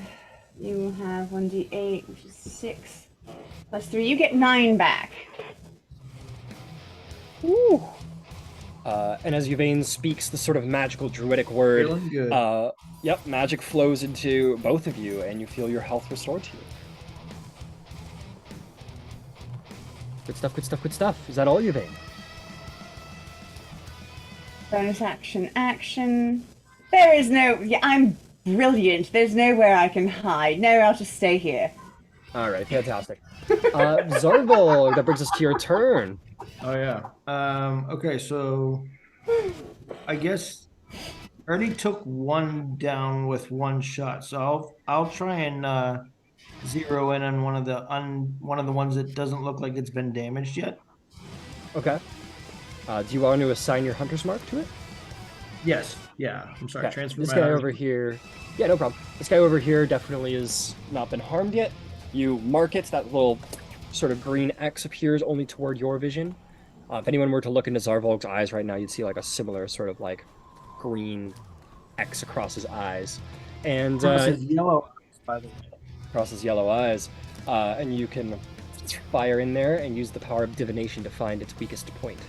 you have 1d8, which is 6 plus 3. You get 9 back. Woo! And as Yvain speaks the sort of magical druidic word, Feeling good. yep, magic flows into both of you, and you feel your health restored to you. Good stuff, good stuff, good stuff. Is that all, Yvain? Bonus action. There is no. Yeah, I'm brilliant. There's nowhere I can hide. No, I'll just stay here. All right, fantastic. Zarvol, that brings us to your turn. Oh yeah. Okay, so I guess I already took one down with one shot, so I'll try and zero in on one of the ones that doesn't look like it's been damaged yet. Okay. Do you want to assign your hunter's mark to it? Yes. Yeah. I'm sorry. Okay. Transfer This my guy hunter's over mark. here. Yeah, no problem. This guy over here definitely has not been harmed yet. You mark it. That little sort of green X appears only toward your vision. If anyone were to look into Zarvolg's eyes right now, you'd see like a similar sort of like green X across his eyes, and Across his yellow eyes, by the way. across his yellow eyes. And you can fire in there and use the power of divination to find its weakest point.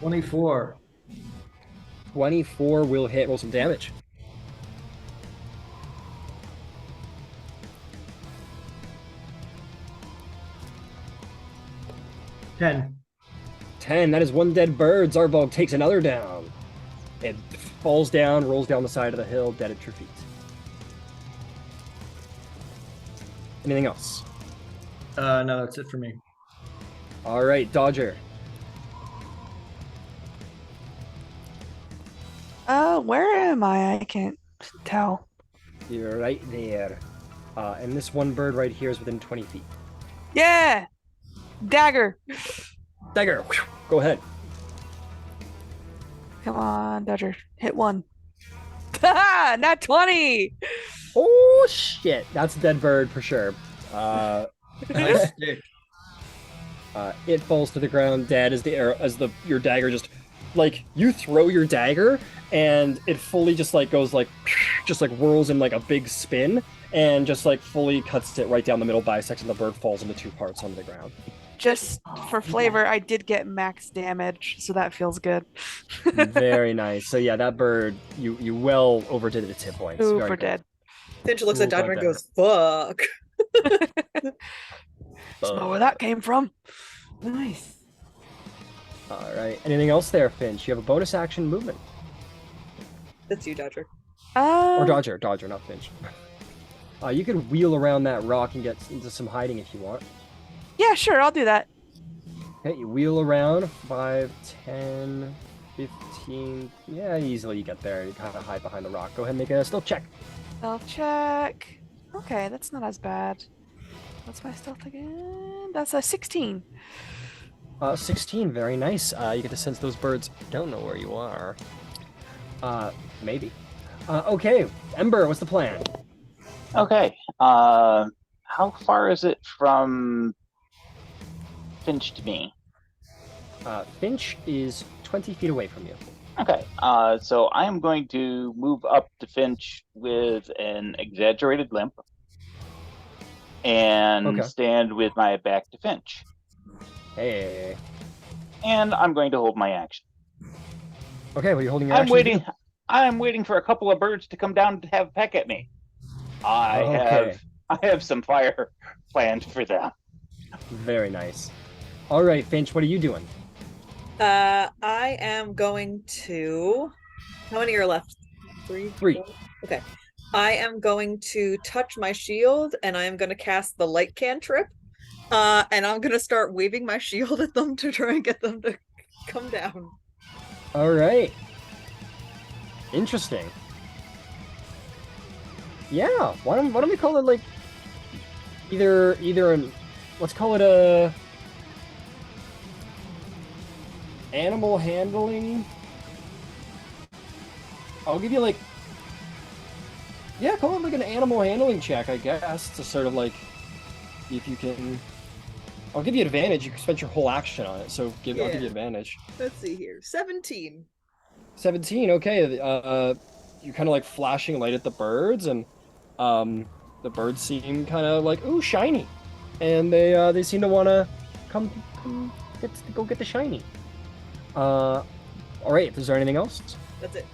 24. 24 will hit. Roll some damage. Ten. 10. That is one dead bird. Zarvolg takes another down. It falls down, rolls down the side of the hill, dead at your feet. Anything else? No, that's it for me. All right, Dodger. Where am I? I can't tell. You're right there. And this one bird right here is within 20 feet. Yeah! Dagger! Dagger, go ahead. Come on, Dodger. Hit 1. Ha! Not 20! Oh, shit. That's a dead bird for sure. Nice stick. It falls to the ground dead as the arrow, as your dagger just, like, you throw your dagger and it fully just like goes like, just like whirls in like a big spin and just like fully cuts it right down the middle, bisecting the bird, falls into 2 parts onto the ground. Just for flavor, I did get max damage, so that feels good. Very nice. So yeah, that bird, you well overdid its hit points. Very Super good. dead. Finch looks at Ooh, Dodger and goddamn. goes, fuck. Smell where that came from. Nice. All right. Anything else there, Finch? You have a bonus action movement. That's you, Dodger. Or Dodger, not Finch. You could wheel around that rock and get into some hiding if you want. Yeah, sure, I'll do that. Okay, you wheel around 5, 10, 15. Yeah, easily you get there. You kind of hide behind the rock. Go ahead and make a stealth check. Stealth check. Okay, that's not as bad. What's my stealth again? That's a 16. 16, very nice. You get to sense those birds don't know where you are. Maybe. Okay, Ember, what's the plan? Okay. How far is it from Finch to me? Finch is 20 feet away from you. Okay. So I am going to move up to Finch with an exaggerated limp and Okay. stand with my back to Finch. Hey. And I'm going to hold my action. Okay, what are you holding your I'm action to waiting. do? I'm waiting for a couple of birds to come down to have a peck at me. Okay. I have some fire planned for them. Very nice. All right, Finch, what are you doing? I am going to. How many are left? Three. 3. Four? Okay. I am going to touch my shield, and I am going to cast the light cantrip. And I'm going to start waving my shield at them to try and get them to come down. All right. Interesting. Yeah. Why don't we call it like either an let's call it a animal handling. I'll give you like call it like an animal handling check, I guess, to sort of like if you can. I'll give you advantage. You can spend your whole action on it, so I'll give you advantage. Let's see here. 17. 17. Okay. You're kind of like flashing light at the birds, and the birds seem kind of like ooh shiny, and they seem to want to come go get the shiny. All right. Is there anything else? That's it.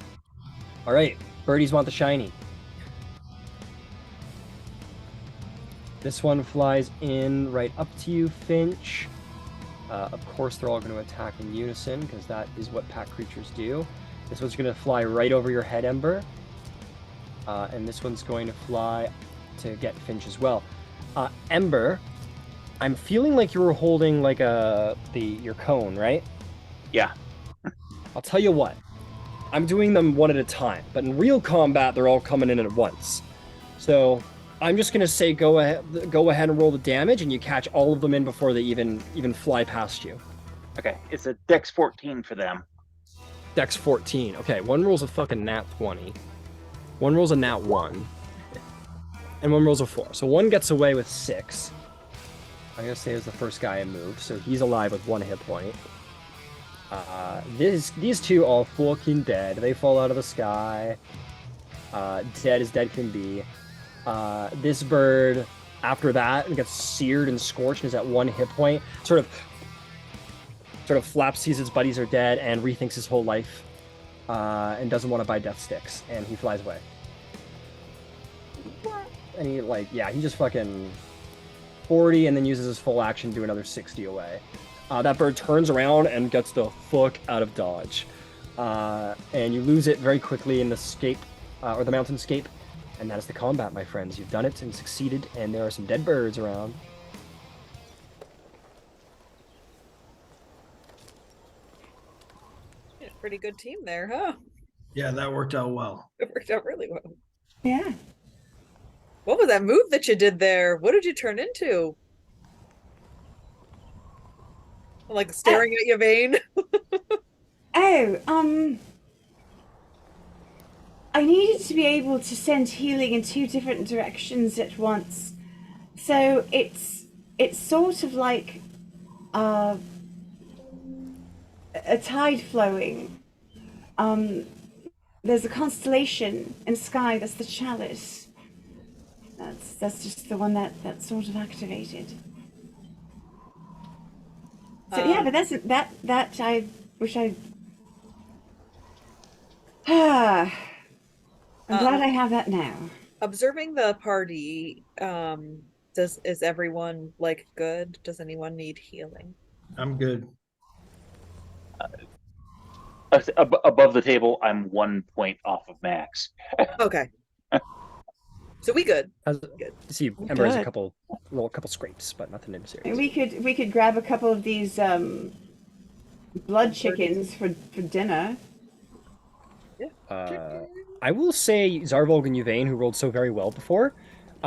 All right. Birdies want the shiny. This one flies in right up to you, Finch. Of course, they're all going to attack in unison because that is what pack creatures do. This one's going to fly right over your head, Ember. And this one's going to fly to get Finch as well. Ember, I'm feeling like you were holding like your cone, right? Yeah. I'll tell you what. I'm doing them one at a time, but in real combat, they're all coming in at once. So I'm just gonna say go ahead and roll the damage, and you catch all of them in before they even fly past you. Okay. It's a Dex 14 for them. Dex 14. Okay, one rolls a fucking nat 20. One rolls a nat 1. And one rolls a 4. So one gets away with 6. I'm gonna say is the first guy I moved, so he's alive with 1 hit point. These two are fucking dead. They fall out of the sky. Dead as dead can be. This bird, after that, gets seared and scorched and is at 1 hit point. Sort of flaps, sees his buddies are dead, and rethinks his whole life, and doesn't want to buy death sticks, and he flies away. And he just fucking 40, and then uses his full action to do another 60 away. That bird turns around and gets the fuck out of dodge. And you lose it very quickly in the scape, or the mountainscape. And that is the combat, my friends. You've done it and succeeded, and there are some dead birds around. Yeah, pretty good team there, huh? Yeah, that worked out well. It worked out really well. Yeah. What was that move that you did there? What did you turn into? Like staring at you, Vane. Oh, I needed to be able to send healing in 2 different directions at once. So it's sort of like a tide flowing. There's a constellation in the sky. That's the chalice. That's just the one that sort of activated. So yeah, but that I wish I. I'm glad I have that now. Observing the party, is everyone like good? Does anyone need healing? I'm good. Above the table, I'm 1 point off of max. Okay. So we good. You see, Ember has a Good. couple scrapes, but nothing in serious. We could grab a couple of these blood chickens for dinner. I will say, Zarvolg and Yvain, who rolled so very well before,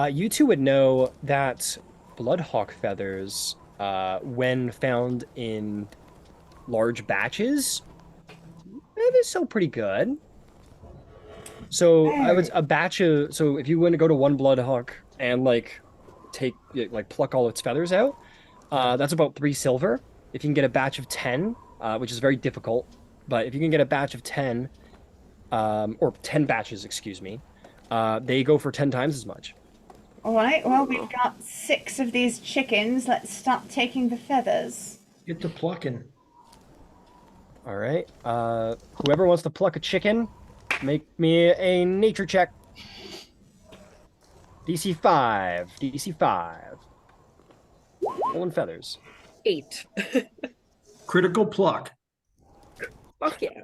you two would know that bloodhawk feathers, when found in large batches, they sell pretty good. So I would if you want to go to one bloodhawk and pluck all its feathers out, That's about 3 silver. If you can get a batch of 10, which is very difficult, but if you can get a batch of 10, or 10 batches, excuse me, they go for 10 times as much. All right, well, we've got 6 of these chickens. Let's start taking the feathers. Get to plucking. All right. Whoever wants to pluck a chicken, make me a nature check. DC 5. DC 5. Pulling feathers. 8. Critical pluck. Fuck yeah.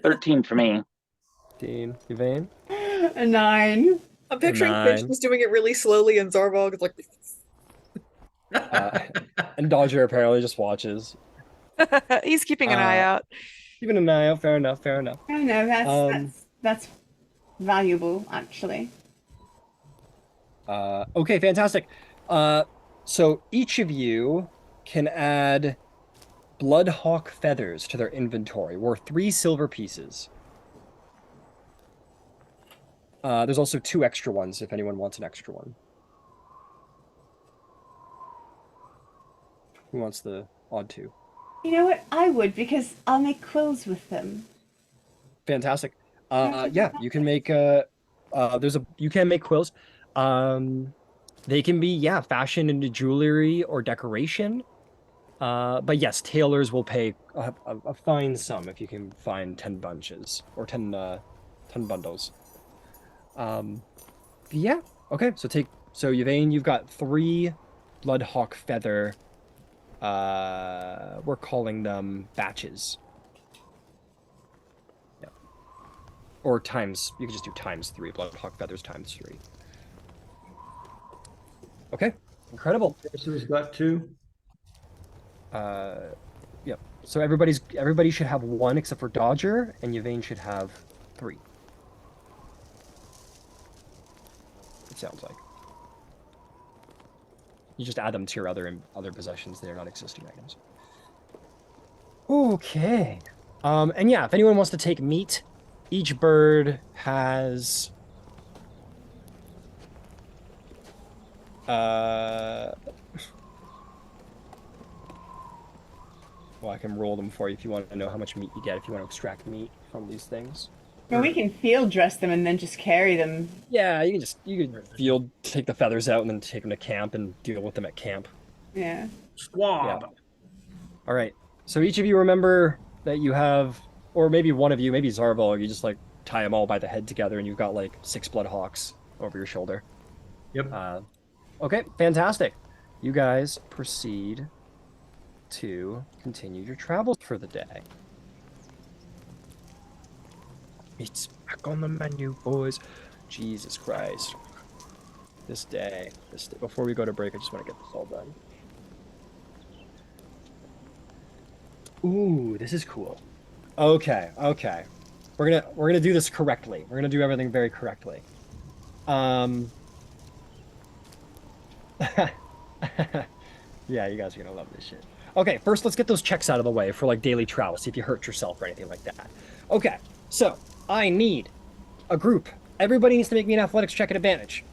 13 for me. 15. Yvain? A 9. I'm picturing 9. Finch just doing it really slowly, and Zarvog is like, And Dodger apparently just watches. He's keeping an eye out. Keeping an eye out. Fair enough. Fair enough. Oh no, that's valuable, actually. Okay, fantastic. So each of you can add Bloodhawk feathers to their inventory, worth 3 silver pieces. There's also 2 extra ones if anyone wants an extra one. Who wants the odd 2? You know what? I would, because I'll make quills with them. Fantastic. Yeah, you can make you can make quills. They can be fashioned into jewelry or decoration. But yes, tailors will pay a fine sum if you can find 10 bunches or 10 bundles. Yeah. Okay. So Yvain, you've got 3 Bloodhawk feather. We're calling them batches. Yeah. Or times. You can just do times 3. Bloodhawk feathers times 3. Okay. Incredible. Chaser's got 2. Yep. So everybody should have 1 except for Dodger, and Yvain should have 3. It sounds like. You just add them to your other possessions. They are not existing items. Okay. And yeah, if anyone wants to take meat, each bird has well, I can roll them for you if you want to know how much meat you get, if you want to extract meat from these things. Well, we can field dress them and then just carry them. Yeah, you can field take the feathers out and then take them to camp and deal with them at camp. Yeah. Squab. Yeah. All right. So each of you remember that you have, or maybe one of you, maybe Zarvog, you just like tie them all by the head together and you've got like 6 Bloodhawks over your shoulder. Yep. Okay, fantastic. You guys proceed to continue your travels for the day. It's back on the menu, boys. Jesus Christ. This day. Before we go to break, I just want to get this all done. Ooh, this is cool. Okay. We're gonna do this correctly. We're gonna do everything very correctly. Yeah, you guys are gonna love this shit. Okay, first let's get those checks out of the way for like daily travel, see if you hurt yourself or anything like that. Okay, so I need a group. Everybody needs to make me an athletics check at advantage.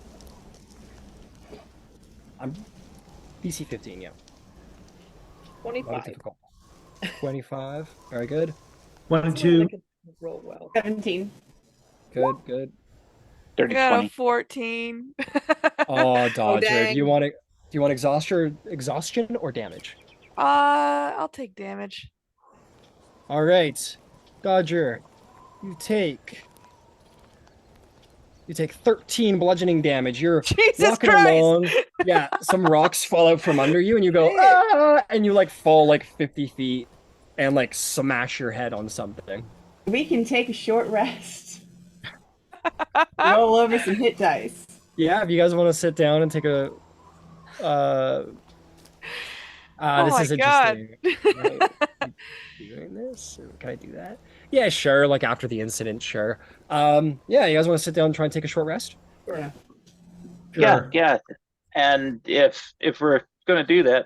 I'm DC 15, yeah. 25. Difficult. 25, very good. 22. Roll well. 17. Good. 30, I got 20. a 14. Oh, Dodger, dang. do you want exhaustion or damage? I'll take damage. All right, Dodger, you take 13 bludgeoning damage. You're Jesus walking Christ! along. Yeah, some rocks fall out from under you, and you go, ah! And you like fall like 50 feet and like smash your head on something. We can take a short rest. Roll over some hit dice. Yeah, if you guys want to sit down and take a. Oh This my is God. interesting. Doing this? Can I do that? Yeah, sure. Like after the incident, sure. Yeah, you guys want to sit down and try and take a short rest? Yeah. Sure. Yeah. And if we're gonna do that,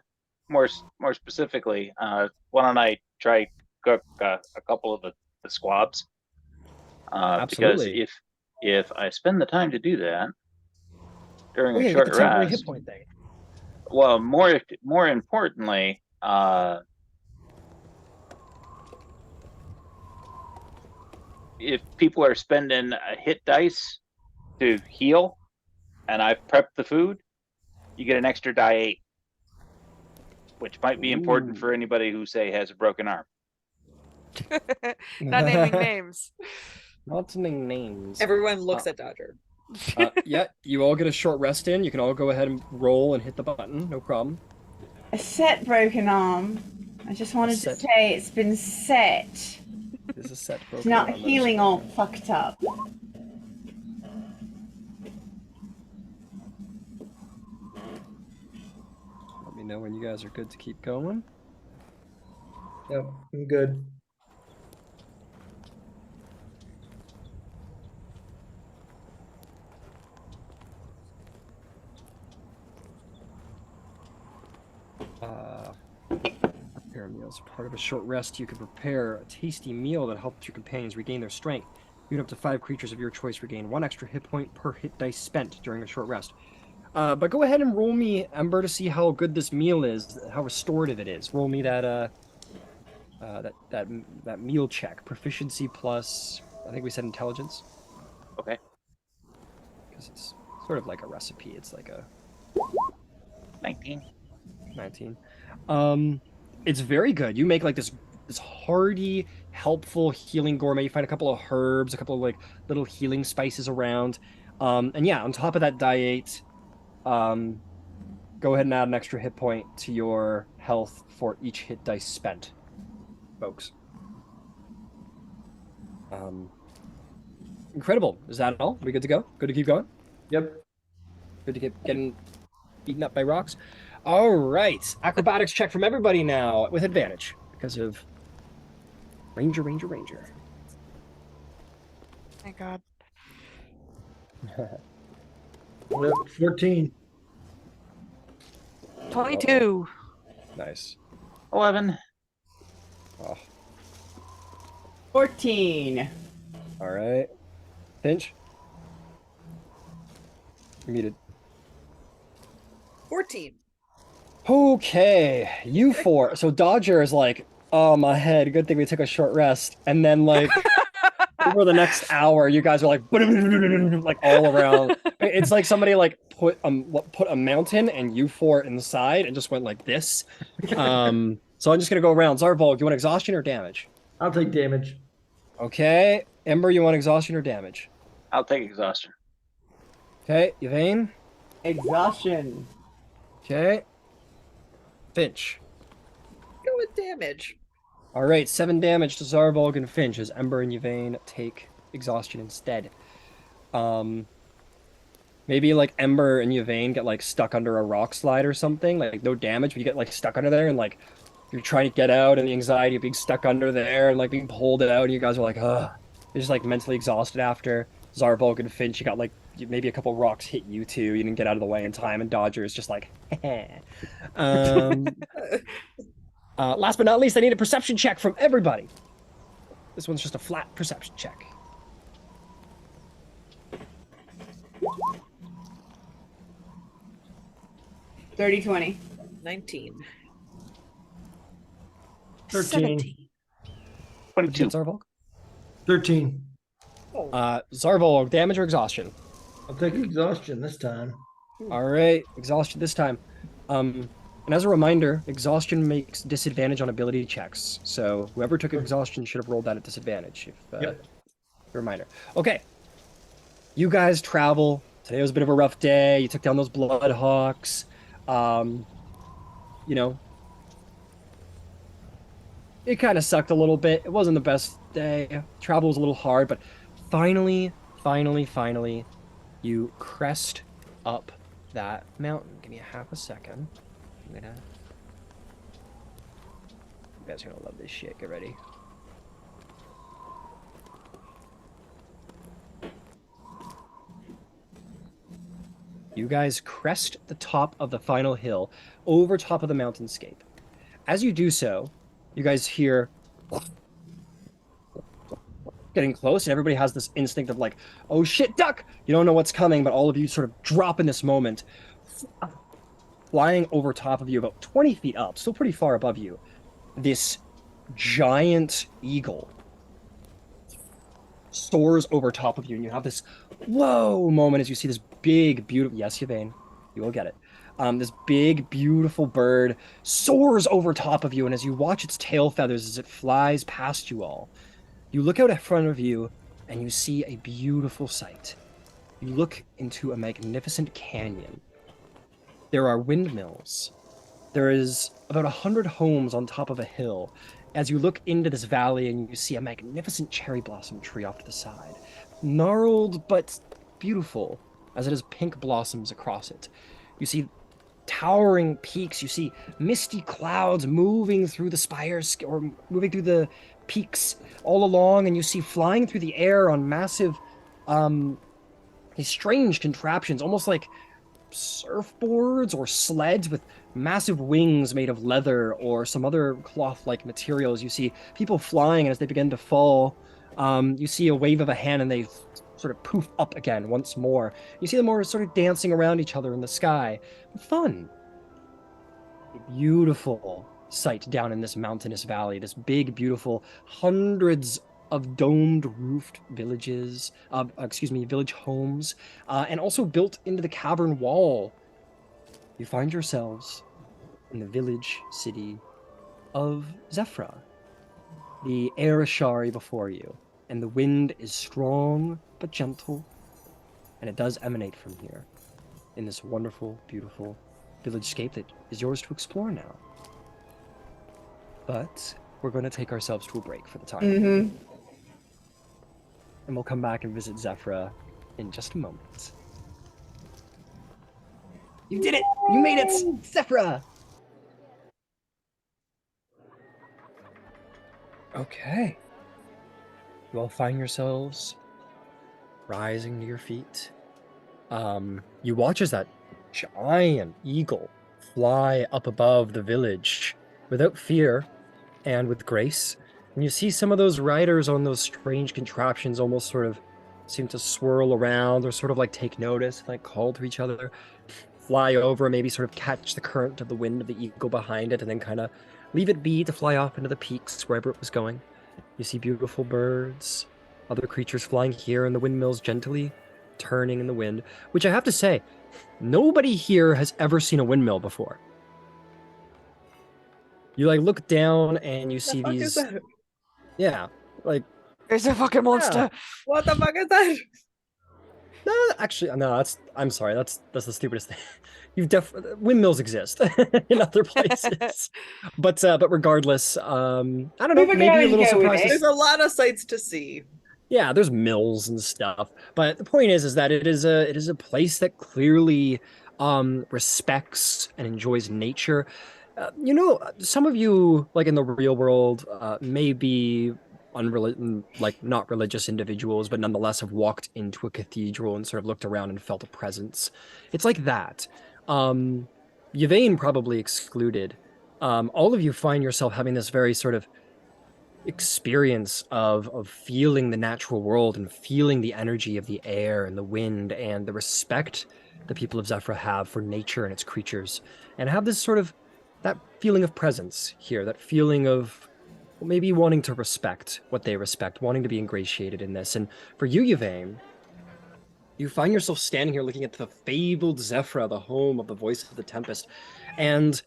more specifically, why don't I try cook a couple of the squabs? Absolutely. Because if I spend the time to do that during Okay, a you get short the temporary rest, hit point thing. Well, more importantly, if people are spending a hit dice to heal, and I've prepped the food, you get an extra die 8, which might be important for Ooh. anybody who say has a broken arm. Not naming names. Not naming names. Everyone looks at Dodger. Yeah, you all get a short rest in. You can all go ahead and roll and hit the button. No problem. A set broken arm. I just wanted to set. say it's been set. This is set It's broken. not arm, that is healing all broken. fucked up. Let me know when you guys are good to keep going. Yep, I'm good. Prepare meals. Part of a short rest, you can prepare a tasty meal that helps your companions regain their strength. Even up to 5 creatures of your choice regain 1 extra hit point per hit dice spent during a short rest. But go ahead and roll me, Ember, to see how good this meal is, how restorative it is. Roll me that that meal check. Proficiency plus, I think we said intelligence. Okay. Because it's sort of like a recipe. It's like a 19. 19. It's very good. You make like this hearty, helpful healing gourmet. You find a couple of herbs, a couple of like little healing spices around. And yeah, on top of that die 8, go ahead and add an extra hit point to your health for each hit dice spent, folks. Incredible. Is that all? Are we good to go? Good to keep going? Yep. Good to keep getting eaten up by rocks? All right. Acrobatics check from everybody now with advantage because of Ranger. Thank God. Yep, 14. 22. Nice. 11. Oh, 14. all right. Finch? You're muted. 14. Okay, you 4. So Dodger is like, oh, my head. Good thing we took a short rest. And then, like, over the next hour, you guys are like, like all around. It's like somebody like put a mountain and you 4 inside and just went like this. So I'm just gonna go around. Zarvolg, you want exhaustion or damage? I'll take damage. Okay. Ember, you want exhaustion or damage? I'll take exhaustion. Okay. Yvain? Exhaustion. Okay. Finch. Go with damage. All right, 7 damage to Zarvolg and Finch as Ember and Yvain take exhaustion instead. Maybe like Ember and Yvain get like stuck under a rock slide or something. Like no damage, but you get like stuck under there and like you're trying to get out and the anxiety of being stuck under there and like being pulled out and you guys are like, ugh. You're just like mentally exhausted after. Zarvolg and Finch, you got like maybe a couple rocks hit you too. You didn't get out of the way in time, and Dodger is just like, last but not least, I need a perception check from everybody. This one's just a flat perception check. Thirty 20. 19. 13. 17. 22. Zarvolg? 13. Zarvolg, damage or exhaustion? I'll take exhaustion this time. All right, exhaustion this time. And as a reminder, exhaustion makes disadvantage on ability checks. So whoever took exhaustion should have rolled that at disadvantage. Yep. Reminder. Okay. You guys travel. Today was a bit of a rough day. You took down those Bloodhawks. You know, it kind of sucked a little bit. It wasn't the best day. Travel was a little hard, but finally, you crest up that mountain. Give me a half a second. You guys are gonna love this shit. Get ready. You guys crest the top of the final hill over top of the mountainscape. As you do so, you guys hear getting close, and everybody has this instinct of like, oh shit, duck! You don't know what's coming, but all of you sort of drop in this moment. flying over top of you about 20 feet up, still pretty far above you, this giant eagle soars over top of you, and you have this whoa moment as you see this big, beautiful, yes, Yvain, you will get it. This big, beautiful bird soars over top of you, and as you watch its tail feathers as it flies past you all, you look out in front of you and you see a beautiful sight. You look into a magnificent canyon. There are windmills. There is about 100 homes on top of a hill. As you look into this valley and you see a magnificent cherry blossom tree off to the side, gnarled but beautiful, as it has pink blossoms across it. You see towering peaks. You see misty clouds moving through the spires or moving through the peaks all along, and you see flying through the air on massive, these strange contraptions, almost like surfboards or sleds with massive wings made of leather or some other cloth-like materials. You see people flying, and as they begin to fall, you see a wave of a hand and they sort of poof up again once more. You see them more sort of dancing around each other in the sky. Fun. A beautiful sight down in this mountainous valley, this big, beautiful, hundreds of domed roofed villages, village homes, and also built into the cavern wall. You find yourselves in the village city of Zephrah. The air is shari before you, and the wind is strong but gentle, and it does emanate from here in this wonderful, beautiful village-scape that is yours to explore now. But we're going to take ourselves to a break for the time. Mm-hmm. And we'll come back and visit Zephrah in just a moment. You did it! You made it! Zephrah! Okay. You all find yourselves rising to your feet. You watch as that giant eagle fly up above the village without fear and with grace. And you see some of those riders on those strange contraptions almost sort of seem to swirl around or sort of like take notice, like call to each other, fly over, maybe sort of catch the current of the wind of the eagle behind it, and then kind of leave it be to fly off into the peaks wherever it was going. You see beautiful birds, other creatures flying here, and the windmills gently turning in the wind, which I have to say, nobody here has ever seen a windmill before. You like look down and you see What the fuck is these. that? Yeah, like There's a fucking monster. What the fuck is that? no, actually, no. I'm sorry. That's the stupidest thing. Windmills exist in other places, but regardless, I don't know. We were Maybe a going to little go with surprised. it. There's a lot of sights to see. Yeah, there's mills and stuff, but the point is that it is a place that clearly respects and enjoys nature. Some of you, like in the real world, may be not religious individuals, but nonetheless have walked into a cathedral and sort of looked around and felt a presence. It's like that. Yvain probably excluded. All of you find yourself having this very sort of experience of feeling the natural world and feeling the energy of the air and the wind and the respect the people of Zephrah have for nature and its creatures, and have this sort of that feeling of presence here, that feeling of maybe wanting to respect what they respect, wanting to be ingratiated in this. And for you, Yvain, you find yourself standing here looking at the fabled Zephrah, the home of the voice of the Tempest, and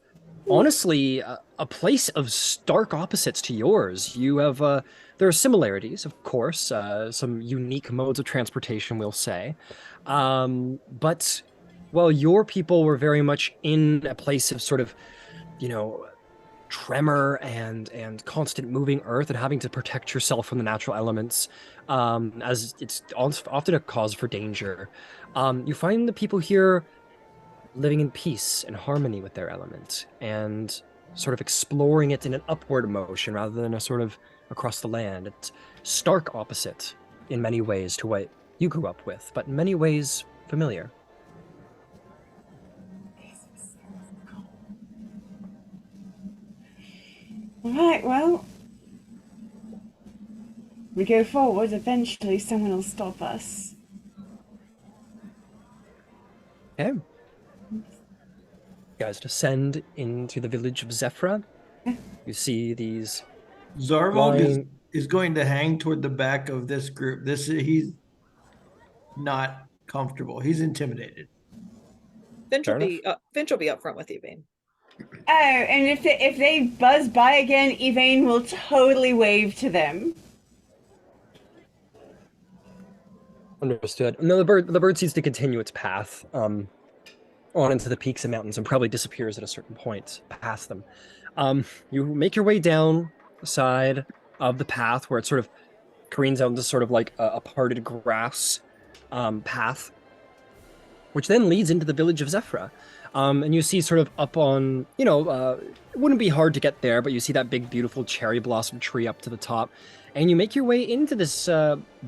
honestly, a place of stark opposites to yours. You have, there are similarities, of course, some unique modes of transportation, we'll say. But while your people were very much in a place of sort of, tremor and constant moving earth and having to protect yourself from the natural elements, as it's often a cause for danger, you find the people here living in peace and harmony with their element and sort of exploring it in an upward motion rather than a sort of across the land. It's stark opposite in many ways to what you grew up with, but in many ways familiar. All right, well, we go forward, eventually someone will stop us. Okay. guys descend into the village of Zephrah. You see these Zarvog flying. is going to hang toward the back of this group. He's not comfortable. He's intimidated. Finch Fair will be up front with you, Vane. Oh, and if they buzz by again, Yvain will totally wave to them. Understood. No, the bird seems to continue its path on into the peaks and mountains and probably disappears at a certain point past them. You make your way down the side of the path where it sort of careens out into sort of like a parted grass path, which then leads into the village of Zephrah. And you see sort of up on, it wouldn't be hard to get there, but you see that big, beautiful cherry blossom tree up to the top. And you make your way into this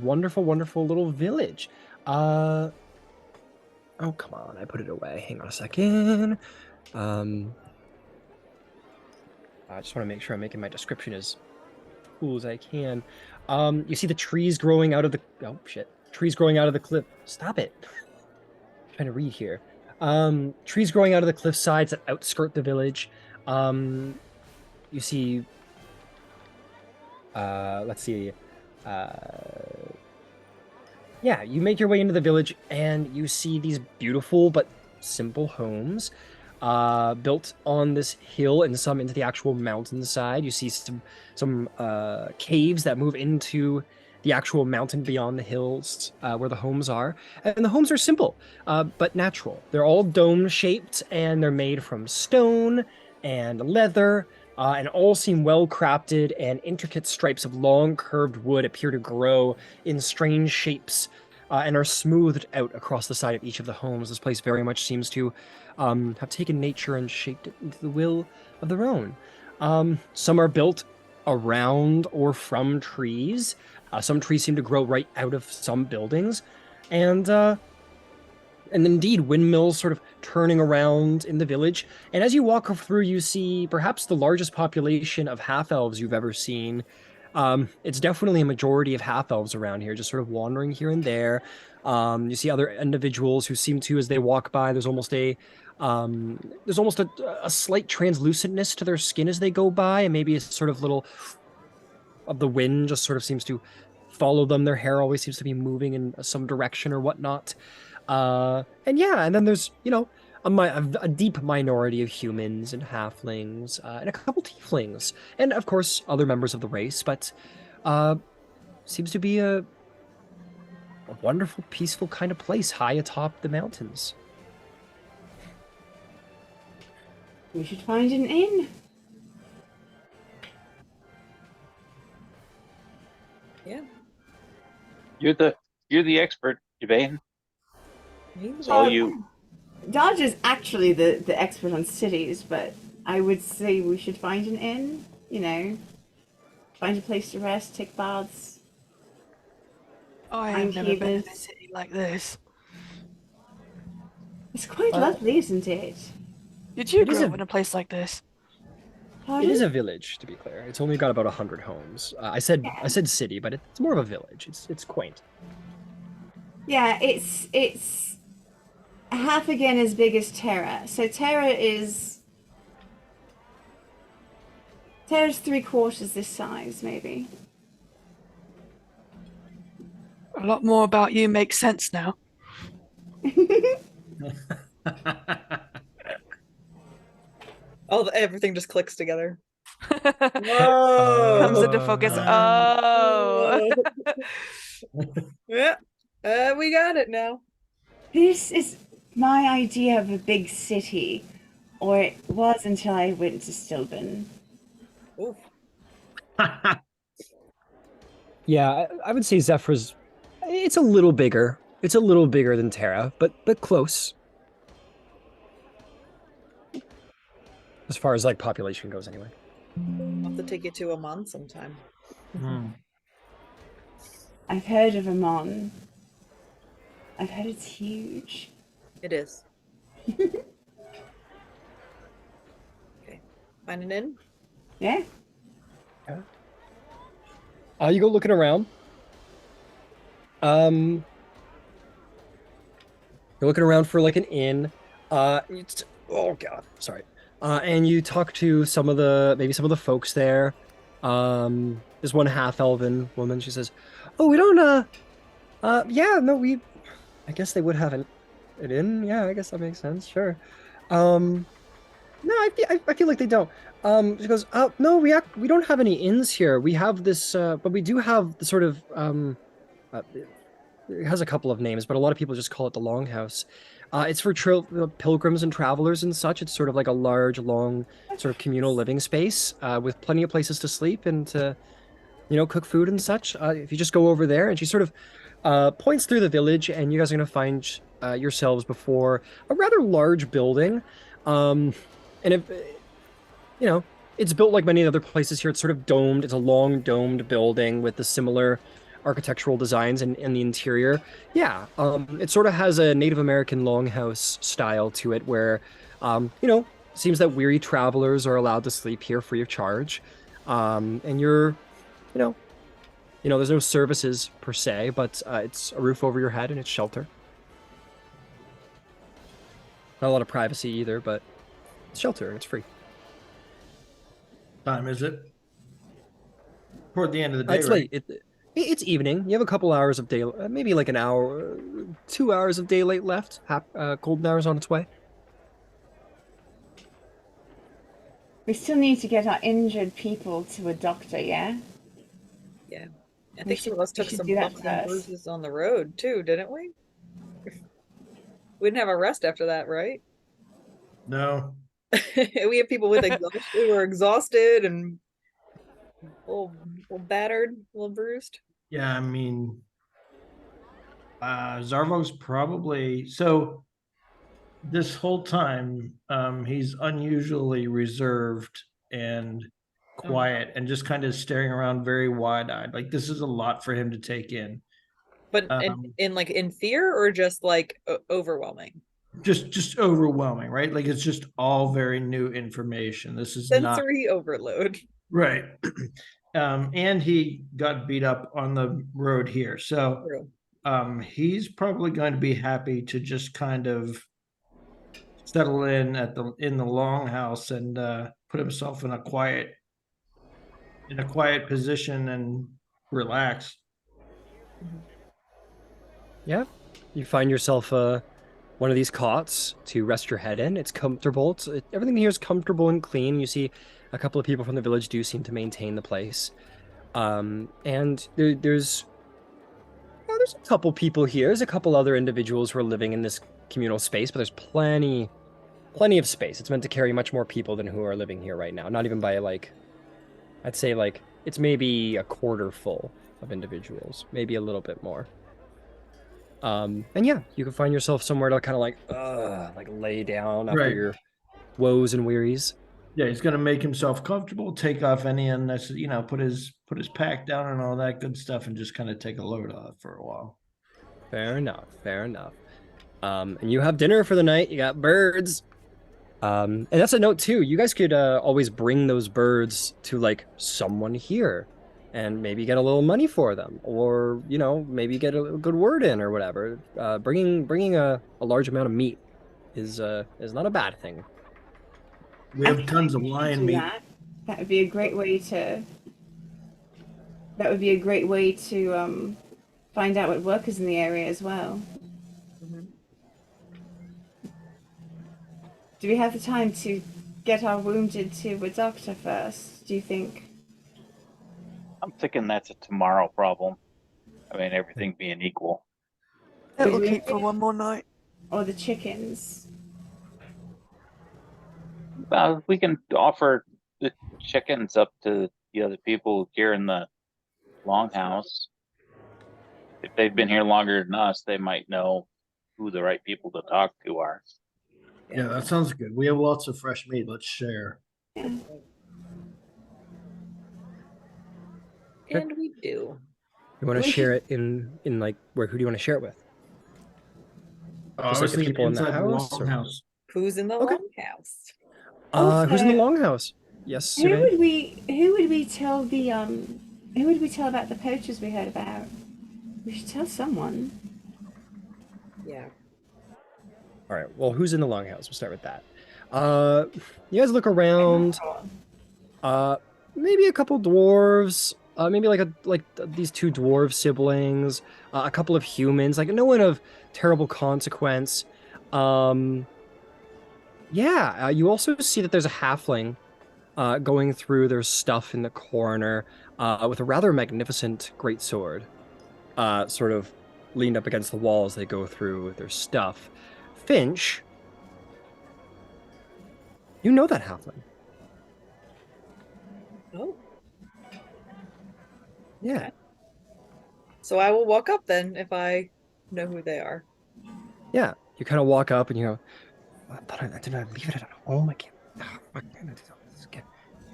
wonderful, wonderful little village. Oh, come on. I put it away. Hang on a second. I just want to make sure I'm making my description as cool as I can. You see the trees growing out of the... Oh, shit. Trees growing out of the cliff. Stop it. I'm trying to read here. Trees growing out of the cliff sides that outskirt the village. You see... let's see. Yeah, you make your way into the village and you see these beautiful but simple homes built on this hill and some into the actual mountainside. You see some caves that move into the actual mountain beyond the hills where the homes are. And the homes are simple but natural. They're all dome-shaped and they're made from stone and leather. And all seem well crafted, and intricate stripes of long curved wood appear to grow in strange shapes and are smoothed out across the side of each of the homes. This place very much seems to have taken nature and shaped it into the will of their own. Some are built around or from trees. Some trees seem to grow right out of some buildings. And indeed, windmills sort of turning around in the village. And as you walk through, you see perhaps the largest population of half-elves you've ever seen. It's definitely a majority of half-elves around here, just sort of wandering here and there. You see other individuals who seem to, as they walk by, there's almost a slight translucentness to their skin as they go by, and maybe a sort of little of the wind just sort of seems to follow them. Their hair always seems to be moving in some direction or whatnot. And then there's, a deep minority of humans and halflings, and a couple tieflings, and of course other members of the race, but seems to be a wonderful, peaceful kind of place high atop the mountains. We should find an inn. Yeah. You're the expert, Yvain. It's all you. Dodge is actually the expert on cities, but I would say we should find an inn, find a place to rest, take baths. I have never been in a city like this. It's quite lovely, isn't it? Did you It is grow a- up in a place like this? Pardon? It is a village, to be clear. It's only got about 100 homes. I said city, but it's more of a village. It's quaint. Yeah, it's half again as big as Terra. So Terra's 3/4 this size, maybe. A lot more about you makes sense now. Everything just clicks together. Comes into focus. Oh. Yeah. We got it now. This is my idea of a big city, or it was until I went to Stilben. Oof. Yeah, I would say Zephrah's. It's a little bigger. It's a little bigger than Terra, but close. As far as like population goes, anyway. I'll have to take you to Amon sometime. I've heard of Amon. I've heard it's huge. It is. Okay. Find an inn? Yeah. You go looking around. You're looking around for like an inn. Oh God, sorry. And you talk to some of the folks there. There's one half elven woman. She says, "Oh, we don't. Yeah, no, we. I guess they would have an inn. Yeah, I guess that makes sense. Sure. Um, no, I feel like they don't. She goes, no, we don't have any inns here. We have this, but we do have the sort of it has a couple of names, but a lot of people just call it the Longhouse. It's for pilgrims and travelers and such. It's sort of like a large, long, sort of communal living space with plenty of places to sleep and to, cook food and such. If you just go over there, and she sort of points through the village, and you guys are going to find yourselves before a rather large building. And if it's built like many other places here. It's sort of domed. It's a long domed building with the similar architectural designs in the interior. Yeah, it sort of has a Native American longhouse style to it, where, seems that weary travelers are allowed to sleep here free of charge. And you know, there's no services per se, but it's a roof over your head and it's shelter. Not a lot of privacy either, but it's shelter and it's free. Time is it? Toward the end of the day, It's right? late. It's evening. You have a couple hours of daylight, maybe like an hour, 2 hours of daylight left. Golden hour's on its way. We still need to get our injured people to a doctor, yeah? Yeah. I We think some of us we took should some do that bumps and first. bruises on the road too, didn't we? We didn't have a rest after that, right? No. We have people with exhaustion who are exhausted and a little battered, a little bruised. Yeah, I mean, Zarvog's probably so. This whole time, he's unusually reserved and quiet, and just kind of staring around, very wide-eyed. Like this is a lot for him to take in. But Um, in fear or just like overwhelming? just overwhelming, right? Like it's just all very new information. This is not Sensory overload. right. And he got beat up on the road here, so True. he's probably going to be happy to just kind of settle in in the longhouse and put himself in a quiet position and relax. Yeah, you find yourself one of these cots to rest your head in. It's comfortable. Everything here is comfortable and clean. You see a couple of people from the village do seem to maintain the place. And there's a couple people here. There's a couple other individuals who are living in this communal space, but there's plenty of space. It's meant to carry much more people than who are living here right now. Not even by I'd say it's maybe a quarter full of individuals, maybe a little bit more. And yeah, you can find yourself somewhere to kind of lay down after Right. your woes and wearies. Yeah, he's going to make himself comfortable, take off any unnecessary, put his pack down and all that good stuff, and just kind of take a load off for a while. Fair enough. Fair enough. And you have dinner for the night. You got birds. And that's a note too. You guys could always bring those birds to someone here, and maybe get a little money for them, or maybe get a good word in or whatever. Bringing a large amount of meat is not a bad thing. We have tons of We should lion do meat. that would be a great way to. That would be a great way to find out what workers in the area as well. Mhm. Do we have the time to get our wounded to a doctor first? Do you think? I'm thinking that's a tomorrow problem. I mean, everything being equal. It'll we keep for really- one more night. Or the chickens? We can offer the chickens up to the other people here in the longhouse. If they've been here longer than us, they might know who the right people to talk to are. Yeah, that sounds good. We have lots of fresh meat. Let's share. Yeah. And we do. You want to We share it in where? Who do you want to share it with? I Just was the thinking people in the inside house, or- longhouse. Who's in the Okay. longhouse? Who's in the Also- longhouse? Yes, Who Sylvain? would we tell who would we tell about the poachers we heard about? We should tell someone. Yeah. All right. Well, who's in the longhouse? We'll start with that. Uh, you guys look around. Maybe a couple dwarves. Maybe these two dwarf siblings. A couple of humans. Like no one of terrible consequence. Um, yeah. You also see that there's a halfling going through their stuff in the corner with a rather magnificent greatsword, sort of leaned up against the wall as they go through their stuff. Finch, you know that halfling. Oh, Yeah. okay. So I will walk up then if I know who they are. Yeah. You kind of walk up and you go, did I leave it at home? I can't. Fuck, man,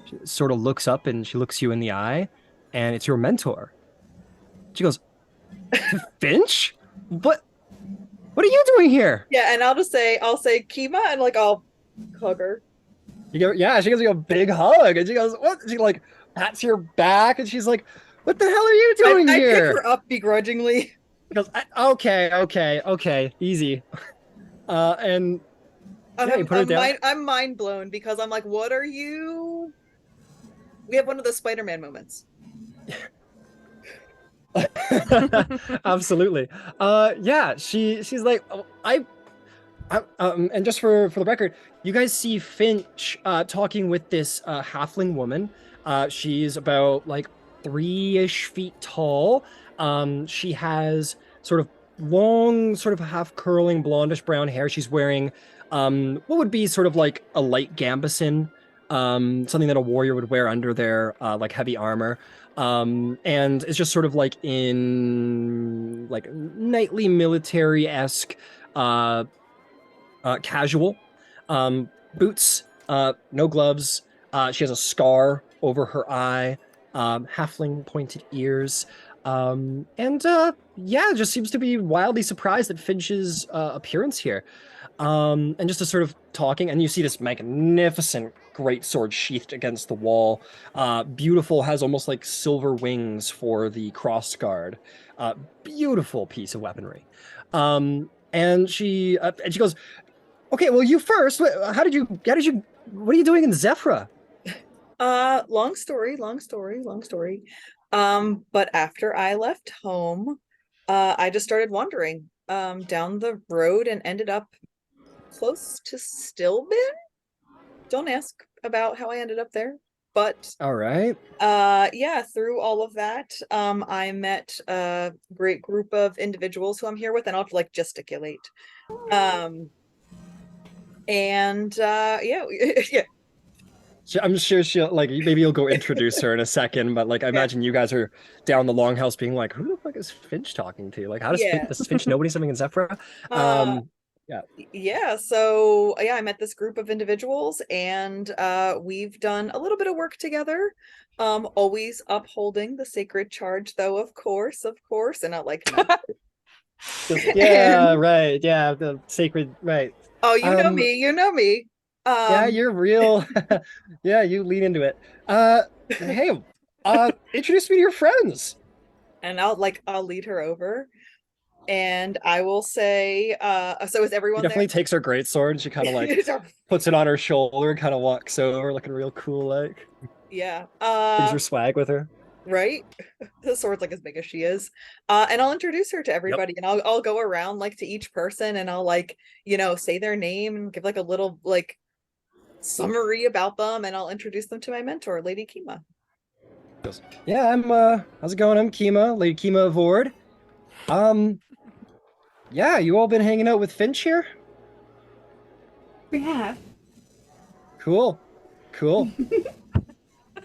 she sort of looks up and she looks you in the eye, and it's your mentor. She goes, Finch? What are you doing here? Yeah, and I'll say Kima, and like I'll hug her. She gives you a big hug, and she goes, what? She like pats your back, and she's like, what the hell are you doing I pick here? her up begrudgingly. She goes, okay, easy. And yeah, you put her down. I'm mind blown because I'm like, what are you? We have one of those Spider-Man moments. Absolutely. Yeah, she's like, oh, and just for the record, you guys see Finch talking with this halfling woman. She's about like 3-ish feet tall. She has sort of long, sort of half curling blondish brown hair. She's wearing what would be sort of like a light gambeson, something that a warrior would wear under their like heavy armor. And it's just sort of like in like knightly military-esque casual boots, no gloves. She has a scar over her eye, halfling pointed ears. And yeah, just seems to be wildly surprised at Finch's appearance here. And just a sort of talking, and you see this magnificent great sword sheathed against the wall. Beautiful, has almost like silver wings for the crossguard. Beautiful piece of weaponry. And she goes, okay, well, you first. How did you? What are you doing in Zephrah? Long story. But after I left home, I just started wandering down the road and ended up close to Stillben. Don't ask about how I ended up there, but all right. Yeah, through all of that, I met a great group of individuals who I'm here with, and I'll like gesticulate. And yeah. I'm sure she'll like maybe you'll go introduce her in a second, but like I imagine you guys are down the longhouse being like, who the fuck is Finch talking to? Like, how does Finch know something in Zephrah? Yeah, so yeah, I met this group of individuals, and we've done a little bit of work together. Always upholding the sacred charge, though, of course, and not like yeah, right, yeah, the sacred, right. Oh, you know me. Yeah, you're real. Yeah, you lean into it. Hey, introduce me to your friends. And I'll lead her over, and I will say, so is everyone She definitely there? takes her greatsword and she kind of like puts it on her shoulder and kind of walks over looking real cool, like. Yeah. Brings her swag with her. Right? The sword's like as big as she is. And I'll introduce her to everybody, and I'll go around like to each person, and I'll like, say their name and give like a little like summary about them, and I'll introduce them to my mentor, Lady Kima. Yeah, I'm how's it going? I'm Kima, Lady Kima of Ord. Yeah, you all been hanging out with Finch here? We have. Cool.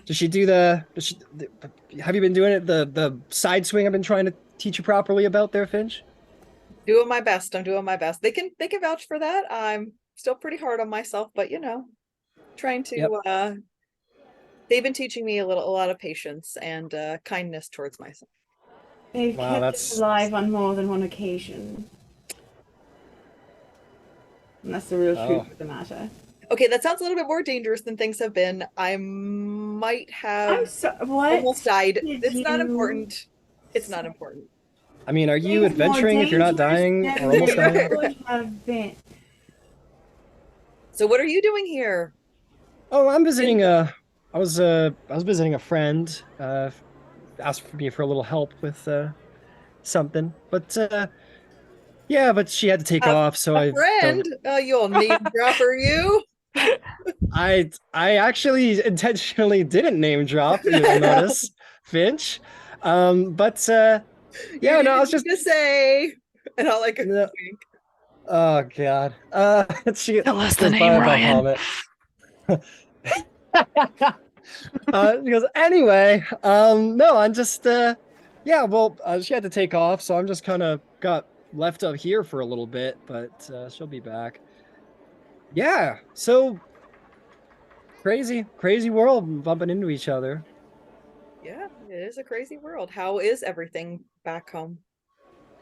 Does she do have you been doing it the side swing I've been trying to teach you properly about there, Finch? Doing my best. I'm doing my best. They can vouch for that. I'm still pretty hard on myself, but trying to they've been teaching me a lot of patience and kindness towards myself. They've kept us alive on more than one occasion. And that's the real truth of the matter. Okay, that sounds a little bit more dangerous than things have been. I might have almost died. It's not important. It's not important. I mean, are you adventuring if you're not dying or almost dying? So what are you doing here? Oh, I'm visiting I was visiting a friend. Asked for me for a little help with something, but yeah, but she had to take off, so A I friend? don't. Oh, you'll name dropper you. I actually intentionally didn't name drop. You'll notice, Finch. But You yeah, no, I didn't was need just to say. And I'll like no. wink. Oh God. She Tell us the goes name, by Ryan. She goes, anyway, no, I'm just, yeah, well, she had to take off, so I'm just kind of got left up here for a little bit, but she'll be back. Yeah, so crazy world bumping into each other. Yeah, it is a crazy world. How is everything back home?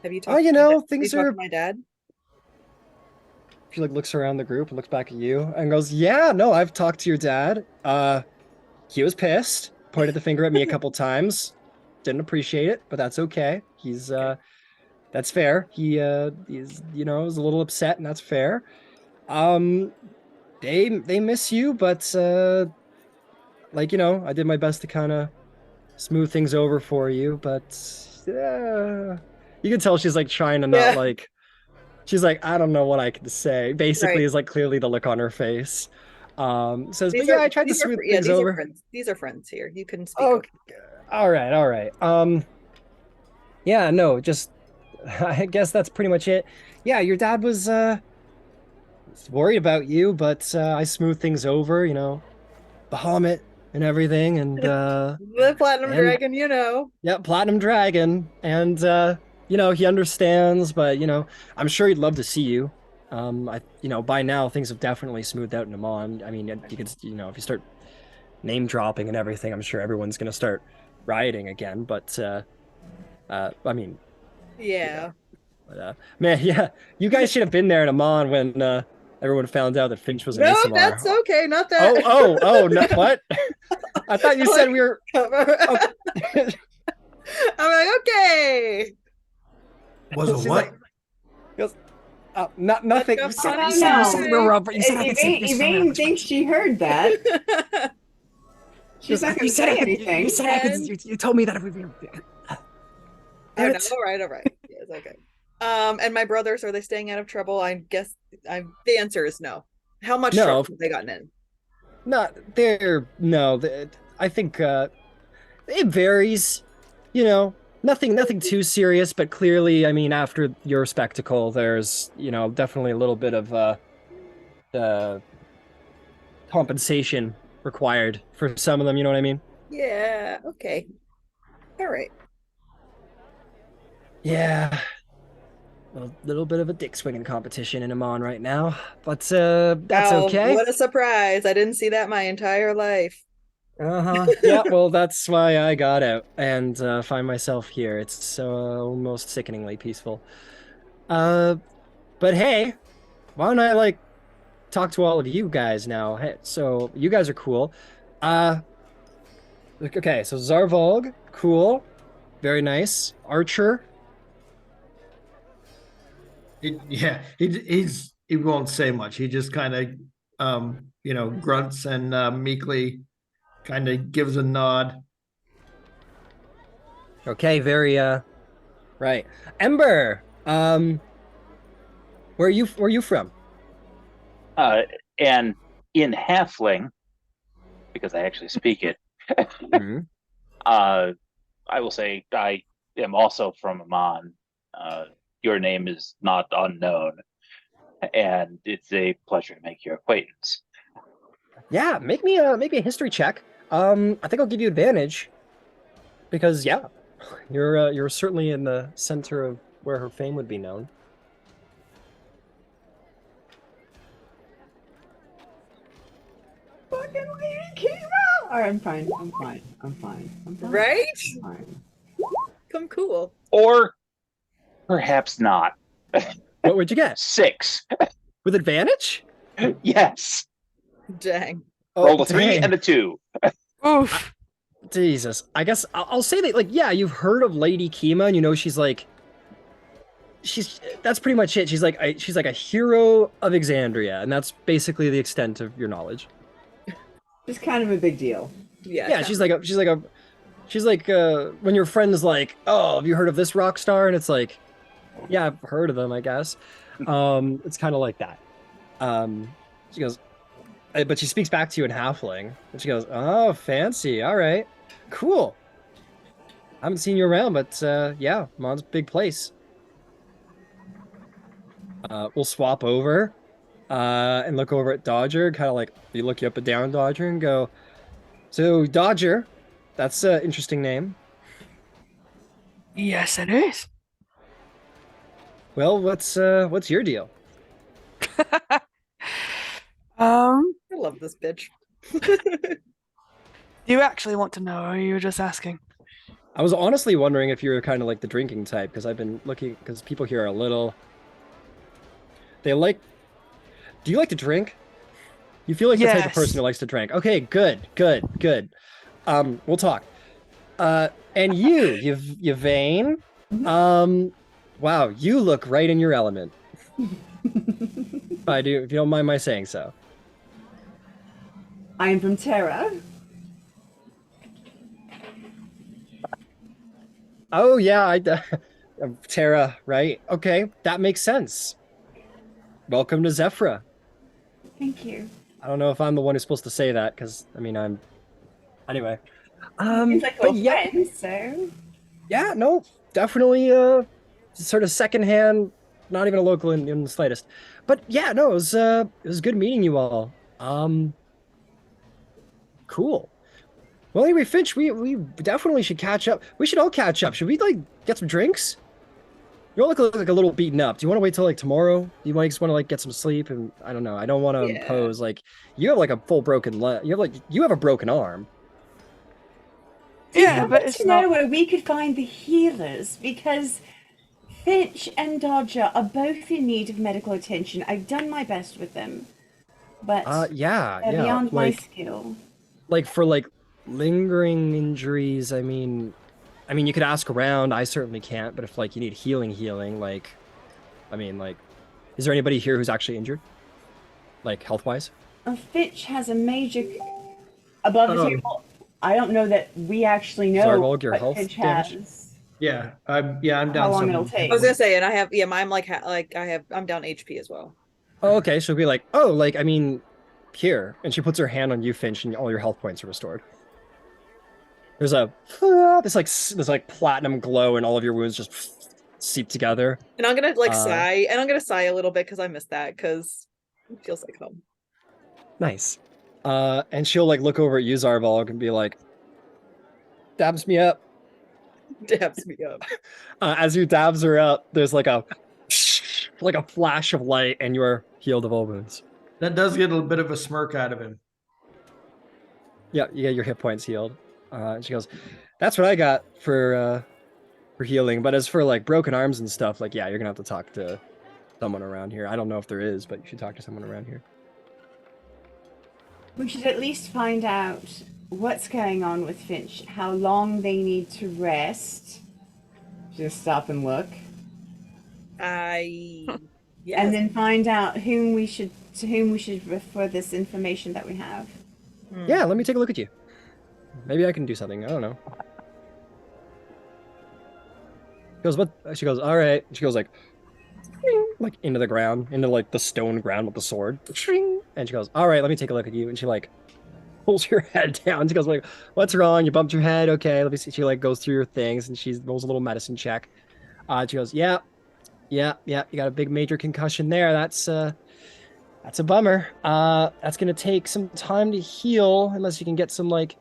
Have you Oh, talked to my have you things talked are. to my dad? She like looks around the group and looks back at you and goes, "Yeah, no, I've talked to your dad. He was pissed, pointed the finger at me a couple times. Didn't appreciate it, but that's okay. He's that's fair. He's was a little upset, and that's fair. Um, they miss you, but like I did my best to kind of smooth things over for you, but you can tell she's like trying to not Yeah, like. She's like, I don't know what I can say. Basically, right. is like clearly the look on her face. Says, but yeah, I tried to smooth things These are over. friends. These are friends here. You can speak Oh, over. all right, all right. Yeah, no, just I guess that's pretty much it. Yeah, your dad was worried about you, but I smoothed things over, Bahamut and everything, The platinum and dragon, you know. yeah, Platinum Dragon, and he understands, but I'm sure he'd love to see you. By now things have definitely smoothed out in Amon. I mean, you could, if you start name dropping and everything, I'm sure everyone's gonna start rioting again. But I mean, Yeah. but man, yeah, you guys should have been there in Amon when everyone found out that Finch was an No, Isomar. that's okay. Not that. Oh, no, what? I thought you said we were. I'm Okay. like, okay. Was a She's what? Like, nothing. Let's You go said, find you out. said we were Robert. You said I could say Elaine thinks she heard that. She's not going You to said say I could. anything. You said I could. You told me that if we. Oh, Damn no, it. all right. Yes, okay. And my brothers, are they staying out of trouble? I guess the answer is no. How much No. trouble have they gotten in? Not there. No, I think it varies. Nothing too serious, but clearly, I mean, after your spectacle, there's definitely a little bit of compensation required for some of them. You know what I mean? Yeah, okay. All right. Yeah. A little bit of a dick swinging competition in Amon right now, but that's Wow, okay. what a surprise. I didn't see that my entire life. Yeah, well, that's why I got out and find myself here. It's so almost sickeningly peaceful. But hey, why don't I like talk to all of you guys now? Hey, so you guys are cool. Okay, so Zarvolg, cool, very nice. Archer, He won't say much. He just kind of grunts and meekly kind of gives a nod. okay, very right. Ember, where are you from? And in halfling, because I actually speak it, Mhm. I will say I am also from Amon. Your name is not unknown, and it's a pleasure to make your acquaintance. Yeah, make me a history check. I think I'll give you advantage because yeah, you're certainly in the center of where her fame would be known. Fucking Lady Kima! Alright, I'm fine. I'm fine. Right? I'm fine. Come cool. Or perhaps not. What would you get? 6. With advantage? Yes. Dang. Roll a 3 dang. and a 2. Oof. Jesus. I guess I'll say that, like, yeah, you've heard of Lady Kima, and she's like that's pretty much it. She's like a hero of Exandria, and that's basically the extent of your knowledge. Just kind of a big deal. Yeah, she's like when your friend's like, oh, have you heard of this rock star? And it's like, yeah, I've heard of them, I guess. It's kind of like that. She goes, but she speaks back to you in Halfling, and she goes, oh, fancy, all right, cool. I haven't seen you around, but yeah, Mon's a big place. We'll swap over and look over at Dodger, kind of like you look you up and down, Dodger, and go, so Dodger, that's an interesting name. Yes, it is. Well, what's your deal? I love this bitch. Do you actually want to know, or are you just asking? I was honestly wondering if you were kind of like the drinking type, because I've been looking, because people here are a little, they like, do you like to drink? You feel like the type of person who likes to drink. Okay, good. We'll talk. And you Vane, wow, you look right in your element. If you don't mind my saying so. I am from Terra. Oh yeah, Terra, right? Okay, that makes sense. Welcome to Zephrah. Thank you. I don't know if I'm the one who's supposed to say that, because I mean I'm. Anyway, It's like but old friends, so yeah, no, definitely sort of secondhand, not even a local in the slightest. But yeah, no, it was good meeting you all. Cool. Well, anyway, Finch, we definitely should catch up. We should all catch up. Should we like get some drinks? You all look like a little beaten up. Do you want to wait till like tomorrow? Do you just want to like get some sleep? And I don't know. I don't want to impose like you have like a full broken leg. You have a broken arm. Yeah, but it's it's know not. where we could find the healers, because Finch and Dodger are both in need of medical attention. I've done my best with them, but Yeah, they're yeah. beyond my skill. Like for like lingering injuries, I mean you could ask around. I certainly can't, but if like you need healing, like I mean like is there anybody here who's actually injured? Like health wise? Finch has a major above the table. I don't know that we actually know Zarvolg, your what health Finch damage? has. Yeah, I'm down. How long some. it'll take. I was gonna say, and I have, yeah, I'm I'm down HP as well. Oh, okay, she'll be like, oh, like I mean here, and she puts her hand on you, Finch, and all your health points are restored. There's this like platinum glow, and all of your wounds just seep together. And I'm gonna like sigh, and I'm gonna sigh a little bit because I missed that, because it feels like home. Nice. And she'll like look over at you, Zarvolg, and be like, dabs me up. Dabs me up. As you dabs her up, there's like a flash of light, and you're healed of all wounds. That does get a bit of a smirk out of him. Yeah, you get your hit points healed. And she goes, that's what I got for healing. But as for like broken arms and stuff, like, yeah, you're gonna have to talk to someone around here. I don't know if there is, but you should talk to someone around here. We should at least find out what's going on with Finch, how long they need to rest. Just stop and look. And then find out to whom we should refer this information that we have. Yeah, let me take a look at you. Maybe I can do something. I don't know. She goes, what? She goes, all right. She goes like into the ground, into like the stone ground with the sword. And she goes, all right, let me take a look at you. And she like pulls your head down. She goes like, what's wrong? You bumped your head. Okay, let me see. She like goes through your things and she rolls a little medicine check. She goes, yeah. You got a big major concussion there. That's a bummer. That's gonna take some time to heal, unless you can get some like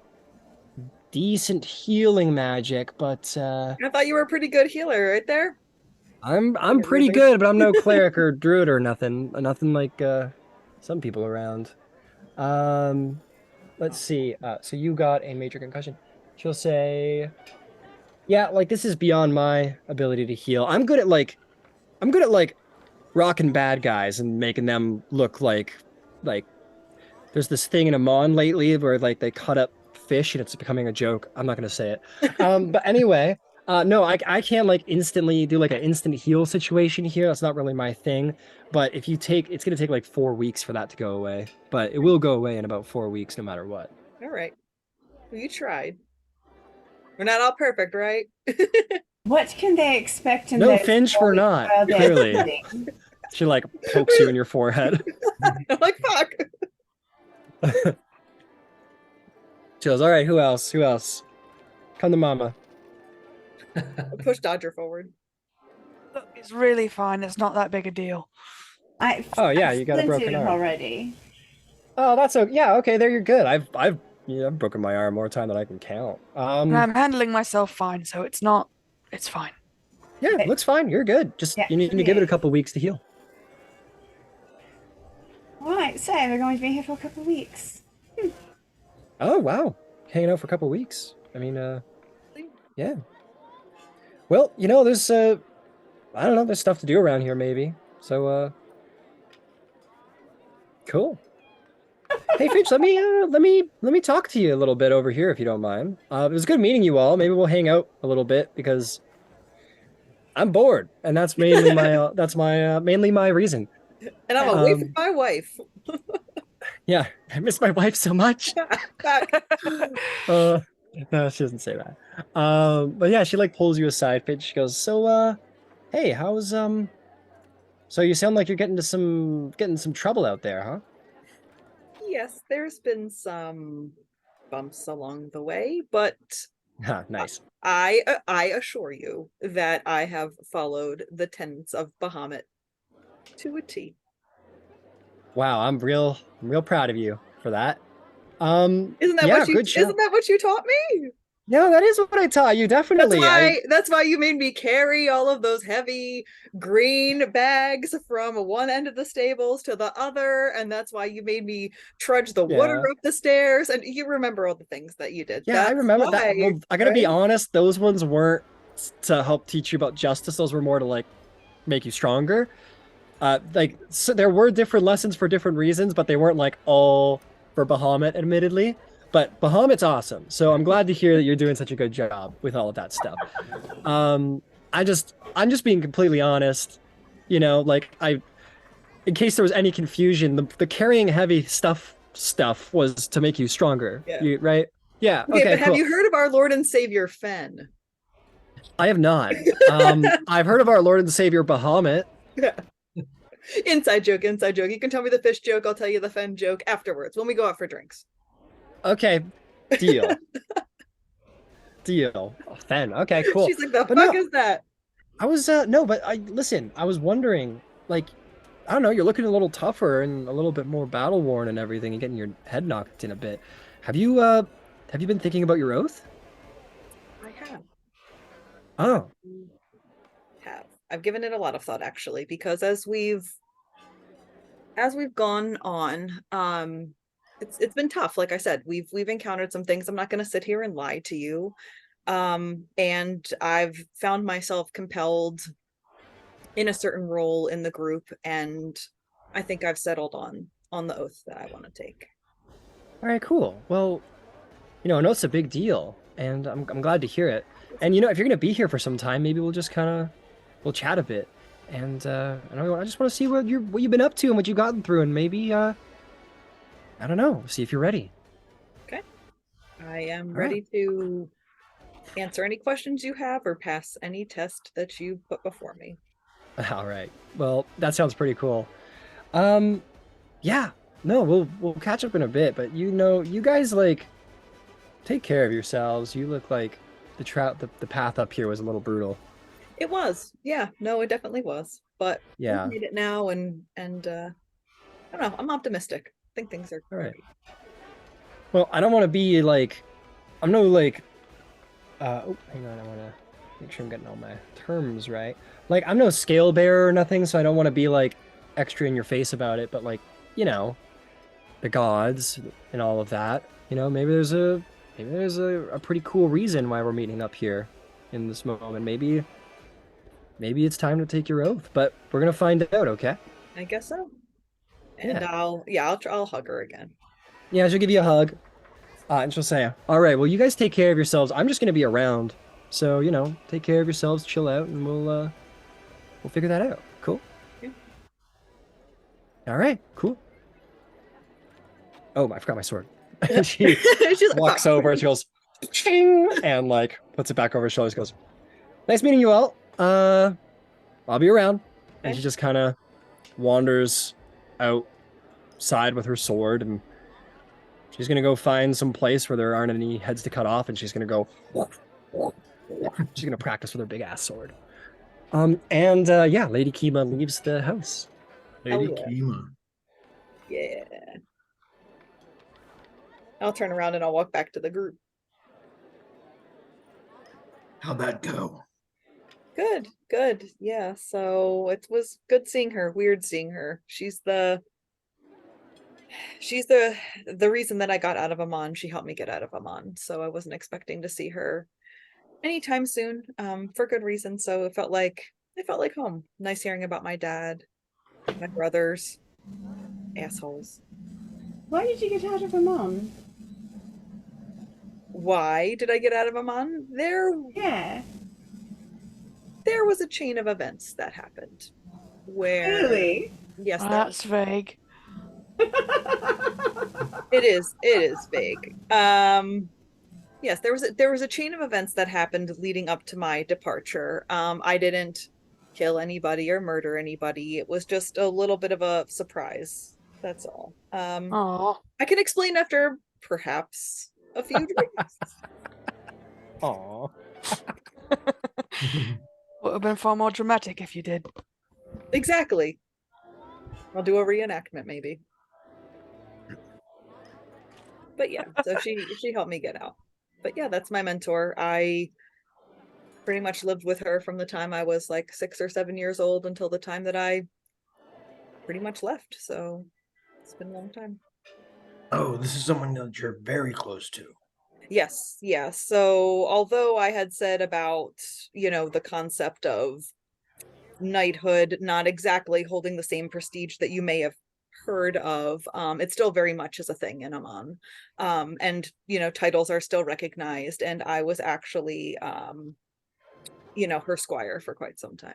decent healing magic. But I thought you were a pretty good healer right there. I'm pretty good, but I'm no cleric or druid or nothing like some people around. Let's see. So you got a major concussion. She'll say, yeah, like this is beyond my ability to heal. I'm good at like rocking bad guys and making them look like there's this thing in Amon lately where like they cut up fish and it's becoming a joke. I'm not gonna say it. But anyway, No, I can't like instantly do like an instant heal situation here. That's not really my thing. But if you take, it's gonna take like 4 weeks for that to go away. But it will go away in about 4 weeks, no matter what. All right. Well, you tried. We're not all perfect, right? What can they expect in No, those Finch, we're 4 weeks not. while they're Clearly, healing? she like pokes you in your forehead. I'm like, fuck. She goes, "All right, who else? Who else? Come to mama." I push Dodger forward. Look, it's really fine. It's not that big a deal. Oh yeah, I've you got a broken splintered arm. already. Oh, that's okay. Yeah, okay, there you're good. I've broken my arm more time than I can count. And I'm handling myself fine, so it's not. It's fine. Yeah, looks fine. You're good. Just Yeah, you need to give it a couple weeks to heal. Right, so we're going to be here for a couple of weeks. Oh wow, hanging out for a couple weeks. I mean, yeah. Well, there's I don't know, there's stuff to do around here maybe. So cool. Hey Finch, let me talk to you a little bit over here if you don't mind. It was good meeting you all. Maybe we'll hang out a little bit because I'm bored, and that's mainly my mainly my reason. And I'm away from my wife. Yeah, I miss my wife so much. No, she doesn't say that. But yeah, she like pulls you aside, Finch. She goes, "So, hey, how's so you sound like you're getting some trouble out there, huh?" Yes, there's been some bumps along the way, but Ha, nice. I assure you that I have followed the tenets of Bahamut to a T. Wow, I'm real proud of you for that. Isn't that yeah, what you good show. isn't that what you taught me? Yeah, that is what I taught you, definitely. That's why you made me carry all of those heavy green bags from one end of the stables to the other, and that's why you made me trudge the water up the stairs, and you remember all the things that you did. Yeah, That's I remember that. why, Well, I gotta be right? honest, those ones weren't to help teach you about justice. Those were more to like make you stronger. So there were different lessons for different reasons, but they weren't like all for Bahamut, admittedly. But Bahamut's awesome, so I'm glad to hear that you're doing such a good job with all of that stuff. I'm just being completely honest. Like in case there was any confusion, the carrying heavy stuff was to make you stronger. Yeah. Right? Yeah. Okay, Okay. but have Cool. you heard of our Lord and Savior Fen? I have not. I've heard of our Lord and Savior Bahamut. Yeah. Inside joke. You can tell me the fish joke, I'll tell you the Fen joke afterwards when we go out for drinks. Okay, deal. Deal. Oh, Fen. Okay, cool. She's like, the But fuck no, is that? I was no, but listen, I was wondering, like, I don't know, you're looking a little tougher and a little bit more battle worn and everything, and getting your head knocked in a bit. Have you been thinking about your oath? I have. Oh, I've given it a lot of thought, actually, because as we've gone on, it's been tough. Like I said, we've encountered some things. I'm not going to sit here and lie to you. And I've found myself compelled in a certain role in the group, and I think I've settled on the oath that I want to take. all right, cool. Well, an oath's a big deal, and I'm glad to hear it. And if you're gonna be here for some time, maybe we'll just we'll chat a bit. And I just want to see what you've been up to and what you've gotten through, and maybe I don't know, see if you're ready. Okay. I am ready to answer any questions you have or pass any test that you put before me. All right. Well, that sounds pretty cool. Yeah. No, we'll catch up in a bit, but you guys like take care of yourselves. You look like the path up here was a little brutal. It was. Yeah. No, it definitely was. But Yeah. we made it now, and I don't know, I'm optimistic. I think things are All right. great. Well, I don't want to be like, I'm no like, oh, hang on, I want to make sure I'm getting all my terms right. Like, I'm no scale bearer or nothing, so I don't want to be like extra in your face about it, but like, the gods and all of that, maybe there's a pretty cool reason why we're meeting up here in this moment. Maybe it's time to take your oath, but we're going to find out, okay? I guess so. And Yeah. I'll hug her again. Yeah, she'll give you a hug. And she'll say, all right, well, you guys take care of yourselves. I'm just going to be around. So, you know, take care of yourselves, chill out, and we'll figure that out. Cool? Yeah. All right, cool. Oh, I forgot my sword. She She's like, walks "Fuck." over, she goes, ching, and like puts it back over her shoulders, goes, nice meeting you all. I'll be around. And Okay. she just kind of wanders outside with her sword, and she's gonna go find some place where there aren't any heads to cut off, and she's gonna go. She's gonna practice with her big ass sword. Yeah, Lady Kima leaves the house. Hell Lady yeah. Kima. Yeah. I'll turn around and I'll walk back to the group. How'd that go? Good, good. Yeah, so it was good seeing her, weird seeing her. She's the reason that I got out of Amon. She helped me get out of Amon, so I wasn't expecting to see her anytime soon, for good reason. So it felt like home. Nice hearing about my dad, my brothers, assholes. Why did you get out of Amon? Why did I get out of Amon? Yeah. There was a chain of events that happened where Really? yes, Oh, there that's vague. it is vague. Yes, there was a chain of events that happened leading up to my departure. I didn't kill anybody or murder anybody. It was just a little bit of a surprise. That's all. Oh, I can explain after perhaps a few drinks. Aww. would have been far more dramatic if you did. Exactly. I'll do a reenactment maybe. But yeah, so she helped me get out. But yeah, that's my mentor. I pretty much lived with her from the time I was like 6 or 7 years old until the time that I pretty much left. So it's been a long time. Oh, this is someone that you're very close to. Yes, yes. So although I had said about, the concept of knighthood not exactly holding the same prestige that you may have heard of, it still very much is a thing in Amman. And titles are still recognized, and I was actually her squire for quite some time.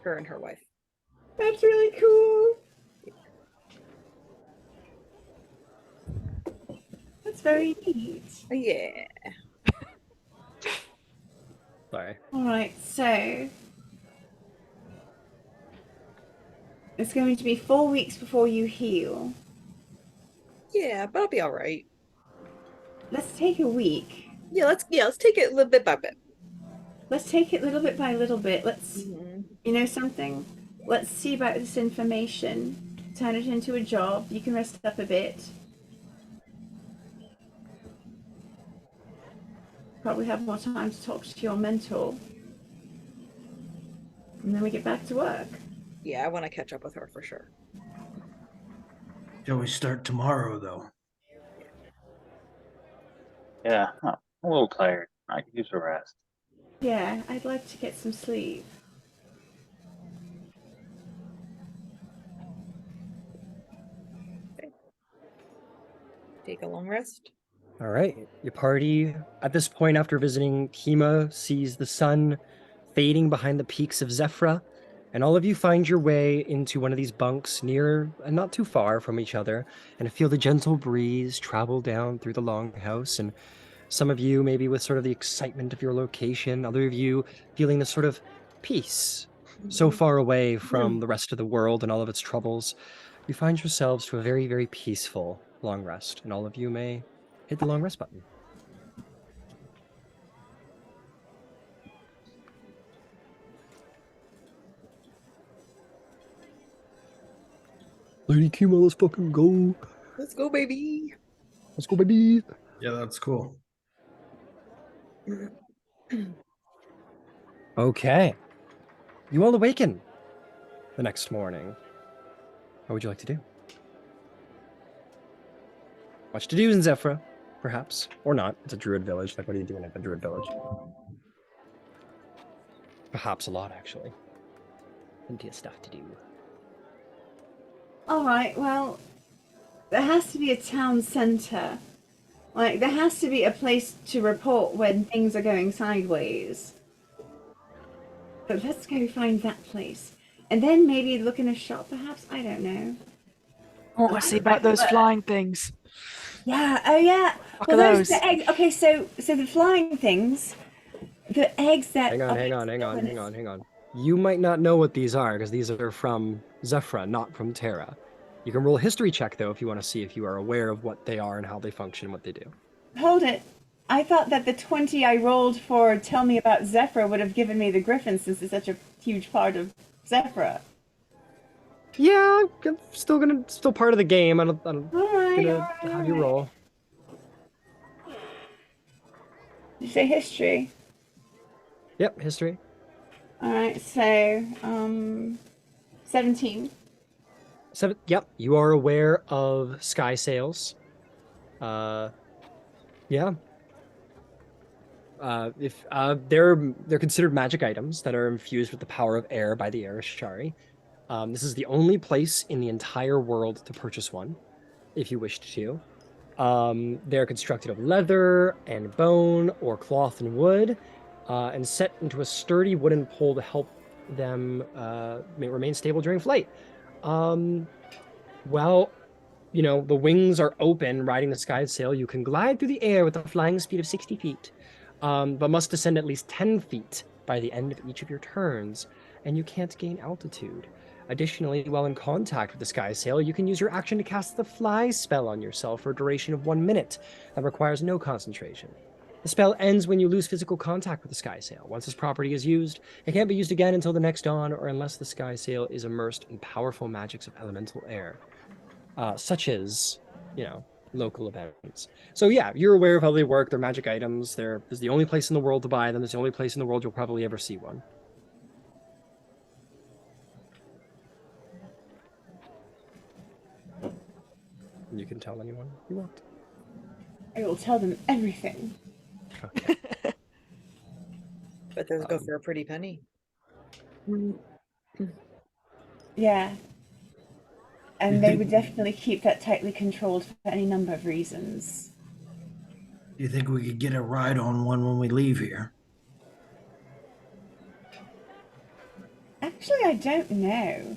Her and her wife. That's really cool. That's very neat. Yeah. Sorry. Alright, so it's going to be 4 weeks before you heal. Yeah, but I'll be all right. Let's take a week. Yeah, let's take it little bit by bit. Let's take it little bit by little bit. Let's, Mhm. you know something? Let's see about this information. Turn it into a job. You can rest up a bit. Probably have more time to talk to your mentor. And then we get back to work. Yeah, I want to catch up with her for sure. Shall we start tomorrow, though? Yeah, I'm a little tired. I could use a rest. Yeah, I'd like to get some sleep. Take a long rest. All right. Your party, at this point, after visiting Kima, sees the sun fading behind the peaks of Zephrah, and all of you find your way into one of these bunks near and not too far from each other, and feel the gentle breeze travel down through the longhouse. And some of you, maybe with sort of the excitement of your location, other of you feeling the sort of peace so far away from the rest of the world and all of its troubles. You find yourselves to a very, very peaceful long rest, and all of you may hit the long rest button. Lady Kima, let's fucking go. Let's go, baby. Let's go, baby. Yeah, that's cool. Okay. You all awaken the next morning. What would you like to do? Much to do in Zephrah, perhaps. Or not. It's a druid village. Like, what are you doing at the druid village? Perhaps a lot, actually. Plenty of stuff to do. Alright, well, there has to be a town centre. Like, there has to be a place to report when things are going sideways. But let's go find that place. And then maybe look in a shop, perhaps? I don't know. I want to see about those flying things. Yeah, oh yeah. Fuck Well, are those those? the eggs. Okay, so the flying things, the eggs that. Hang on, hang on. You might not know what these are because these are from Zephrah, not from Terra. You can roll a history check though if you want to see if you are aware of what they are and how they function, what they do. Hold it. I thought that the 20 I rolled for Tell Me About Zephrah would have given me the griffin since it's such a huge part of Zephrah. Yeah, I'm still part of the game. I'm Alright, gonna have you roll. Did you say history? Yep, history. Alright, so 17. Yep, you are aware of sky sails. Yeah. If they're considered magic items that are infused with the power of air by the Ereshkigal. This is the only place in the entire world to purchase one, if you wished to. They're constructed of leather and bone or cloth and wood, and set into a sturdy wooden pole to help them remain stable during flight. Well, you know, the wings are open, riding the sky sail. You can glide through the air with a flying speed of 60 feet, but must descend at least 10 feet by the end of each of your turns, and you can't gain altitude. Additionally, while in contact with the sky sail, you can use your action to cast the fly spell on yourself for a duration of 1 minute that requires no concentration. The spell ends when you lose physical contact with the sky sail. Once this property is used, it can't be used again until the next dawn or unless the sky sail is immersed in powerful magics of elemental air, such as, you know, local events. So yeah, you're aware of how they work. They're magic items. This is the only place in the world to buy them. It's the only place in the world you'll probably ever see one. You can tell anyone you want. I will tell them everything. Okay. But those go for a pretty penny. Yeah. And they would definitely keep that tightly controlled for any number of reasons. Do you think we could get a ride on one when we leave here? Actually, I don't know.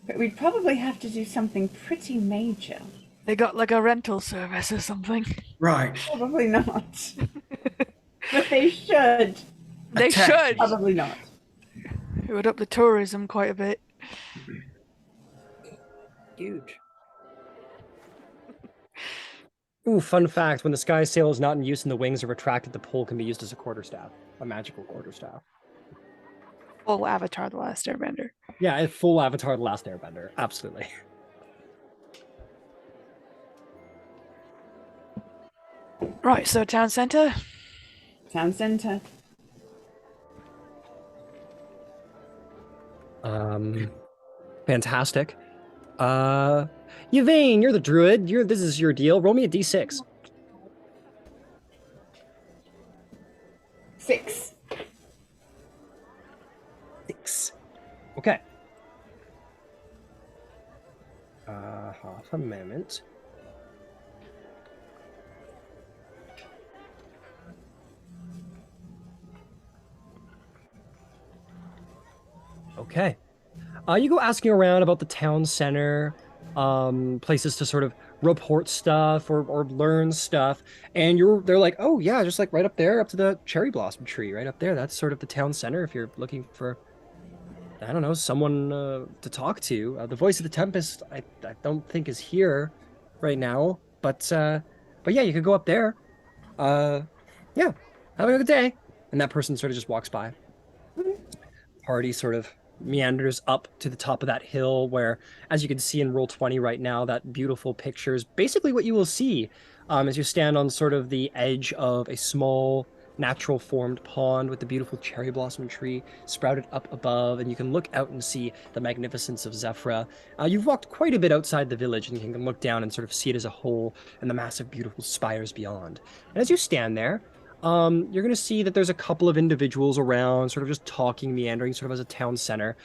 But we'd probably have to do something pretty major. They got like a rental service or something. Right. Probably not. But they should. They Attack. should. Probably not. It would up the tourism quite a bit. Huge. Ooh, fun fact, when the sky sail is not in use and the wings are retracted, the pole can be used as a quarterstaff, a magical quarterstaff. Full Avatar: The Last Airbender. Yeah, it's full Avatar: The Last Airbender, absolutely. Right, so town center. Town center. Fantastic. Yvain, you're the druid. This is your deal. Roll me a d6. 6. 6. Okay. Half a moment. Okay. You go asking around about the town center, places to sort of report stuff or learn stuff, and they're like, oh yeah, just like right up there, up to the cherry blossom tree, right up there. That's sort of the town center if you're looking for, I don't know, someone to talk to. The voice of the Tempest, I don't think is here right now, but yeah, you could go up there. Yeah, have a good day. And that person sort of just walks by. Party sort of meanders up to the top of that hill where, as you can see in Roll20 right now, that beautiful picture is basically what you will see as you stand on sort of the edge of a small natural formed pond with the beautiful cherry blossom tree sprouted up above, and you can look out and see the magnificence of Zephrah. You've walked quite a bit outside the village and you can look down and sort of see it as a whole and the massive beautiful spires beyond. And as you stand there, you're going to see that there's a couple of individuals around, sort of just talking, meandering, sort of as a town center.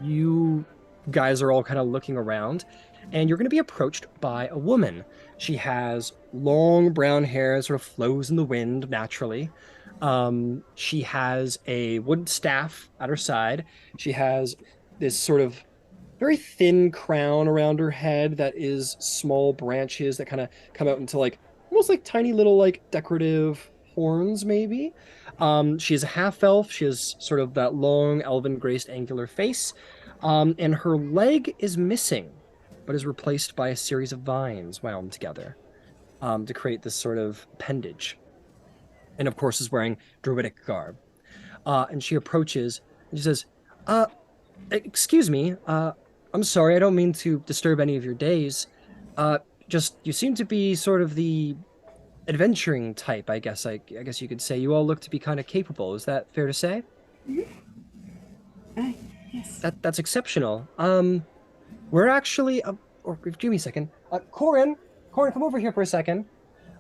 You guys are all kind of looking around. and you're going to be approached by a woman. She has long brown hair, sort of flows in the wind naturally. She has a wood staff at her side. She has this sort of very thin crown around her head that is small branches that kind of come out into like almost like tiny little like decorative horns maybe. She is a half elf. She has sort of that long elven graced angular face, and her leg is missing but is replaced by a series of vines wound together to create this sort of appendage, and of course is wearing druidic garb. And she approaches and she says, excuse me, I'm sorry, I don't mean to disturb any of your days. Just you seem to be sort of the adventuring type, I guess. I guess you could say you all look to be kind of capable. Is that fair to say? Yes. That's exceptional. We're actually, or give me a second. Corin, come over here for a second.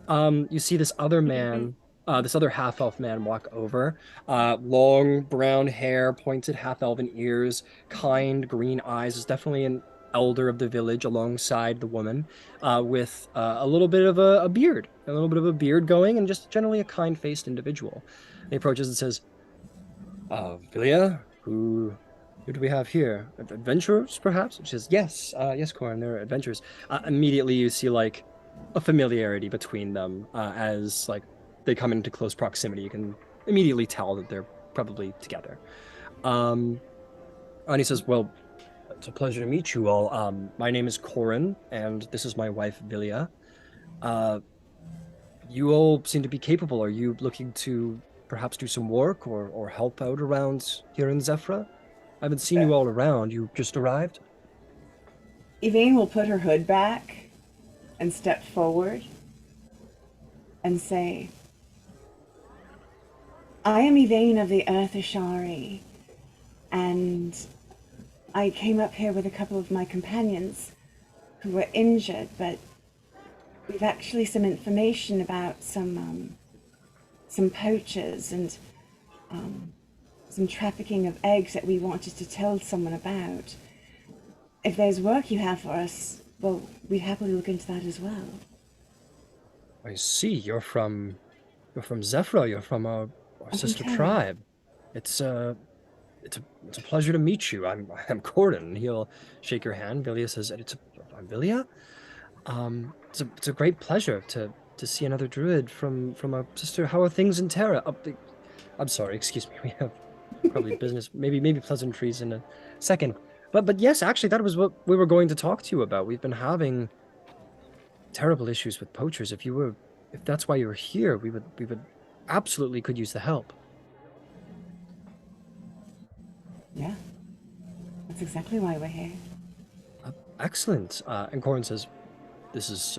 You see this other man, this other half elf man walk over. Long brown hair, pointed half elven ears, kind green eyes. Is definitely an elder of the village alongside the woman, with a little bit of a beard, going, and just generally a kind faced individual. And he approaches and says, Vilya, who do we have here? Adventurers, perhaps? She says, yes, yes, Corin, they're adventurers. Immediately you see like a familiarity between them as like they come into close proximity. You can immediately tell that they're probably together. And he says, well, it's a pleasure to meet you all. My name is Corin, and this is my wife, Vilya. You all seem to be capable. Are you looking to perhaps do some work or help out around here in Zephrah? I haven't seen you all around. You just arrived? Yvain will put her hood back and step forward and say, I am Yvain of the Earth Ashari, and I came up here with a couple of my companions who were injured, but we've actually some information about some poachers and some trafficking of eggs that we wanted to tell someone about. If there's work you have for us, well, we'd happily look into that as well. I see. You're from Zephrah. You're from our sister tribe. It's a pleasure to meet you. I'm Corden. He'll shake your hand. Vilya says, I'm Vilya. It's a great pleasure to see another druid from our sister. How are things in Terra? I'm sorry, excuse me. We have probably business, maybe pleasantries in a second. But yes, actually, that was what we were going to talk to you about. We've been having terrible issues with poachers. If that's why you were here, we would absolutely could use the help. Yeah, that's exactly why we're here. Excellent. And Corin says, "This is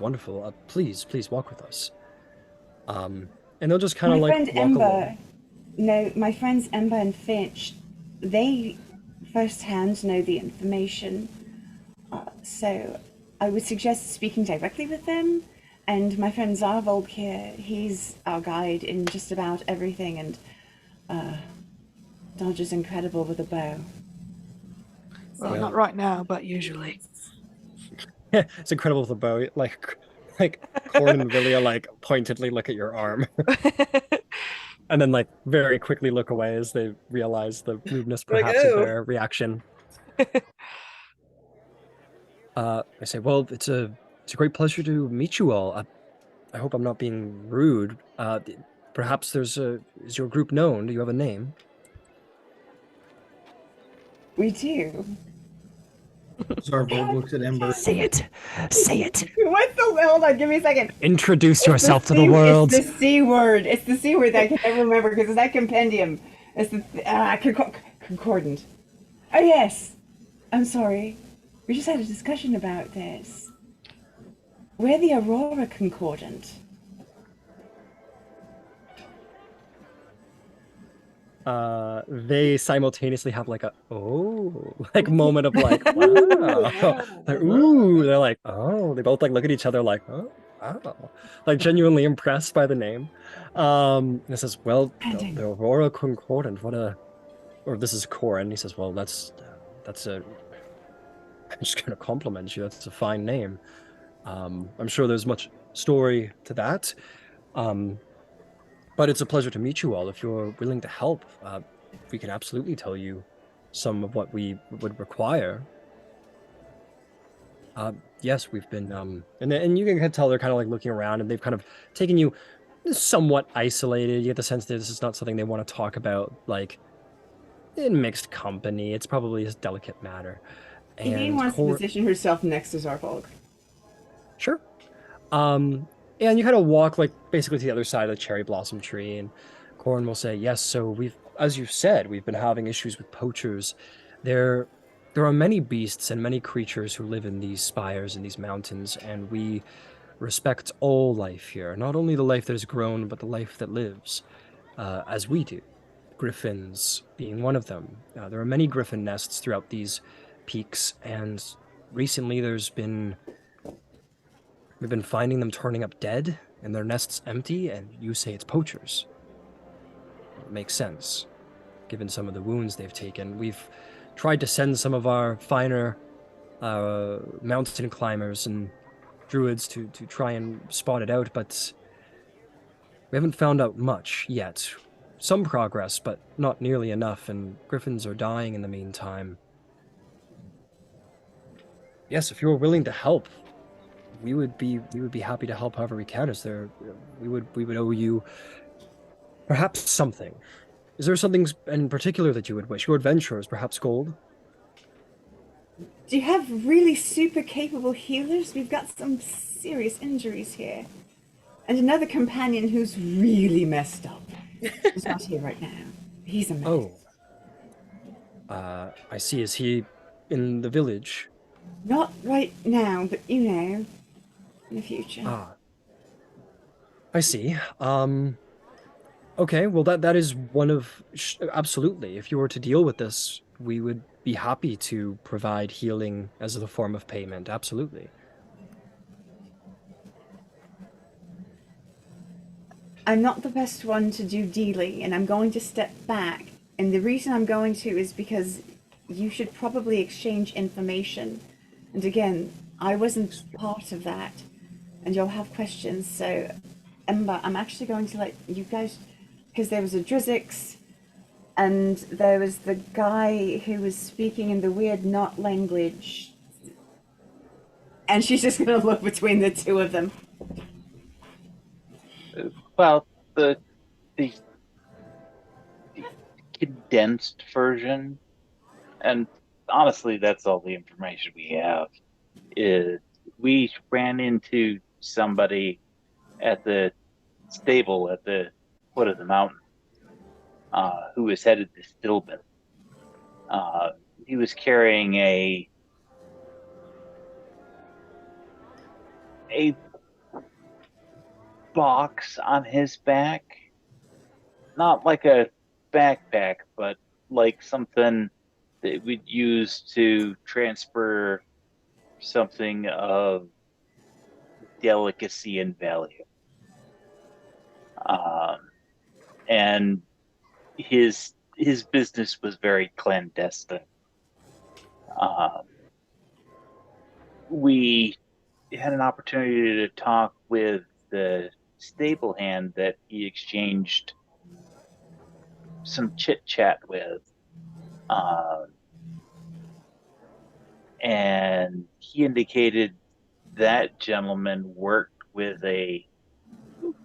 wonderful. Please walk with us." And they'll just kind of like walk along. No, my friends Ember and Finch, they firsthand know the information. So I would suggest speaking directly with them. And my friend Zarvolk here, he's our guide in just about everything, and Dodger's incredible with a bow. Well, not right now, but usually. It's incredible with a bow. Like Corin and Vilya like pointedly look at your arm. And then like very quickly look away as they realize the rudeness perhaps of their reaction. I say, well, it's a great pleasure to meet you all. I hope I'm not being rude. Perhaps is your group known? Do you have a name? We do. Zarvolk looks at Ember. Say it. What's the... Hold on, give me a second. Introduce yourself to the world. It's the C word. It's the C word that I can never remember because it's that compendium. It's the... concordant. Oh, yes. I'm sorry. We just had a discussion about this. We're the Aurora Concordant. They simultaneously have like a moment of like wow. Like, ooh, they're like, oh, they both like look at each other like, oh, wow, like genuinely impressed by the name. And it says, well, the Aurora Concordant, or this is Corin. He says, well, that's I'm just going to compliment you. That's a fine name. I'm sure there's much story to that. Um, but it's a pleasure to meet you all. If you're willing to help, we can absolutely tell you some of what we would require. Yes, we've been, and you can tell they're kind of like looking around, and they've kind of taken you somewhat isolated. You get the sense that this is not something they want to talk about, like in mixed company. It's probably a delicate matter. Evie And wants to position herself next to Zarvolg. Sure. Um, and you kind of walk like basically to the other side of the cherry blossom tree, and Corin will say, "Yes, so we've, as you've said, we've been having issues with poachers. There, there are many beasts and many creatures who live in these spires and these mountains, and we respect all life here, not only the life that is grown, but the life that lives, as we do. Griffins being one of them. There are many griffin nests throughout these peaks, and recently we've been finding them turning up dead and their nests empty, and you say it's poachers. It makes sense, given some of the wounds they've taken. We've tried to send some of our finer mountain climbers and druids to try and spot it out, but we haven't found out much yet. Some progress, but not nearly enough, and griffins are dying in the meantime. Yes, if you're willing to help, we would be happy to help however we can. Is there we would owe you perhaps something. Is there something in particular that you would wish? Your adventurers, perhaps gold? Do you have really super capable healers? We've got some serious injuries here. And another companion who's really messed up. He's not here right now. He's a mess. Oh. I see. Is he in the village? Not right now, but you know, in the future. Ah. I see. Okay, well that is one of absolutely. If you were to deal with this, we would be happy to provide healing as a form of payment. Absolutely. I'm not the best one to do dealing, and I'm going to step back. And the reason I'm going to is because you should probably exchange information. And again, I wasn't part of that. And you'll have questions. So, Ember, I'm actually going to let you guys, because there was a Drizix, and there was the guy who was speaking in the weird knot language. And she's just going to look between the two of them. Well, the condensed version, and honestly, that's all the information we have. Is we ran into somebody at the stable at the foot of the mountain who was headed to Stillben. He was carrying a box on his back, not like a backpack, but like something that we'd use to transfer something of delicacy and value. And his business was very clandestine. We had an opportunity to talk with the stable hand that he exchanged some chit chat with. And he indicated that gentleman worked with a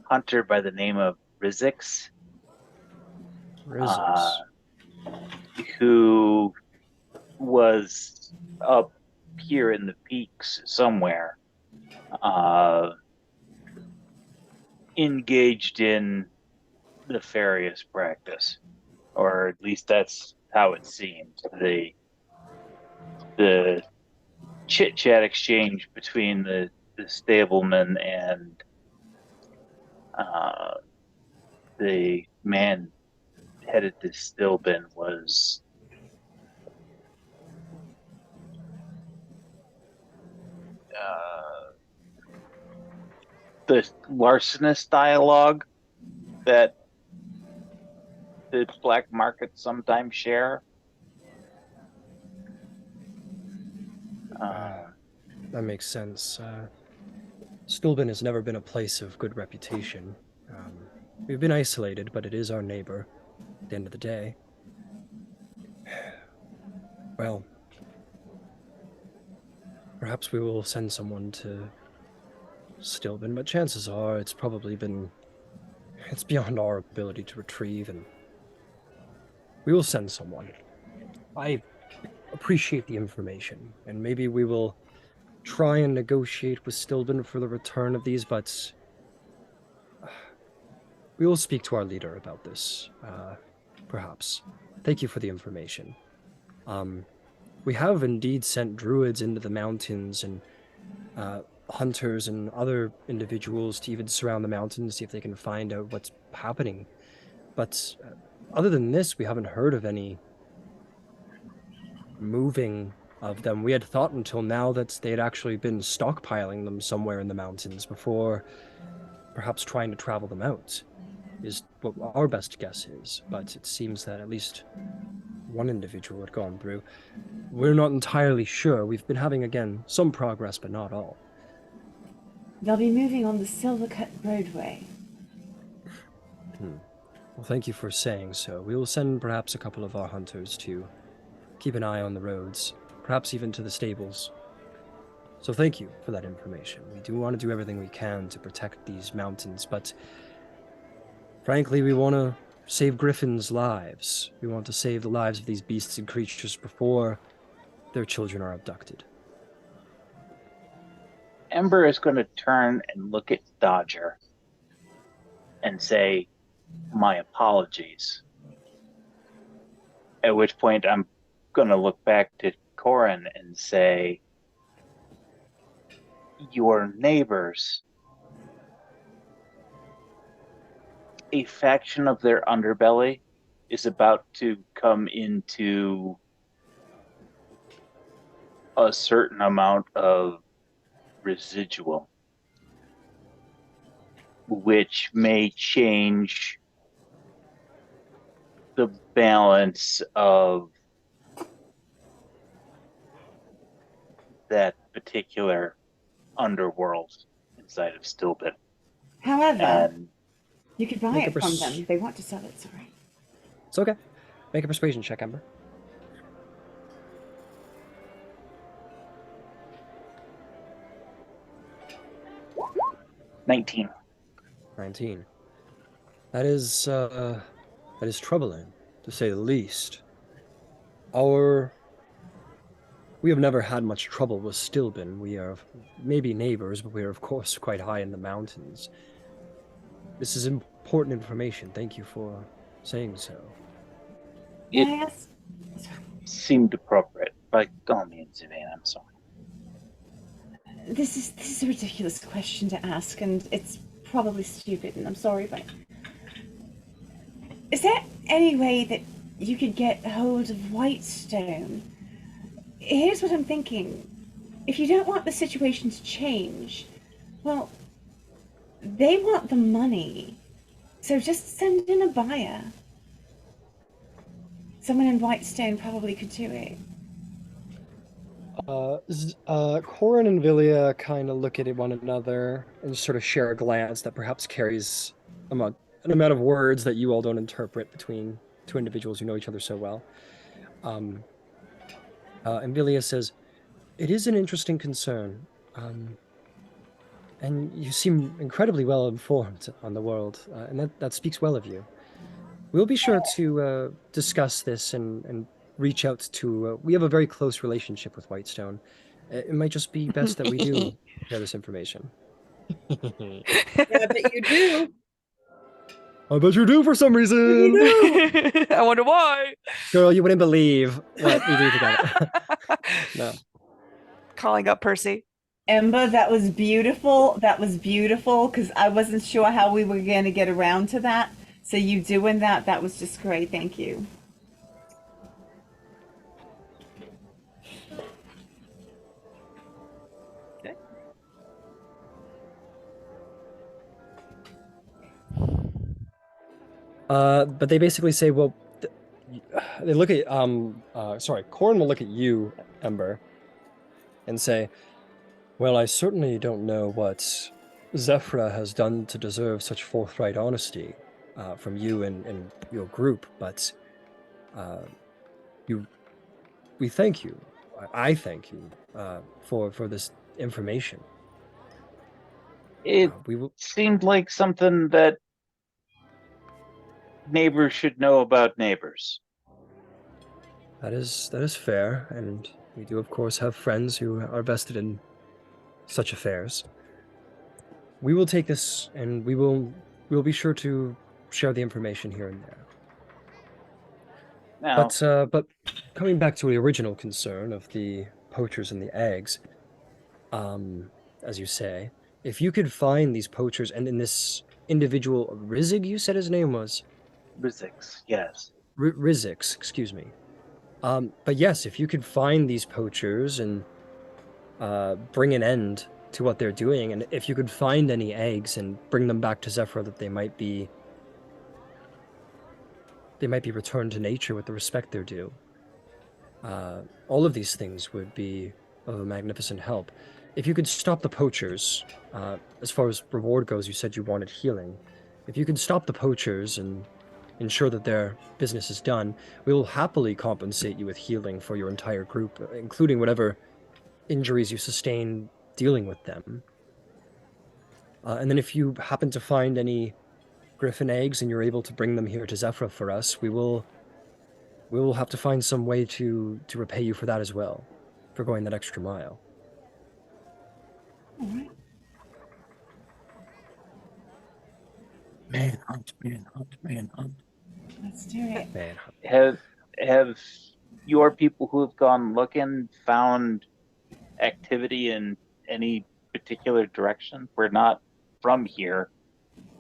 hunter by the name of Rizix, who was up here in the peaks somewhere, engaged in nefarious practice, or at least that's how it seemed. The chit chat exchange between the stableman and the man headed to Stillben was the larcenous dialogue that the black market sometimes share. That makes sense. Stilben has never been a place of good reputation. We've been isolated, but it is our neighbor at the end of the day. Well, perhaps we will send someone to Stilben, but chances are it's beyond our ability to retrieve, and we will send someone. I appreciate the information, and maybe we will try and negotiate with Stilben for the return of these, but we will speak to our leader about this, perhaps. Thank you for the information. We have indeed sent druids into the mountains and hunters and other individuals to even surround the mountains, see if they can find out what's happening. But other than this, we haven't heard of any moving of them. We had thought until now that they had actually been stockpiling them somewhere in the mountains before perhaps trying to travel them out, is what our best guess is. But it seems that at least one individual had gone through. We're not entirely sure. We've been having, again, some progress, but not all. They'll be moving on the Silvercut roadway. Well, thank you for saying so. We will send perhaps a couple of our hunters to keep an eye on the roads, perhaps even to the stables. So thank you for that information. We do want to do everything we can to protect these mountains, but frankly, we want to save Griffin's lives. We want to save the lives of these beasts and creatures before their children are abducted. Ember is going to turn and look at Dodger and say, "My apologies." At which point I'm going to look back to Corin and say, "Your neighbors, a faction of their underbelly is about to come into a certain amount of residual, which may change the balance of that particular underworld inside of Stilben." However, And you could buy Make it a from them if they want to sell it, sorry. It's okay. Make a persuasion check, Ember. 19. 19. That is troubling, to say the least. We have never had much trouble with Stilben. We are maybe neighbors, but we are of course quite high in the mountains. This is important information. Thank you for saying so. It May I ask? seemed appropriate. By all means, Savannah, I'm sorry. This is a ridiculous question to ask, and it's probably stupid, and I'm sorry, but is there any way that you could get hold of Whitestone? Here's what I'm thinking. If you don't want the situation to change, well, they want the money. So just send in a buyer. Someone in Whitestone probably could do it. Corin and Villia kind of look at one another and sort of share a glance that perhaps carries an amount of words that you all don't interpret between two individuals who know each other so well. And Villia says, "It is an interesting concern, and you seem incredibly well informed on the world, and that speaks well of you. We'll be sure to discuss this and reach out to... we have a very close relationship with Whitestone. It might just be best that we do share this information." Yeah, I bet you do. I bet you do for some reason. I wonder why. Girl, you wouldn't believe what we do together. No. Calling up Percy. Ember, that was beautiful. That was beautiful, because I wasn't sure how we were going to get around to that. So you doing that was just great. Thank you. But they basically say, well, they look at, Corin will look at you, Ember, and say, "Well, I certainly don't know what Zephrah has done to deserve such forthright honesty from you and your group, but you, we thank you. I thank you for this information. It We will." seemed like something that neighbors should know about neighbors. That is fair, and we do of course have friends who are vested in such affairs. We will take this, and we will be sure to share the information here and there. Now, But coming back to the original concern of the poachers and the eggs, as you say, if you could find these poachers and in this individual Rizig, you said his name was Rizix, yes. Rizix, excuse me. But yes, if you could find these poachers and bring an end to what they're doing, and if you could find any eggs and bring them back to Zephrah, that they might be returned to nature with the respect they're due. All of these things would be of a magnificent help. If you could stop the poachers, as far as reward goes, you said you wanted healing. If you could stop the poachers and ensure that their business is done, we will happily compensate you with healing for your entire group, including whatever injuries you sustain dealing with them. And then if you happen to find any griffin eggs and you're able to bring them here to Zephrah for us, we will have to find some way to repay you for that as well, for going that extra mile. All right. Manhunt, manhunt, manhunt. Let's do it. Man, Have your people who have gone looking found activity in any particular direction? We're not from here.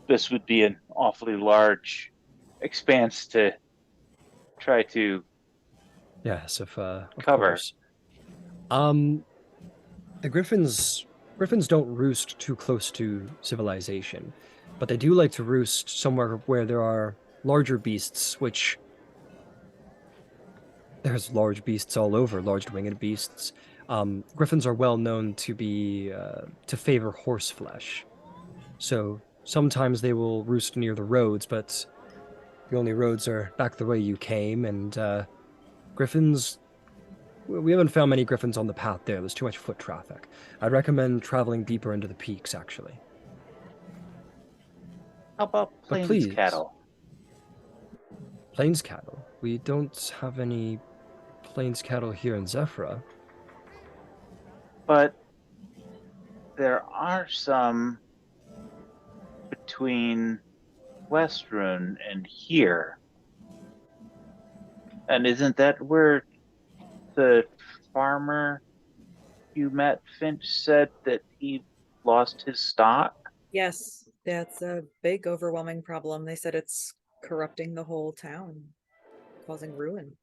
This would be an awfully large expanse to try to yes, of cover. course. The griffins don't roost too close to civilization, but they do like to roost somewhere where there are larger beasts, which there's large beasts all over, large winged beasts. Griffins are well known to be to favor horse flesh, so sometimes they will roost near the roads, but the only roads are back the way you came, and griffins. We haven't found many griffins on the path there. There's too much foot traffic. I'd recommend traveling deeper into the peaks, actually. How about But plains please. cattle? Plains cattle. We don't have any plains cattle here in Zephrah. But there are some between Westrun and here. And isn't that where the farmer you met, Finch, said that he lost his stock? Yes, that's a big, overwhelming problem. They said it's corrupting the whole town, causing ruin.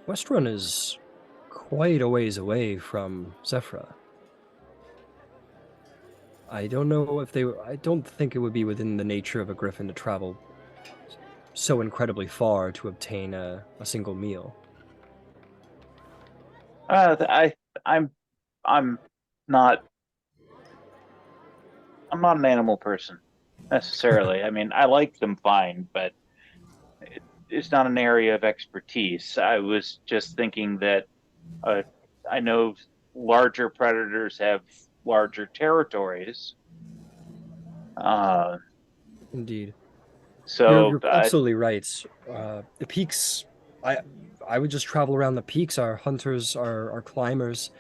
Westrun is quite a ways away from Zephrah. I don't know if I don't think it would be within the nature of a griffin to travel so incredibly far to obtain a single meal. I'm not an animal person necessarily. I mean, I like them fine, but it's not an area of expertise. I was just thinking that I know larger predators have larger territories. Indeed. So You're absolutely right. The peaks, I would just travel around the peaks. Our hunters, our climbers,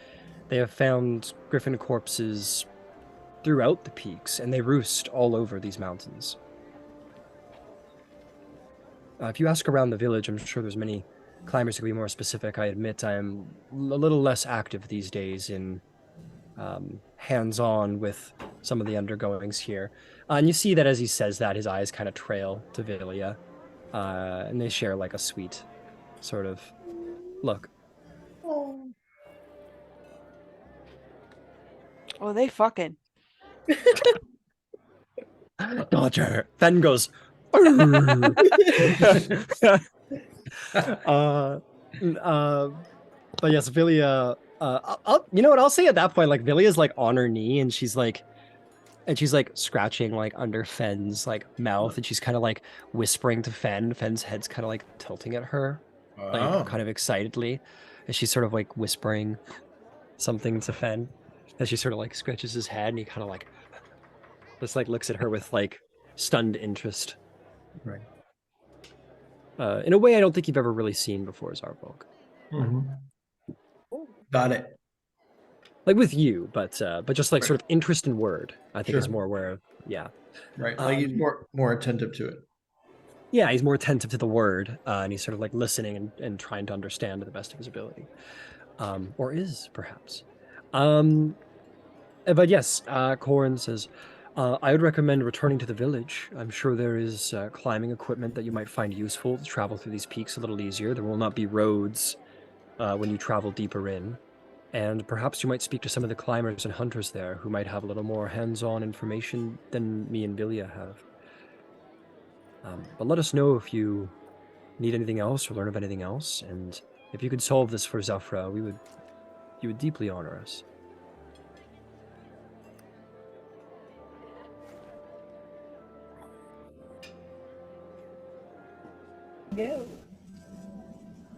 they have found griffin corpses throughout the peaks, and they roost all over these mountains. If you ask around the village, I'm sure there's many climbers who can be more specific. I admit I am a little less active these days in hands-on with some of the undergoings here. And you see that as he says that, his eyes kind of trail to Vilia, and they share like a sweet sort of look. Oh, they fucking. Dodger. Then goes. But yes, Vilia You know what? I'll say at that point, like Villia's like on her knee, and she's like scratching like under Fen's like mouth, and she's kind of like whispering to Fen. Fen's head's kind of like tilting at her, like Oh. kind of excitedly, and she's sort of like whispering something to Fen, as she sort of like scratches his head, and he kind of like just like looks at her with like stunned interest. Right. In a way I don't think you've ever really seen before, Zarvolk. Mhm. Got it. Like with you, but just like Right. sort of interest in word. I think is Sure. more where, yeah. Right. Like he's Um, more attentive to it. Yeah, he's more attentive to the word, and he's sort of like listening and trying to understand to the best of his ability, or is perhaps. But yes, Corin says, I would recommend returning to the village. I'm sure there is climbing equipment that you might find useful to travel through these peaks a little easier. There will not be roads when you travel deeper in. And perhaps you might speak to some of the climbers and hunters there who might have a little more hands-on information than me and Vilya have. But let us know if you need anything else or learn of anything else, and if you could solve this for Zephrah, you would deeply honor us. No.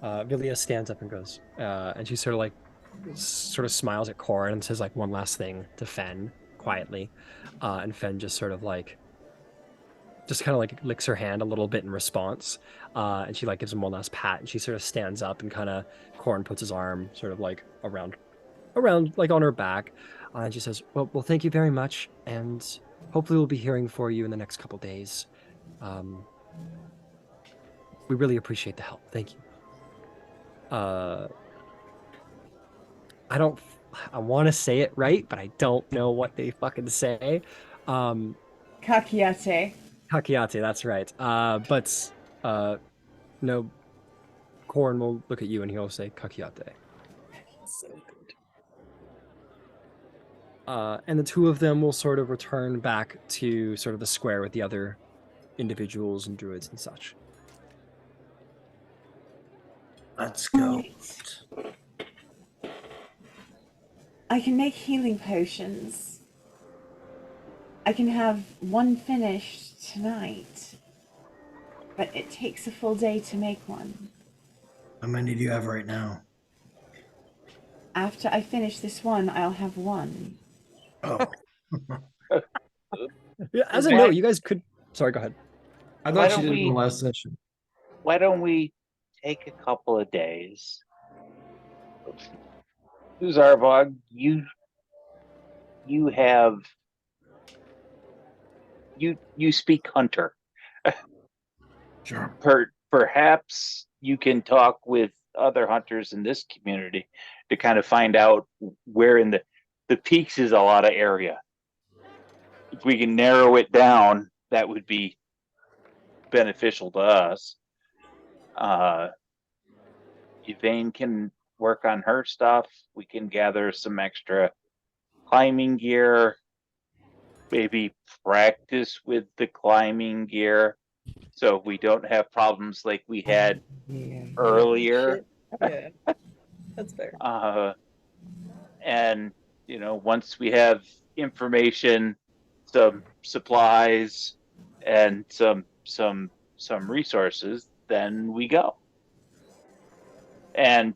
Vilya stands up and goes, and she sort of smiles at Corin and says like one last thing to Fen quietly, and Fen just sort of like, just kind of like licks her hand a little bit in response, and she like gives him one last pat, and she sort of stands up and kind of, Corin puts his arm sort of like around like on her back, and she says, well, thank you very much, and hopefully we'll be hearing for you in the next couple days. We really appreciate the help. Thank you. I want to say it right, but I don't know what they fucking say. Kakiate. Kakiate, that's right. No, Corin will look at you and he'll say Kakiate. So good. And the two of them will sort of return back to sort of the square with the other individuals and druids and such. Let's go. Right. I can make healing potions. I can have one finished tonight. But it takes a full day to make one. How many do you have right now? After I finish this one, I'll have one. Oh. Yeah, as a Why- note, you guys could. Sorry, go ahead. I Why thought you don't did in the we- last session. Why don't we take a couple of days? Zarvog, you have you speak hunter. Sure. Perhaps you can talk with other hunters in this community to kind of find out where in the peaks is a lot of area. If we can narrow it down, that would be beneficial to us. Yvain can work on her stuff. We can gather some extra climbing gear, maybe practice with the climbing gear so we don't have problems like we had earlier. Shit. Yeah, that's fair. And once we have information, some supplies, and some resources, then we go. And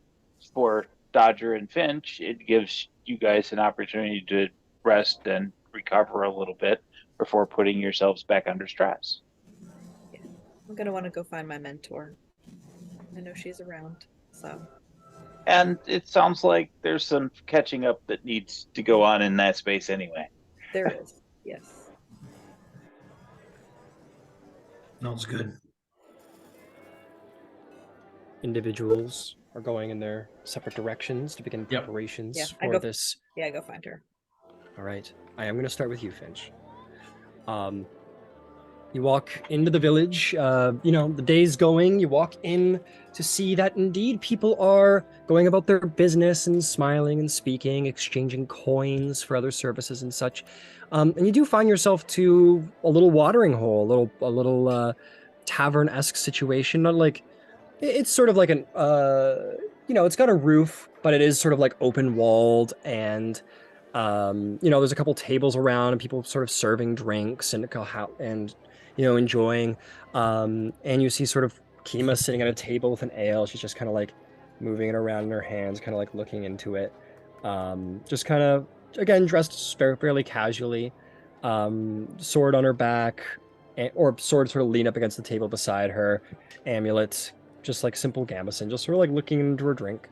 for Dodger and Finch, it gives you guys an opportunity to rest and recover a little bit before putting yourselves back under stress. I'm gonna want to go find my mentor. I know she's around, so. And it sounds like there's some catching up that needs to go on in that space anyway. There is, yes. Sounds good. Individuals are going in their separate directions to begin Yep. preparations Yeah, I for go- this. Yeah, go find her. All right. I am going to start with you, Finch. You walk into the village. The day's going. You walk in to see that indeed people are going about their business and smiling and speaking, exchanging coins for other services and such. And you do find yourself to a little watering hole, a little tavern-esque situation. Not like it's sort of like an it's got a roof but it is sort of like open walled, and you know, there's a couple tables around and people sort of serving drinks and you know, enjoying. And you see sort of Kima sitting at a table with an ale. She's just kind of like moving it around in her hands, kind of like looking into it. Just kind of, again, dressed fairly casually. Sword on her back, or sword sort of lean up against the table beside her. Amulet, just like simple gambeson, just sort of like looking into her drink.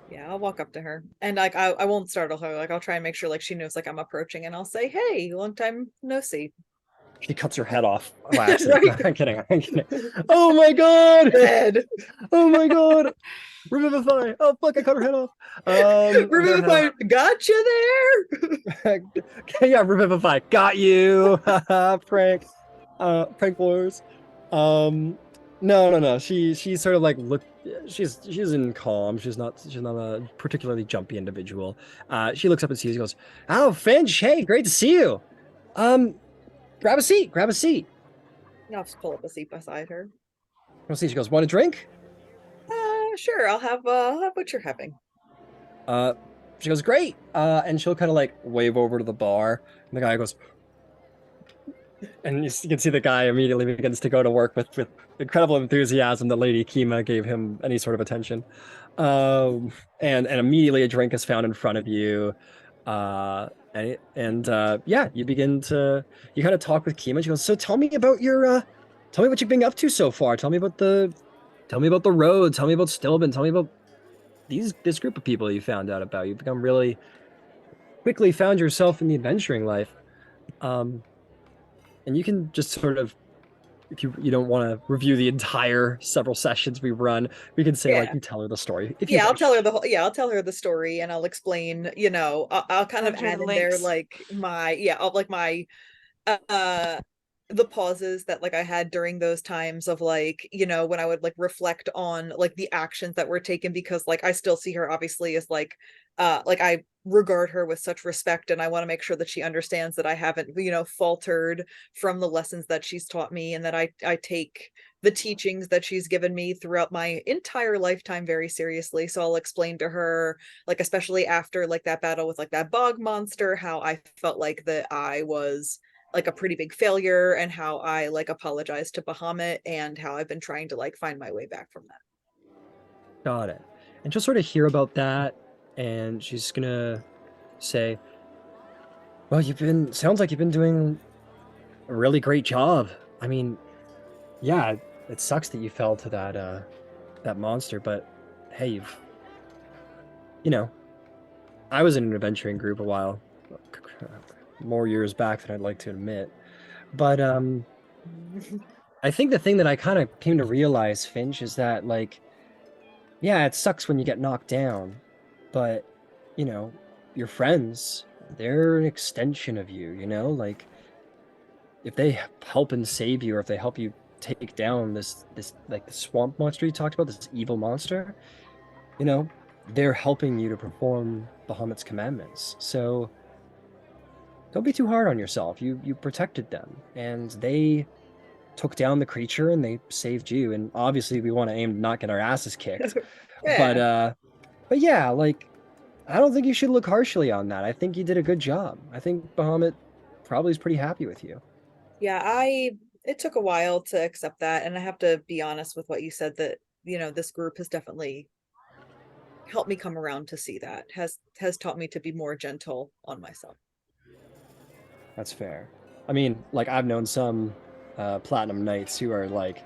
Yeah, I'll walk up to her and like I won't startle her. Like I'll try and make sure like she knows like I'm approaching, and I'll say, "Hey, long time no see." She cuts her head off by accident. Right. I'm kidding. I'm kidding. Oh my god! Dead. Oh my god! Revivify! Oh fuck! I cut her head off. Revivify, gotcha there. Yeah, revivify. Got you. Prank. Prank wars. No. She sort of like she's in calm. She's not a particularly jumpy individual. She looks up and sees. She goes, "Oh, Finch, hey, great to see you. Grab a seat. Grab a seat." I'll just pull up a seat beside her. She goes, "Want a drink?" Sure, I'll have what you're having. She goes, "Great." And she'll kind of like wave over to the bar, and the guy goes, and you can see the guy immediately begins to go to work with incredible enthusiasm that Lady Kima gave him any sort of attention. And immediately a drink is found in front of you. Yeah, you kind of talk with Kima. She goes, "So tell me about tell me what you've been up to so far. Tell me about the road. Tell me about Stillman. Tell me about this group of people you found out about. You've become really quickly found yourself in the adventuring life." And you can just sort of, if you don't want to review the entire several sessions we run, we can say like you tell her the story. I'll tell her I'll tell her the story, and I'll explain, you know, I'll kind of add in there like the pauses that like I had during those times of like, you know, when I would like reflect on like the actions that were taken, because like I still see her obviously as like I regard her with such respect, and I want to make sure that she understands that I haven't, you know, faltered from the lessons that she's taught me, and that I take the teachings that she's given me throughout my entire lifetime very seriously. So I'll explain to her, like especially after like that battle with like that bog monster, how I felt like that I was like a pretty big failure, and how I like apologized to Bahamut, and how I've been trying to like find my way back from that. Got it. And she'll sort of hear about that, and she's gonna say, "Well, sounds like you've been doing a really great job. I mean, yeah, it sucks that you fell to that monster, but hey, you know, I was in an adventuring group a while, more years back than I'd like to admit. But I think the thing that I kind of came to realize, Finch, is that like, yeah, it sucks when you get knocked down, but you know, your friends, they're an extension of you, you know? Like if they help and save you, or if they help you take down this like the swamp monster you talked about, this evil monster, you know, they're helping you to perform Bahamut's commandments. So don't be too hard on yourself. You protected them, and they took down the creature, and they saved you. And obviously we want to aim to not get our asses kicked. Yeah. But yeah, like I don't think you should look harshly on that. I think you did a good job. I think Bahamut probably is pretty happy with you. Yeah, it took a while to accept that, and I have to be honest with what you said, that you know this group has definitely helped me come around to see that, has taught me to be more gentle on myself. That's fair. I mean, like I've known some platinum knights who are like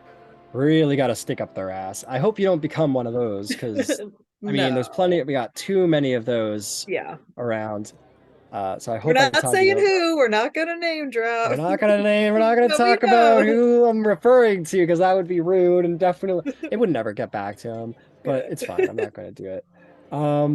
really got to stick up their ass. I hope you don't become one of those, because I mean, there's plenty. We got too many of those around. So I hope we're not saying who. We're not gonna name drop. We're not gonna talk about who I'm referring to, because that would be rude, and definitely it would never get back to him. But it's fine. I'm not gonna do it. I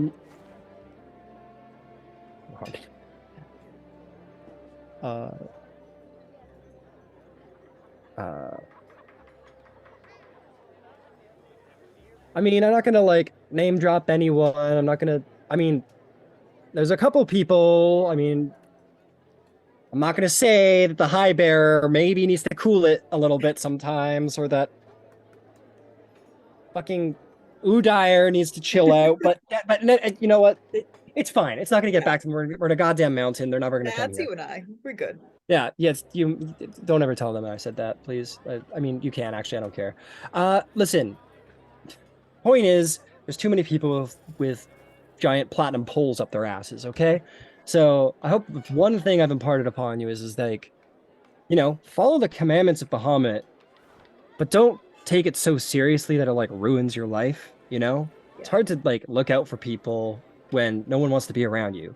mean, I'm not gonna like name drop anyone. I'm not gonna. I mean, there's a couple people. I mean, I'm not gonna say that the High Bearer maybe needs to cool it a little bit sometimes, or that fucking Udire needs to chill out, but you know what? It's fine. It's not going to get back to them. We're in a goddamn mountain. They're never going to come That's here. you and I. We're good. Yeah, yes. You don't ever tell them I said that, please. I mean, you can actually. I don't care. Listen. Point is, there's too many people with giant platinum poles up their asses. Okay, so I hope one thing I've imparted upon you is like, follow the commandments of Bahamut, but don't take it so seriously that it like ruins your life. It's Yeah. hard to like look out for people when no one wants to be around you.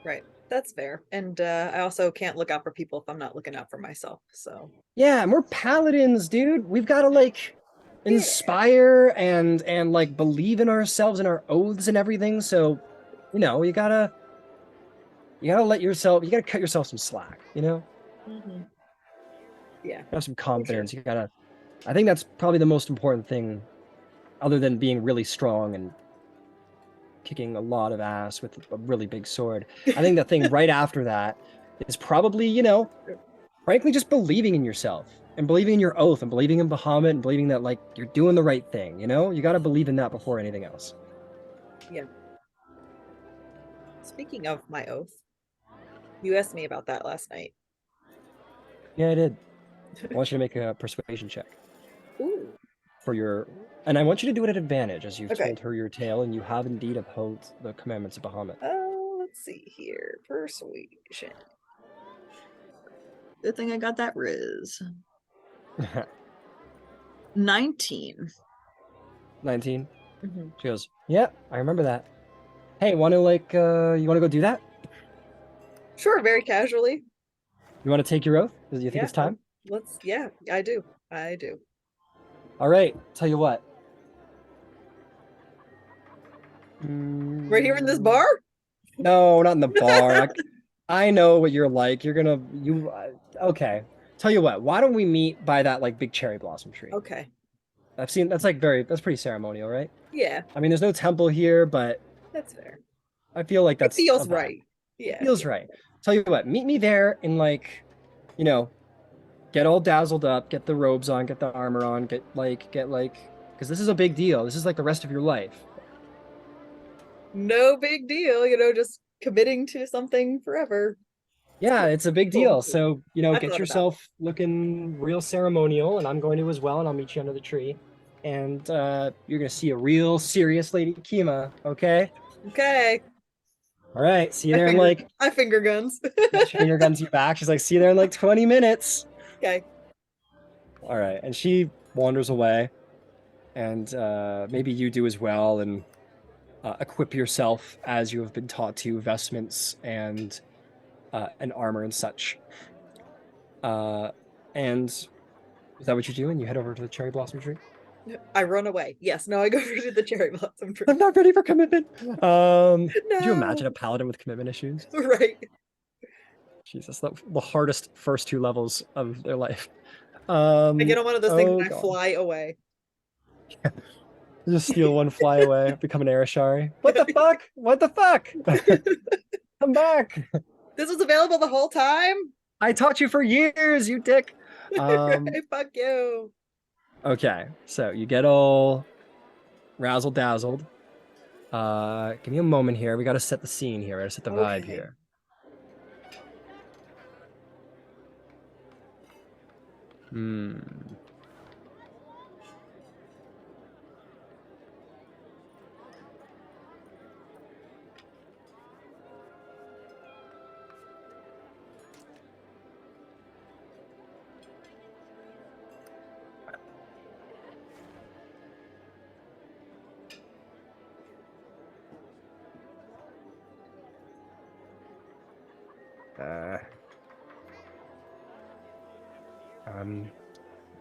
Right. That's fair. And I also can't look out for people if I'm not looking out for myself. So Yeah, and we're paladins, dude. We've got to like inspire and like believe in ourselves and our oaths and everything. So, you gotta let yourself, you gotta cut yourself some slack, Mhm. Yeah. have some confidence. You gotta, I think that's probably the most important thing, other than being really strong and kicking a lot of ass with a really big sword. I think the thing right after that is probably, frankly, just believing in yourself and believing in your oath and believing in Bahamut and believing that like you're doing the right thing. You got to believe in that before anything else. Yeah. Speaking of my oath, you asked me about that last night. Yeah, I did. I want you to make a persuasion check Ooh. for your, and I want you to do it at advantage as you've Okay. told her your tale and you have indeed upheld the commandments of Bahamut. Let's see here. Persuasion. Good thing I got that Riz. 19. 19. Mm-hmm. She goes, "Yeah, I remember that. Hey, want to you want to go do that? Sure, very casually. You want to take your oath? Do you think it's time? Yeah, I do. I do. All right, tell you what. Right here in this bar? No, not in the bar. I know what you're like. Okay. Tell you what, why don't we meet by that like big cherry blossom tree? Okay. That's pretty ceremonial, right? Yeah, I mean, there's no temple here, but that's fair. I feel like It that's feels a vibe. right. It Yeah. feels right. Tell you what, meet me there in like, you know, get all dazzled up, get the robes on, get the armor on, because this is a big deal. This is like the rest of your life. No big deal, just committing to something forever. Yeah, it's a big deal. So, I've get thought about yourself looking real ceremonial, and I'm going to as well, and I'll meet you under the tree. And you're gonna see a real serious Lady Kima, okay? Okay. All right, see you there in like I finger guns. she finger guns you back. She's like, see you there in like 20 minutes. Okay. All right, and she wanders away, and maybe you do as well, and equip yourself as you have been taught to, vestments and armor and such. And is that what you do? And you head over to the cherry blossom tree? I run away. Yes, no, I go to the cherry blossom tree. I'm not ready for commitment. Could you imagine No. a paladin with commitment issues? Right. Jesus, the hardest first 2 levels of their life. I get on one of those things and I God. fly away. Just steal one, fly away, become an Arashari. What the fuck? What the fuck? Come back. This was available the whole time? I taught you for years, you dick. Fuck you. Okay, so you get all razzle dazzled. Give me a moment here. We got to set the scene here. We got to set the vibe Okay. here. Hmm.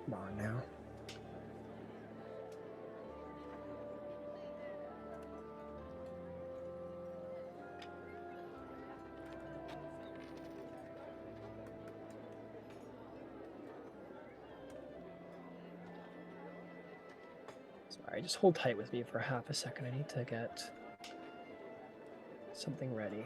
Come on now. Sorry, just hold tight with me for half a second. I need to get something ready.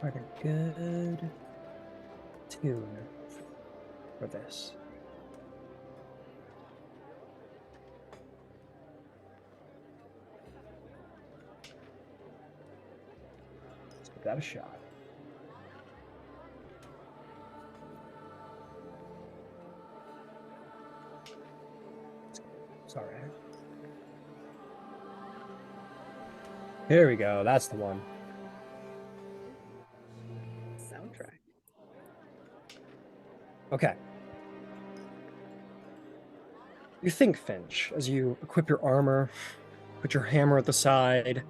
Quite a good tune for this. Let's give that a shot. Sorry. Here we go. That's the one. Soundtrack. Okay. You think, Finch, as you equip your armor, put your hammer at the side,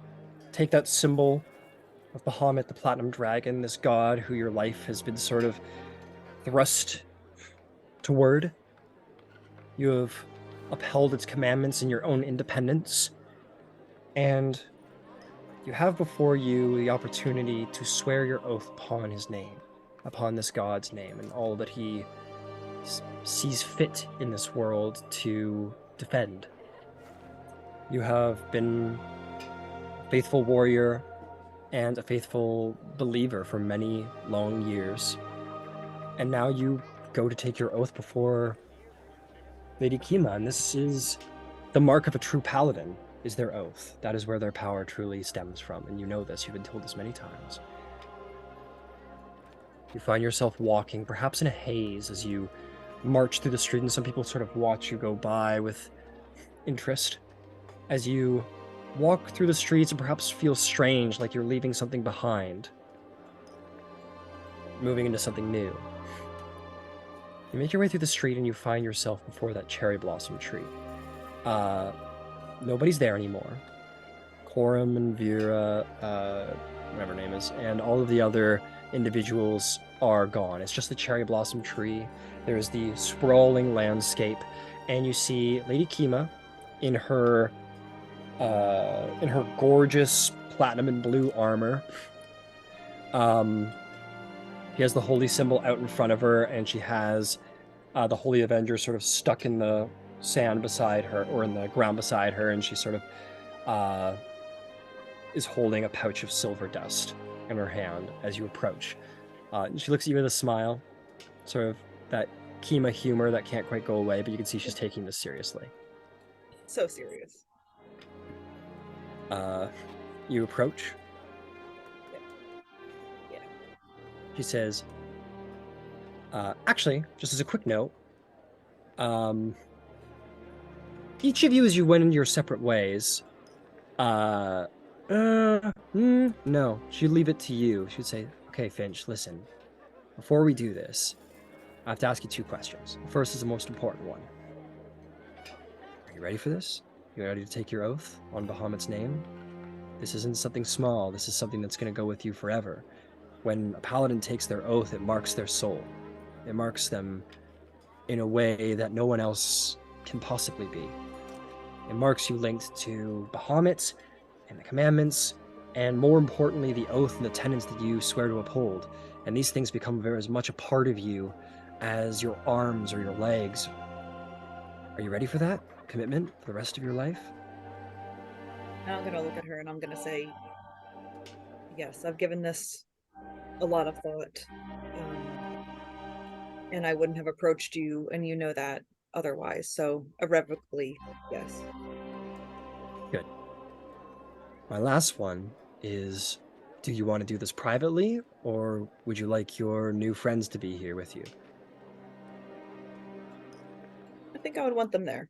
take that symbol of Bahamut, the Platinum Dragon, this god who your life has been sort of thrust toward. You have upheld its commandments in your own independence, and you have before you the opportunity to swear your oath upon his name, upon this god's name, and all that he sees fit in this world to defend. You have been a faithful warrior and a faithful believer for many long years, and now you go to take your oath before Lady Kima, and this is the mark of a true paladin, is their oath. That is where their power truly stems from, and you know this, you've been told this many times. You find yourself walking, perhaps in a haze, as you march through the street, and some people sort of watch you go by with interest. As you walk through the streets and perhaps feel strange, like you're leaving something behind, moving into something new. You make your way through the street and you find yourself before that cherry blossom tree. Nobody's there anymore. Coram and Vera, whatever her name is, and all of the other individuals are gone. It's just the cherry blossom tree. There's the sprawling landscape, and you see Lady Kima in her gorgeous platinum and blue armor. She has the holy symbol out in front of her, and she has the Holy Avenger sort of stuck in the sand beside her, or in the ground beside her, and she sort of is holding a pouch of silver dust in her hand as you approach. And she looks at you with a smile, sort of that Kima humor that can't quite go away, but you can see she's taking this seriously. So serious. You approach. Yeah. She says, actually, just as a quick note, each of you, as you went in your separate ways, no, she'd leave it to you. She'd say, okay, Finch, listen, before we do this, I have to ask you two questions. The first is the most important one. Are you ready for this? You ready to take your oath on Bahamut's name? This isn't something small. This is something that's going to go with you forever. When a paladin takes their oath, it marks their soul. It marks them in a way that no one else can possibly be. It marks you linked to Bahamut and the commandments, and more importantly, the oath and the tenets that you swear to uphold. And these things become very as much a part of you as your arms or your legs. Are you ready for that commitment for the rest of your life? Now I'm gonna look at her and I'm gonna say, yes, I've given this a lot of thought. And I wouldn't have approached you, and you know that otherwise. So irrevocably, yes. Good. My last one is, do you want to do this privately, or would you like your new friends to be here with you? I think I would want them there.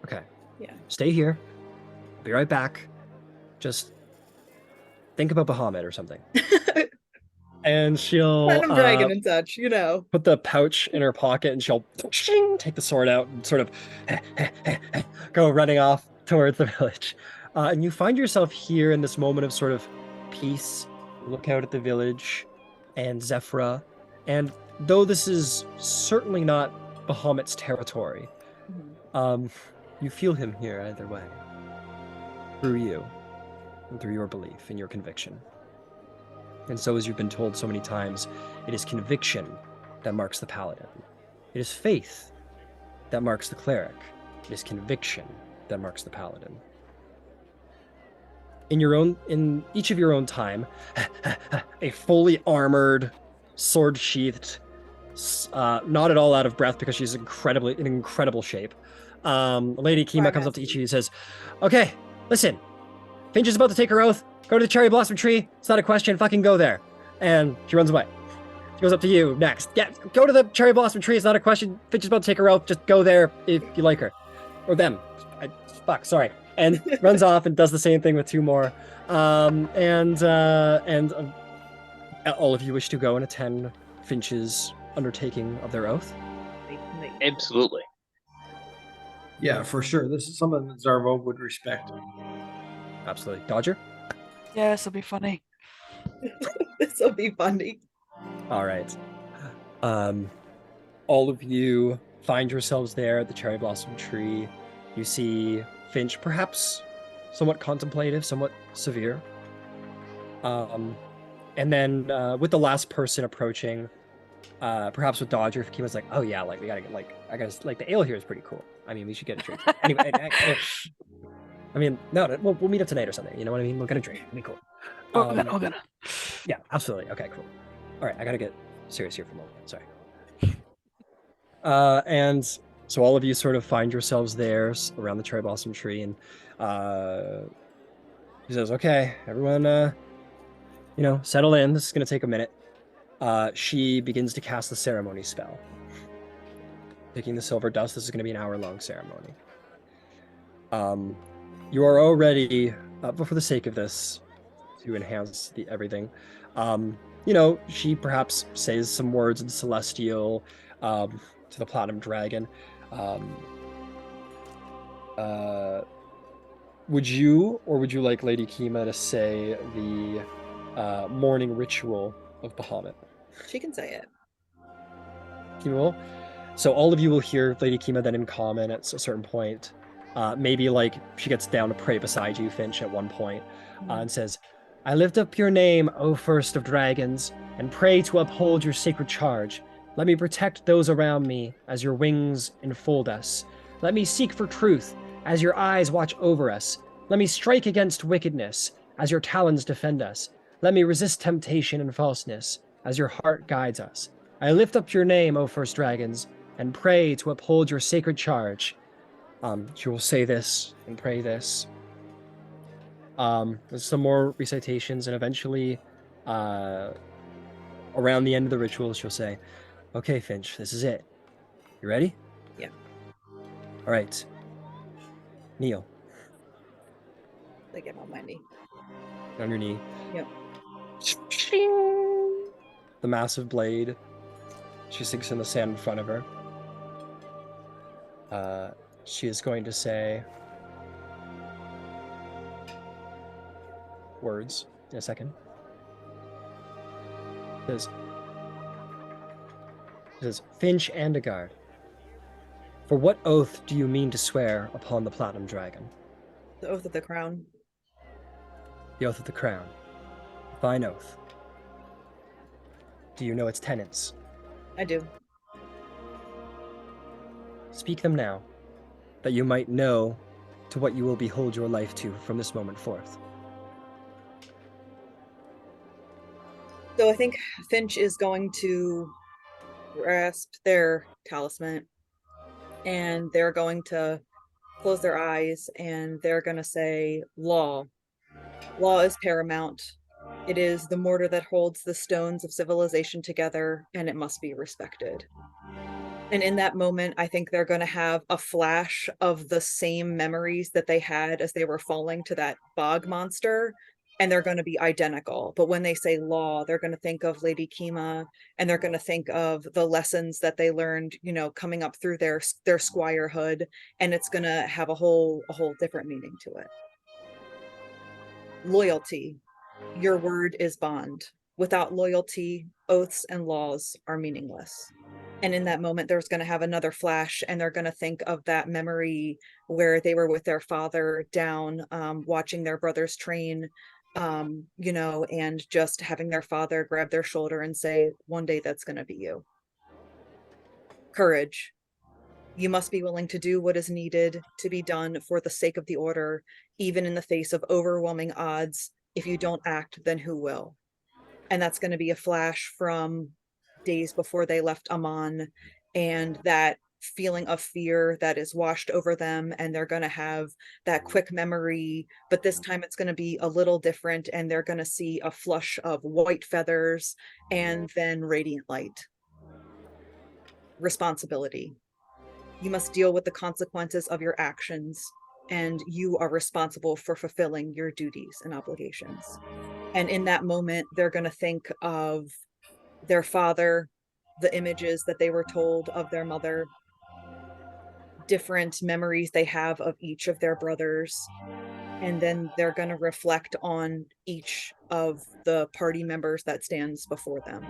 Okay. Yeah. Stay here. Be right back. Just think about Bahamut or something. And she'll Platinum Dragon and such, you know. put the pouch in her pocket, and she'll take the sword out and sort of go running off towards the village. And you find yourself here in this moment of sort of peace. You look out at the village and Zephrah, and though this is certainly not Bahamut's territory, you feel him here either way, through you and through your belief and your conviction. And so, as you've been told so many times, it is conviction that marks the paladin. It is faith that marks the cleric. It is conviction that marks the paladin. In each of your own time, a fully armored, sword-sheathed, not at all out of breath because she's in incredible shape. Lady Kima comes up to each of you and says, "Okay, listen. Finch is about to take her oath. Go to the cherry blossom tree. It's not a question. Fucking go there." And she runs away. She goes up to you next. Yeah, go to the cherry blossom tree. It's not a question. Finch is about to take her oath. Just go there if you like her. Or them. Sorry. And runs off and does the same thing with 2 more. And all of you wish to go and attend Finch's undertaking of their oath? Absolutely. Yeah, for sure. This is something that Zarvo would respect. Absolutely. Dodger? Yeah, this will be funny. This will be funny. All right. All of you find yourselves there at the cherry blossom tree. You see Finch, perhaps somewhat contemplative, somewhat severe. And then with the last person approaching, perhaps with Dodger, he was like, "Oh yeah, like we gotta get the ale here is pretty cool. I mean, we should get a drink." Anyway, I mean, no, we'll meet up tonight or something. You know what I mean? We'll get a drink. It'll be cool. We're gonna. Yeah, absolutely. Okay, cool. All right, I gotta get serious here for a moment. Sorry. And so all of you sort of find yourselves there around the cherry blossom tree, and he says, "Okay, everyone, settle in. This is gonna take a minute." She begins to cast the ceremony spell. Picking the silver dust. This is going to be an hour-long ceremony. You are already, but for the sake of this, to enhance everything, she perhaps says some words in Celestial to the Platinum Dragon. Would you like Lady Kima to say the morning ritual of Bahamut? She can say it. Kima will. So all of you will hear Lady Kima then in common at a certain point. Maybe like she gets down to pray beside you, Finch, at one point, and says, "I lift up your name, O first of dragons, and pray to uphold your sacred charge. Let me protect those around me as your wings enfold us. Let me seek for truth as your eyes watch over us. Let me strike against wickedness as your talons defend us. Let me resist temptation and falseness as your heart guides us. I lift up your name, O first dragons, and pray to uphold your sacred charge." She will say this and pray this. There's some more recitations, and eventually, around the end of the ritual, she'll say, "Okay, Finch, this is it. You ready?" Yeah. All right. Kneel. They get on my knee. On your knee. Yep. The massive blade. She sinks in the sand in front of her. She is going to say words in a second. It says, "Finch Andegard, for what oath do you mean to swear upon the Platinum Dragon?" The oath of the crown. The oath of the crown. Fine oath. Do you know its tenets? I do. Speak them now, that you might know to what you will behold your life to from this moment forth. So I think Finch is going to grasp their talisman, and they're going to close their eyes, and they're going to say, "Law. Law is paramount. It is the mortar that holds the stones of civilization together, and it must be respected." And in that moment, I think they're going to have a flash of the same memories that they had as they were falling to that bog monster, and they're going to be identical. But when they say law, they're going to think of Lady Kima, and they're going to think of the lessons that they learned, coming up through their squirehood, and it's going to have a whole different meaning to it. Loyalty. Your word is bond. Without loyalty, oaths and laws are meaningless. And in that moment, there's going to have another flash, and they're going to think of that memory where they were with their father down, watching their brothers train you know, and just having their father grab their shoulder and say, one day that's going to be you. Courage. You must be willing to do what is needed to be done for the sake of the order, even in the face of overwhelming odds. If you don't act, then who will? And that's going to be a flash from days before they left Amman, and that feeling of fear that is washed over them, and they're going to have that quick memory, but this time it's going to be a little different, and they're going to see a flush of white feathers and then radiant light. Responsibility. You must deal with the consequences of your actions, and you are responsible for fulfilling your duties and obligations. And in that moment, they're going to think of their father, the images that they were told of their mother, different memories they have of each of their brothers, and then they're going to reflect on each of the party members that stands before them.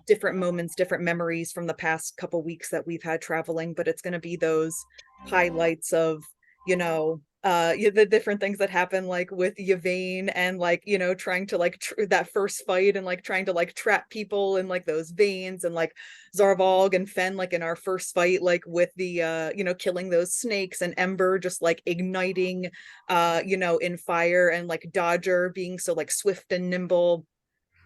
Different moments, different memories from the past couple weeks that we've had traveling, but it's going to be those highlights of, you know, the different things that happen, like with Yvain and like, you know, trying to like that first fight and like trying to like trap people in like those veins, and like Zarvalg and Fen like in our first fight, like with the you know, killing those snakes, and Ember just like igniting you know, in fire, and like Dodger being so like swift and nimble.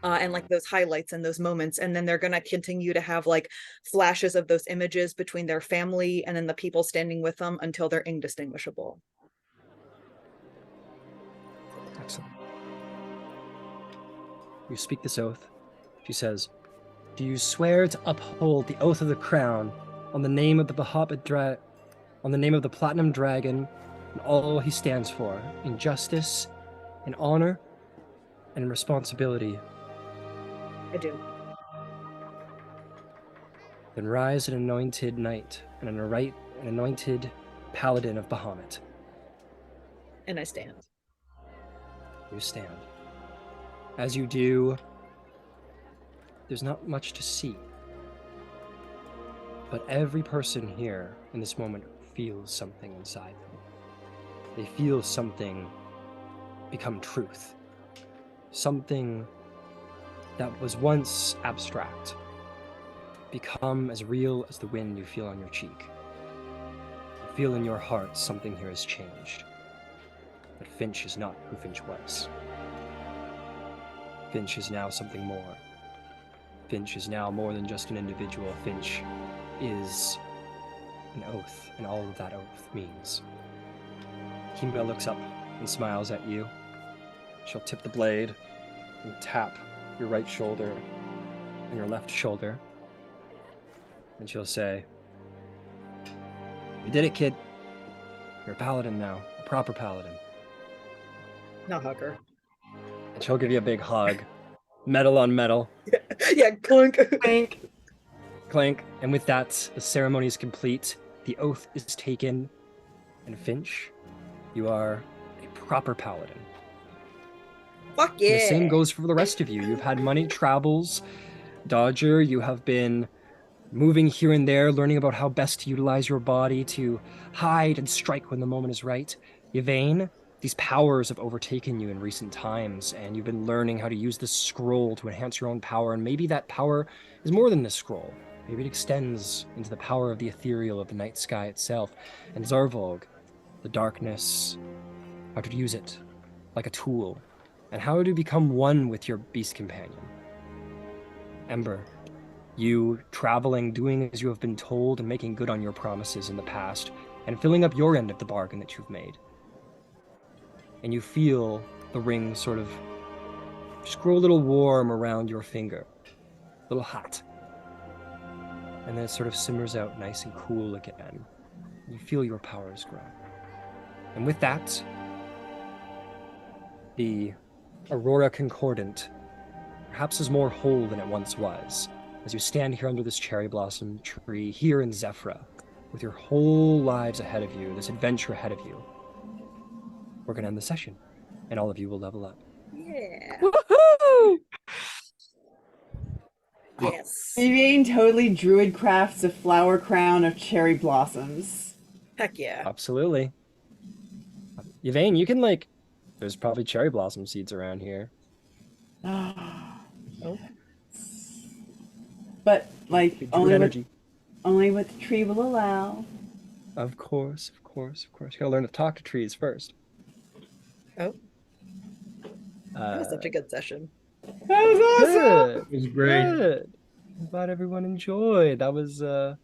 And like those highlights and those moments, and then they're going to continue to have like flashes of those images between their family and then the people standing with them until they're indistinguishable. Excellent. You speak this oath. She says, "Do you swear to uphold the oath of the crown on the name of the on the name of the Platinum Dragon and all he stands for, in justice, in honor, and in responsibility?" I do. "Then rise an anointed knight and an anointed paladin of Bahamut." And I stand. You stand. As you do, there's not much to see. But every person here in this moment feels something inside them. They feel something become truth. Something that was once abstract become as real as the wind you feel on your cheek. You feel in your heart something here has changed. But Finch is not who Finch was. Finch is now something more. Finch is now more than just an individual. Finch is an oath, and all that that oath means. Kima looks up and smiles at you. She'll tip the blade and tap your right shoulder and your left shoulder. And she'll say, "You did it, kid. You're a paladin now, a proper paladin." Not hugger. And she'll give you a big hug. Metal on metal. Yeah, clunk. Clink. Clank. And with that, the ceremony is complete. The oath is taken. And Finch, you are a proper paladin. Fuck And yeah. the same goes for the rest of you. You've had money travels. Dodger, you have been moving here and there, learning about how best to utilize your body to hide and strike when the moment is right. Yvain, these powers have overtaken you in recent times, and you've been learning how to use this scroll to enhance your own power, and maybe that power is more than this scroll. Maybe it extends into the power of the ethereal of the night sky itself. And Zarvalg, the darkness, how to use it like a tool, and how to become one with your beast companion. Ember, you traveling, doing as you have been told, and making good on your promises in the past, and filling up your end of the bargain that you've made. And you feel the ring sort of just grow a little warm around your finger, a little hot. And then it sort of simmers out nice and cool again. You feel your powers grow. And with that, the Aurora Concordant perhaps is more whole than it once was, as you stand here under this cherry blossom tree, here in Zephrah, with your whole lives ahead of you, this adventure ahead of you. We're going to end the session, and all of you will level up. Yeah. Woohoo! Yes. Vivian totally druid crafts a flower crown of cherry blossoms. Heck yeah. Absolutely. Yvain, you can, like, There's probably cherry blossom seeds around here. But like Big druid only energy. only what the tree will allow. Of course, of course, of course. You gotta learn to talk to trees first. Oh, that was such a good session. That was awesome. Good. It was great. Good. I'm glad everyone enjoyed. That was